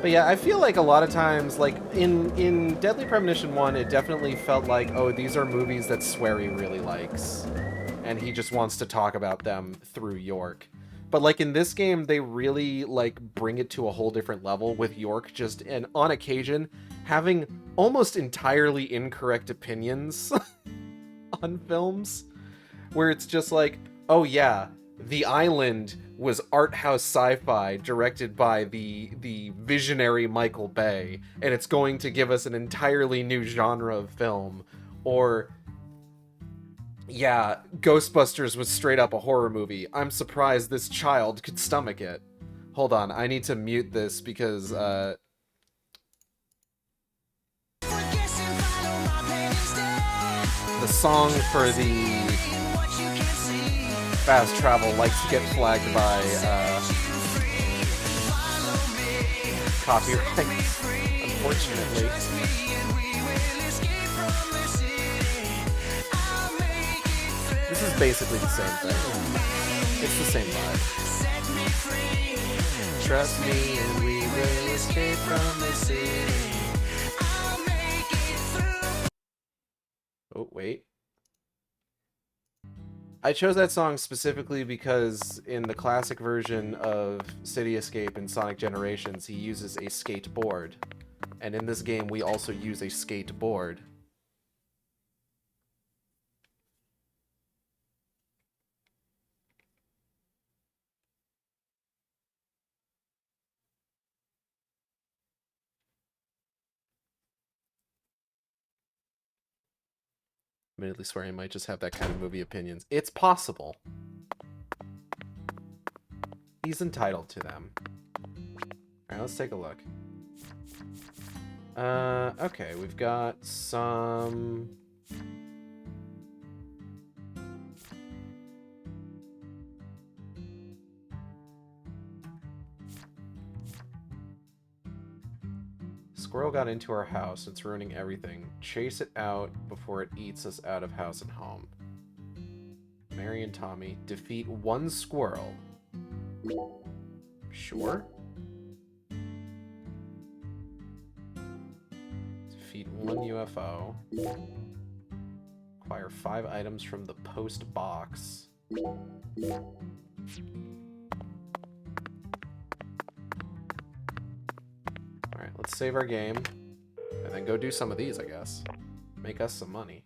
But yeah, I feel like a lot of times, like, in Deadly Premonition 1, it definitely felt like, oh, these are movies that Swery really likes. And he just wants to talk about them through York. But like in this game, they really like bring it to a whole different level with York just, and on occasion, having almost entirely incorrect opinions on films, where it's just like, oh yeah, The Island was art house sci-fi directed by the visionary Michael Bay, and it's going to give us an entirely new genre of film. Or, yeah, Ghostbusters was straight up a horror movie. I'm surprised this child could stomach it. Hold on, I need to mute this because, the song for the fast travel likes to get flagged by, copyright, unfortunately. This is basically the same thing. It's the same vibe. Trust me and we will escape from the city. Oh, wait. I chose that song specifically because in the classic version of City Escape in Sonic Generations, he uses a skateboard. And in this game, we also use a skateboard. Admittedly swear he might just have that kind of movie opinions. It's possible. He's entitled to them. Alright, let's take a look. Okay, we've got some... Squirrel got into our house. It's ruining everything. Chase it out before it eats us out of house and home. Mary and Tommy. Defeat one squirrel. Sure. Defeat one UFO. Acquire 5 items from the post box. Alright, let's save our game. And then go do some of these, I guess. Make us some money.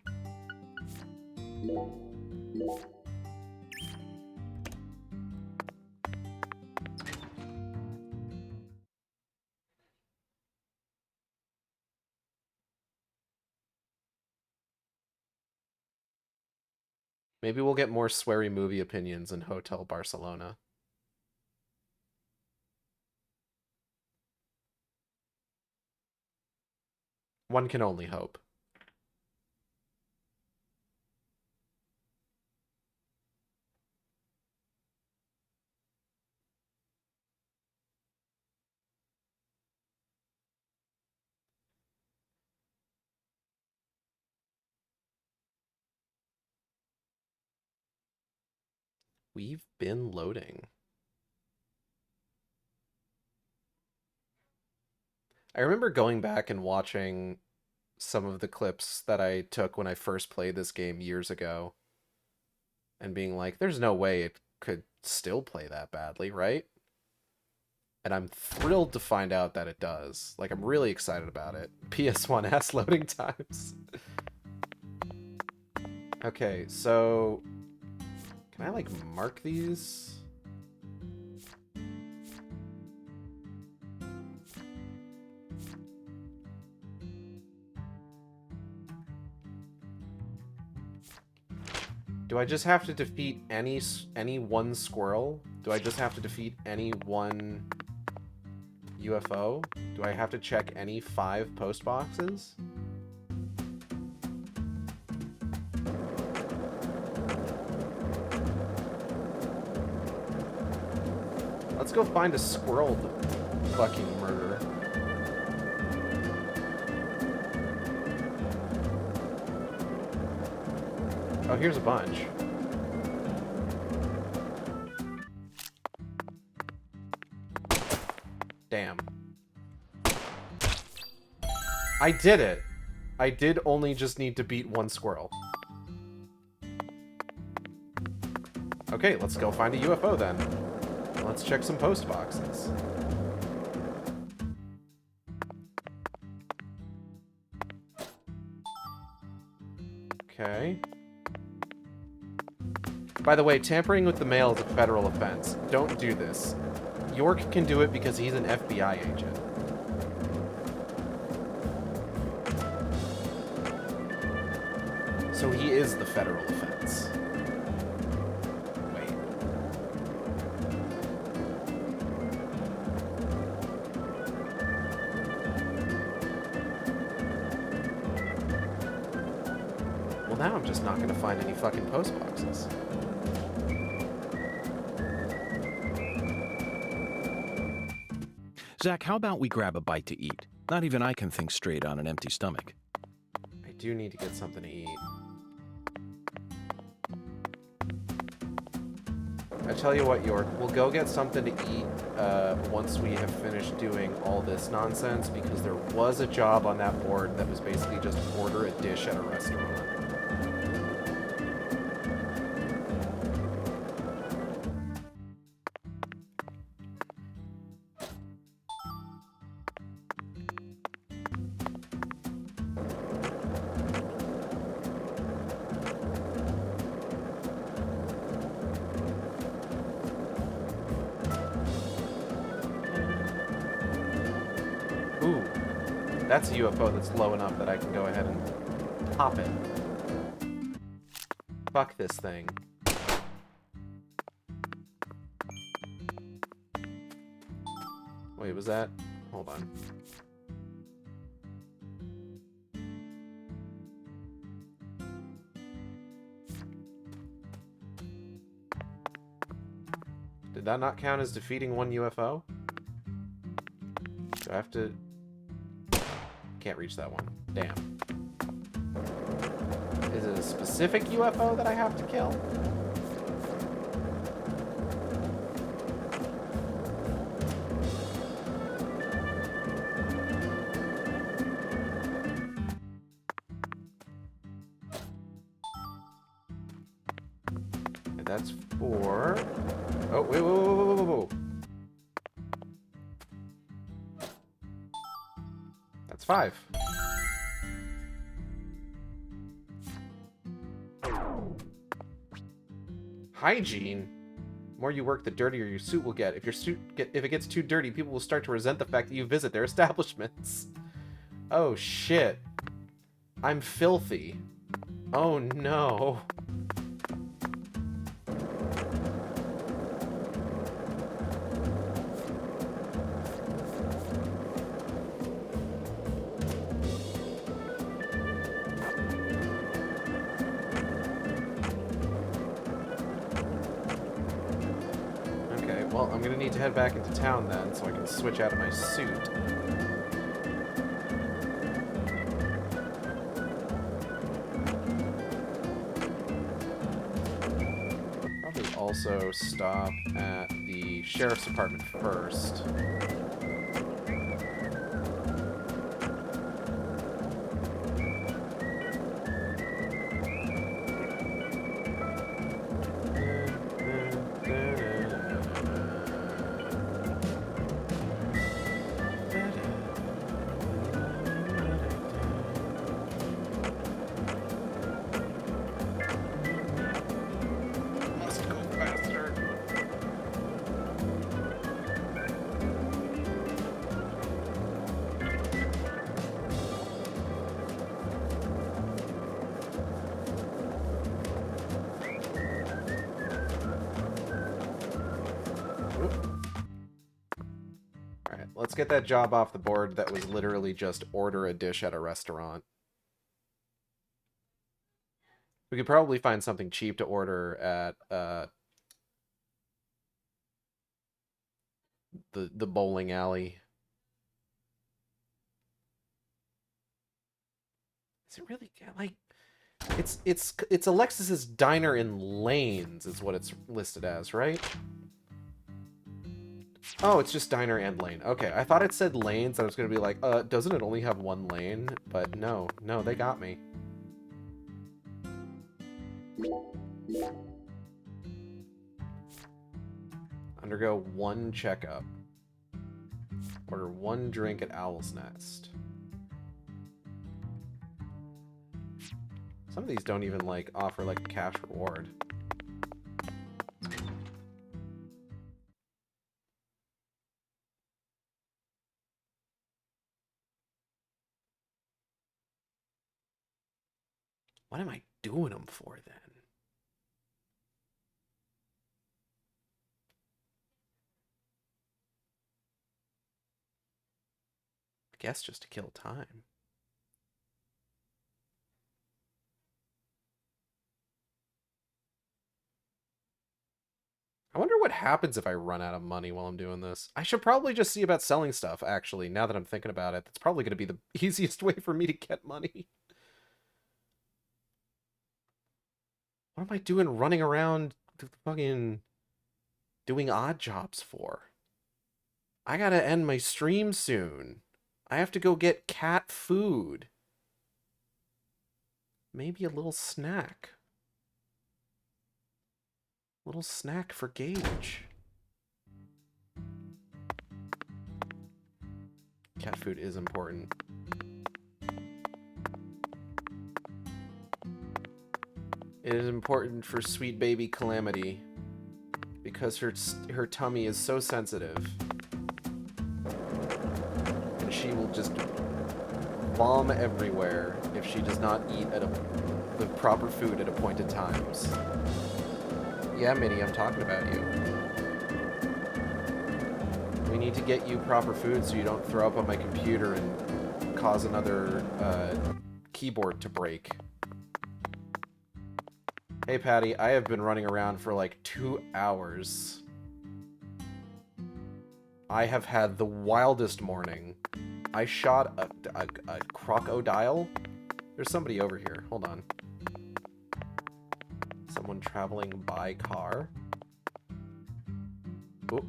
Maybe we'll get more sweary movie opinions in Hotel Barcelona. One can only hope. We've been loading. I remember going back and watching some of the clips that I took when I first played this game years ago and being like, there's no way it could still play that badly, right? And I'm thrilled to find out that it does. Like, I'm really excited about it. PS1S loading times. Okay, so... Can I, like, mark these? Do I just have to defeat any one squirrel? Do I just have to defeat any one UFO? Do I have to check any 5 post boxes? Let's go find a squirrel to fucking murder. Oh, here's a bunch. Damn. I did it. I did only just need to beat one squirrel. Okay, let's go find a UFO then. let's check some post boxes. Okay. By the way, tampering with the mail is a federal offense. Don't do this. York can do it because he's an FBI agent. So he is the federal offense. Wait. Well, now I'm just not going to find any fucking post boxes. Zach, how about we grab a bite to eat? Not even I can think straight on an empty stomach. I do need to get something to eat. I tell you what, York, we'll go get something to eat once we have finished doing all this nonsense, because there was a job on that board that was basically just order a dish at a restaurant. That's a UFO that's low enough that I can go ahead and pop it. Fuck this thing. Wait, was that? Hold on. Did that not count as defeating one UFO? Do I have to... Can't reach that one. Damn. Is it a specific UFO that I have to kill? And that's 4. Oh, wait. That's 5. Hygiene. The more you work, the dirtier your suit will get. If it gets too dirty, people will start to resent the fact that you visit their establishments. Oh shit. I'm filthy. Oh no. Well, I'm gonna need to head back into town then, so I can switch out of my suit. Probably also stop at the sheriff's department first. Let's get that job off the board that was literally just order a dish at a restaurant. We could probably find something cheap to order at the bowling alley. Is it really like it's Alexis's Diner in Lanes is what it's listed as, right? Oh, it's just Diner and Lane. Okay, I thought it said lanes. I was going to be like, doesn't it only have one lane? But no, they got me. Undergo 1 checkup. Order 1 drink at Owl's Nest. Some of these don't even, like, offer, like, a cash reward. What am I doing them for, then? I guess just to kill time. I wonder what happens if I run out of money while I'm doing this. I should probably just see about selling stuff, actually, now that I'm thinking about it. That's probably going to be the easiest way for me to get money. What am I doing running around fucking doing odd jobs for? I gotta end my stream soon. I have to go get cat food. Maybe a little snack. Little snack for Gage. Cat food is important. It is important for sweet baby Calamity because her tummy is so sensitive. And she will just vom everywhere if she does not eat the proper food at appointed times. Yeah, Minnie, I'm talking about you. We need to get you proper food so you don't throw up on my computer and cause another keyboard to break. Hey, Patty, I have been running around for like 2 hours. I have had the wildest morning. I shot a crocodile. There's somebody over here. Hold on. Someone traveling by car. Oh.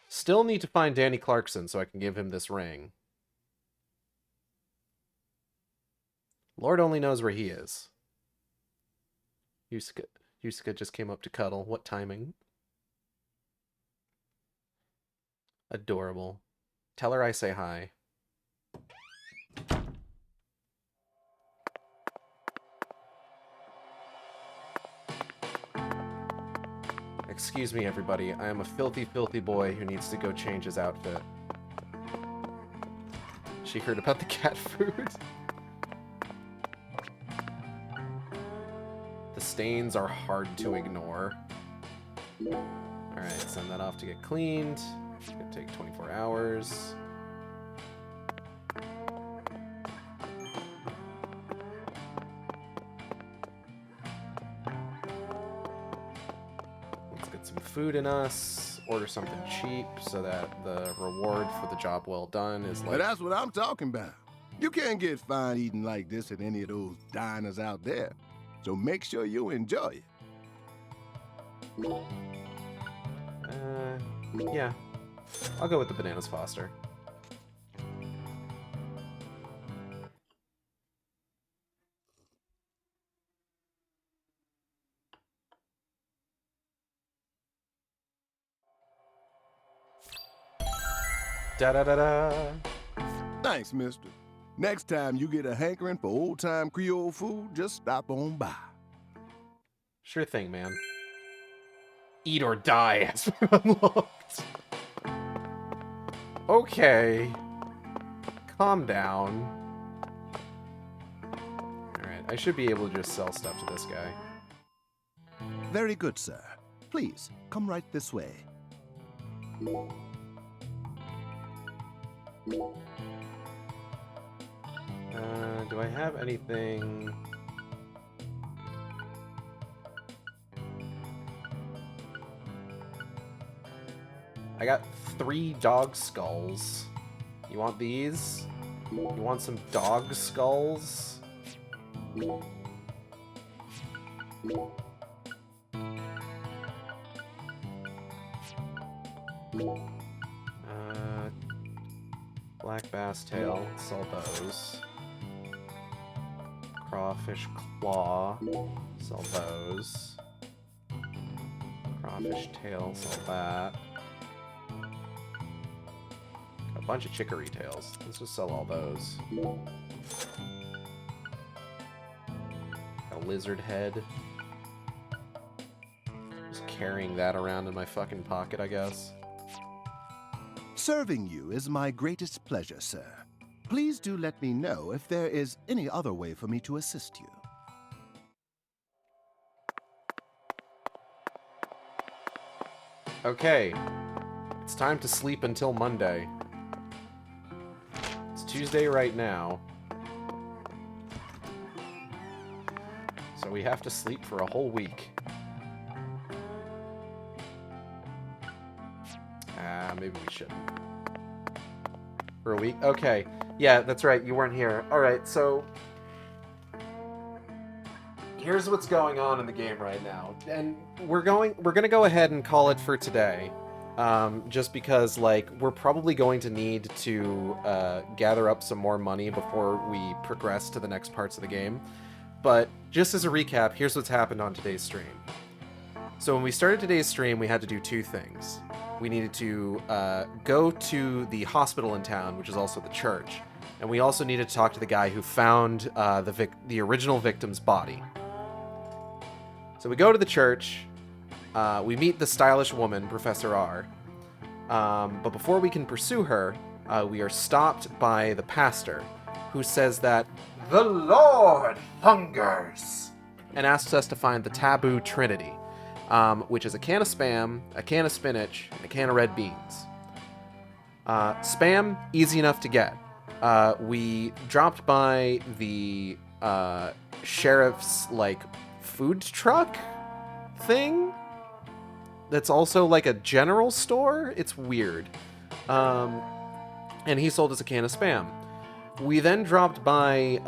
Still need to find Danny Clarkson so I can give him this ring. Lord only knows where he is. Yusuke just came up to cuddle. What timing? Adorable. Tell her I say hi. Excuse me, everybody. I am a filthy, filthy boy who needs to go change his outfit. She heard about the cat food. The stains are hard to ignore. Alright, send that off to get cleaned. It's gonna take 24 hours. Let's get some food in us. Order something cheap so that the reward for the job well done is like... But that's what I'm talking about. You can't get fine eating like this at any of those diners out there. So make sure you enjoy it. Yeah. I'll go with the Bananas Foster. Da-da-da-da. Thanks, mister. Next time you get a hankering for old-time Creole food, just stop on by. Sure thing, man. Eat or die has been unlocked. Okay. Calm down. Alright, I should be able to just sell stuff to this guy. Very good, sir. Please, come right this way. Do I have anything... I got 3 dog skulls. You want these? You want some dog skulls? Black bass tail, sell those. Crawfish claw, sell those. Crawfish tail, sell that. Got a bunch of chicory tails. Let's just sell all those. Got a lizard head. Just carrying that around in my fucking pocket, I guess. Serving you is my greatest pleasure, sir. Please do let me know if there is any other way for me to assist you. Okay. It's time to sleep until Monday. It's Tuesday right now. So we have to sleep for a whole week. Maybe we shouldn't. For a week? Okay. Yeah, that's right. You weren't here. Alright, so... here's what's going on in the game right now. And we're gonna go ahead and call it for today. Just because, like, we're probably going to need to gather up some more money before we progress to the next parts of the game. But just as a recap, here's what's happened on today's stream. So when we started today's stream, we had to do two things. We needed to go to the hospital in town, which is also the church. And we also needed to talk to the guy who found the original victim's body. So we go to the church. We meet the stylish woman, Professor R. But before we can pursue her, we are stopped by the pastor, who says that the Lord hungers, and asks us to find the taboo trinity. Which is a can of Spam, a can of spinach, and a can of red beans. Spam, easy enough to get. We dropped by the sheriff's, like, food truck thing? That's also, like, a general store? It's weird. And he sold us a can of Spam. We then dropped by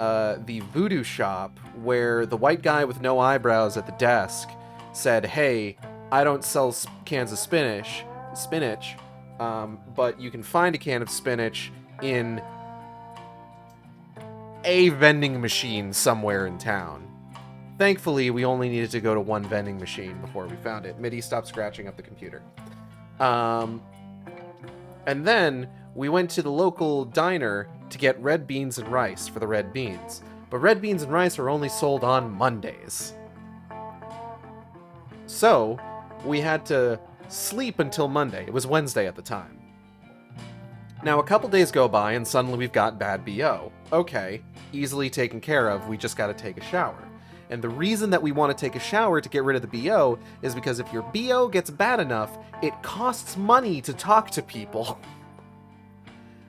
the voodoo shop, where the white guy with no eyebrows at the desk said, hey, I don't sell cans of spinach, but you can find a can of spinach in a vending machine somewhere in town. Thankfully, we only needed to go to one vending machine before we found it. Mitty, stop scratching up the computer. And then we went to the local diner to get red beans and rice for the red beans. But red beans and rice are only sold on Mondays. So, we had to sleep until Monday. It was Wednesday at the time. Now, a couple days go by, and suddenly we've got bad BO. Okay, easily taken care of, we just gotta take a shower. And the reason that we want to take a shower to get rid of the BO is because if your BO gets bad enough, it costs money to talk to people.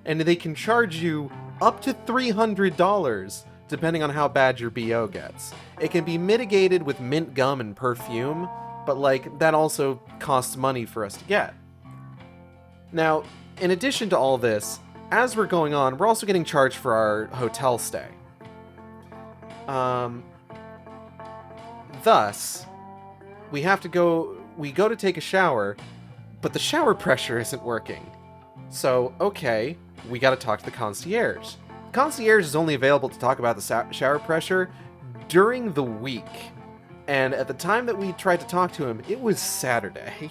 And they can charge you up to $300, depending on how bad your BO gets. It can be mitigated with mint gum and perfume, but, like, that also costs money for us to get. Now, in addition to all this, as we're going on, we're also getting charged for our hotel stay. Thus, we go to take a shower, but the shower pressure isn't working. So, okay, we gotta talk to the concierge. The concierge is only available to talk about the shower pressure during the week. And at the time that we tried to talk to him, it was Saturday.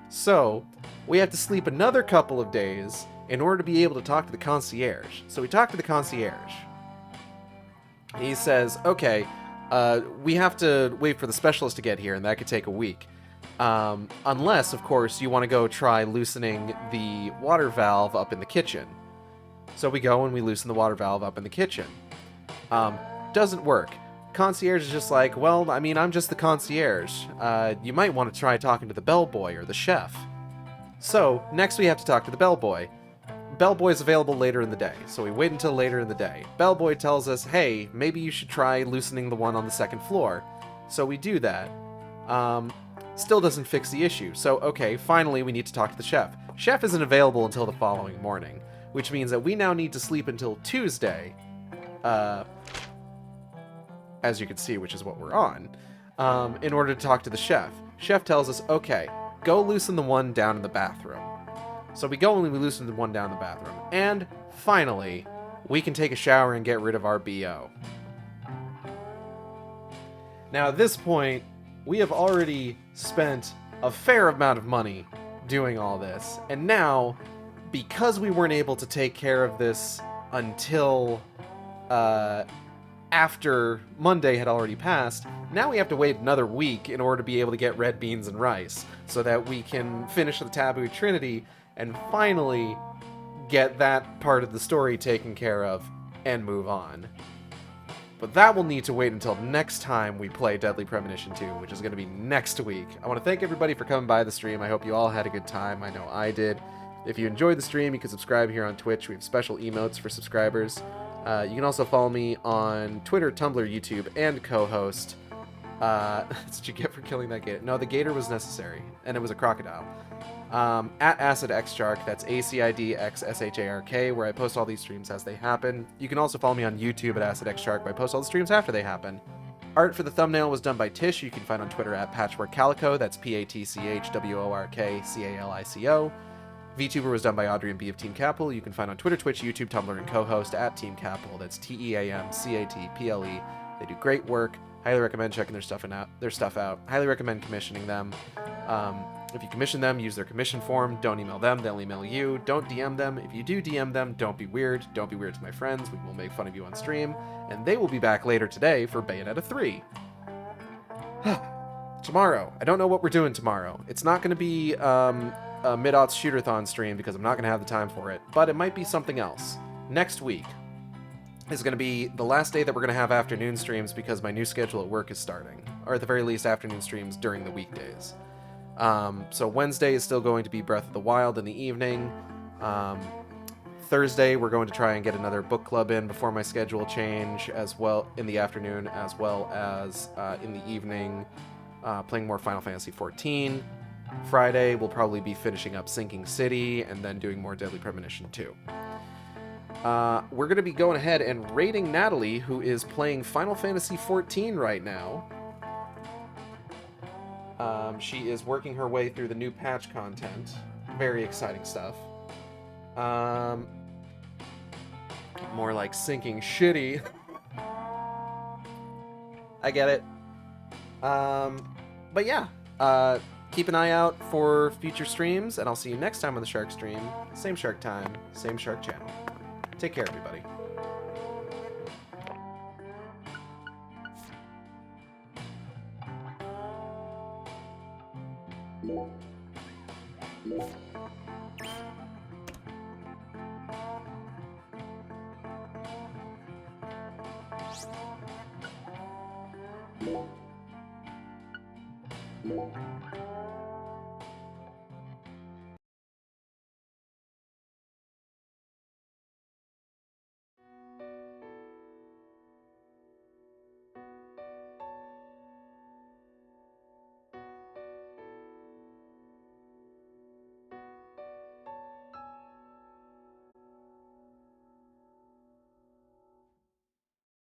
So, we have to sleep another couple of days in order to be able to talk to the concierge. So we talk to the concierge. He says, okay, we have to wait for the specialist to get here, and that could take a week. Unless, of course, you want to go try loosening the water valve up in the kitchen. So we go and we loosen the water valve up in the kitchen. Doesn't work. Concierge is just like, well, I mean, I'm just the concierge. You might want to try talking to the bellboy or the chef. So, next we have to talk to the bellboy. Bellboy's available later in the day, so we wait until later in the day. Bellboy tells us, hey, maybe you should try loosening the one on the second floor. So we do that. Still doesn't fix the issue. So, okay, finally we need to talk to the chef. Chef isn't available until the following morning, which means that we now need to sleep until Tuesday. As you can see, which is what we're on, in order to talk to the chef. Chef tells us, okay, go loosen the one down in the bathroom. So we go and we loosen the one down the bathroom. And finally, we can take a shower and get rid of our BO. Now at this point, we have already spent a fair amount of money doing all this. And now, because we weren't able to take care of this until after Monday had already passed, now we have to wait another week in order to be able to get red beans and rice, so that we can finish the Taboo Trinity and finally get that part of the story taken care of and move on. But that will need to wait until next time we play Deadly Premonition 2, which is going to be next week. I want to thank everybody for coming by the stream. I hope you all had a good time. I know I did. If you enjoyed the stream, you can subscribe here on Twitch. We have special emotes for subscribers. You can also follow me on Twitter, Tumblr, YouTube, and co-host. That's what you get for killing that gator. No, the gator was necessary, and it was a crocodile. At AcidXShark, that's AcidXShark, where I post all these streams as they happen. You can also follow me on YouTube at AcidXShark, where I post all the streams after they happen. Art for the thumbnail was done by Tish. You can find on Twitter at PatchworkCalico, that's PatchworkCalico. VTuber was done by Audrey and B of Team Capel. You can find on Twitter, Twitch, YouTube, Tumblr, and co-host at Team Capel. That's TEAMCATPLE. They do great work. Highly recommend checking their stuff out. Highly recommend commissioning them. If you commission them, use their commission form. Don't email them, they'll email you. Don't DM them. If you do DM them, don't be weird. Don't be weird to my friends. We will make fun of you on stream. And they will be back later today for Bayonetta 3. Tomorrow. I don't know what we're doing tomorrow. It's not going to be a mid-aughts shooter-thon stream because I'm not going to have the time for it. But it might be something else. Next week is going to be the last day that we're going to have afternoon streams because my new schedule at work is starting. Or at the very least, afternoon streams during the weekdays. So Wednesday is still going to be Breath of the Wild in the evening. Thursday, we're going to try and get another book club in before my schedule change, as well in the afternoon, as well as in the evening, playing more Final Fantasy XIV. Friday, we'll probably be finishing up Sinking City and then doing more Deadly Premonition 2. We're going to be going ahead and raiding Natalie, who is playing Final Fantasy XIV right now. She is working her way through the new patch content. Very exciting stuff. More like sinking shitty. I get it. But yeah, keep an eye out for future streams, and I'll see you next time on the Shark stream. Same Shark time, same Shark channel. Take care, everybody. Yeah.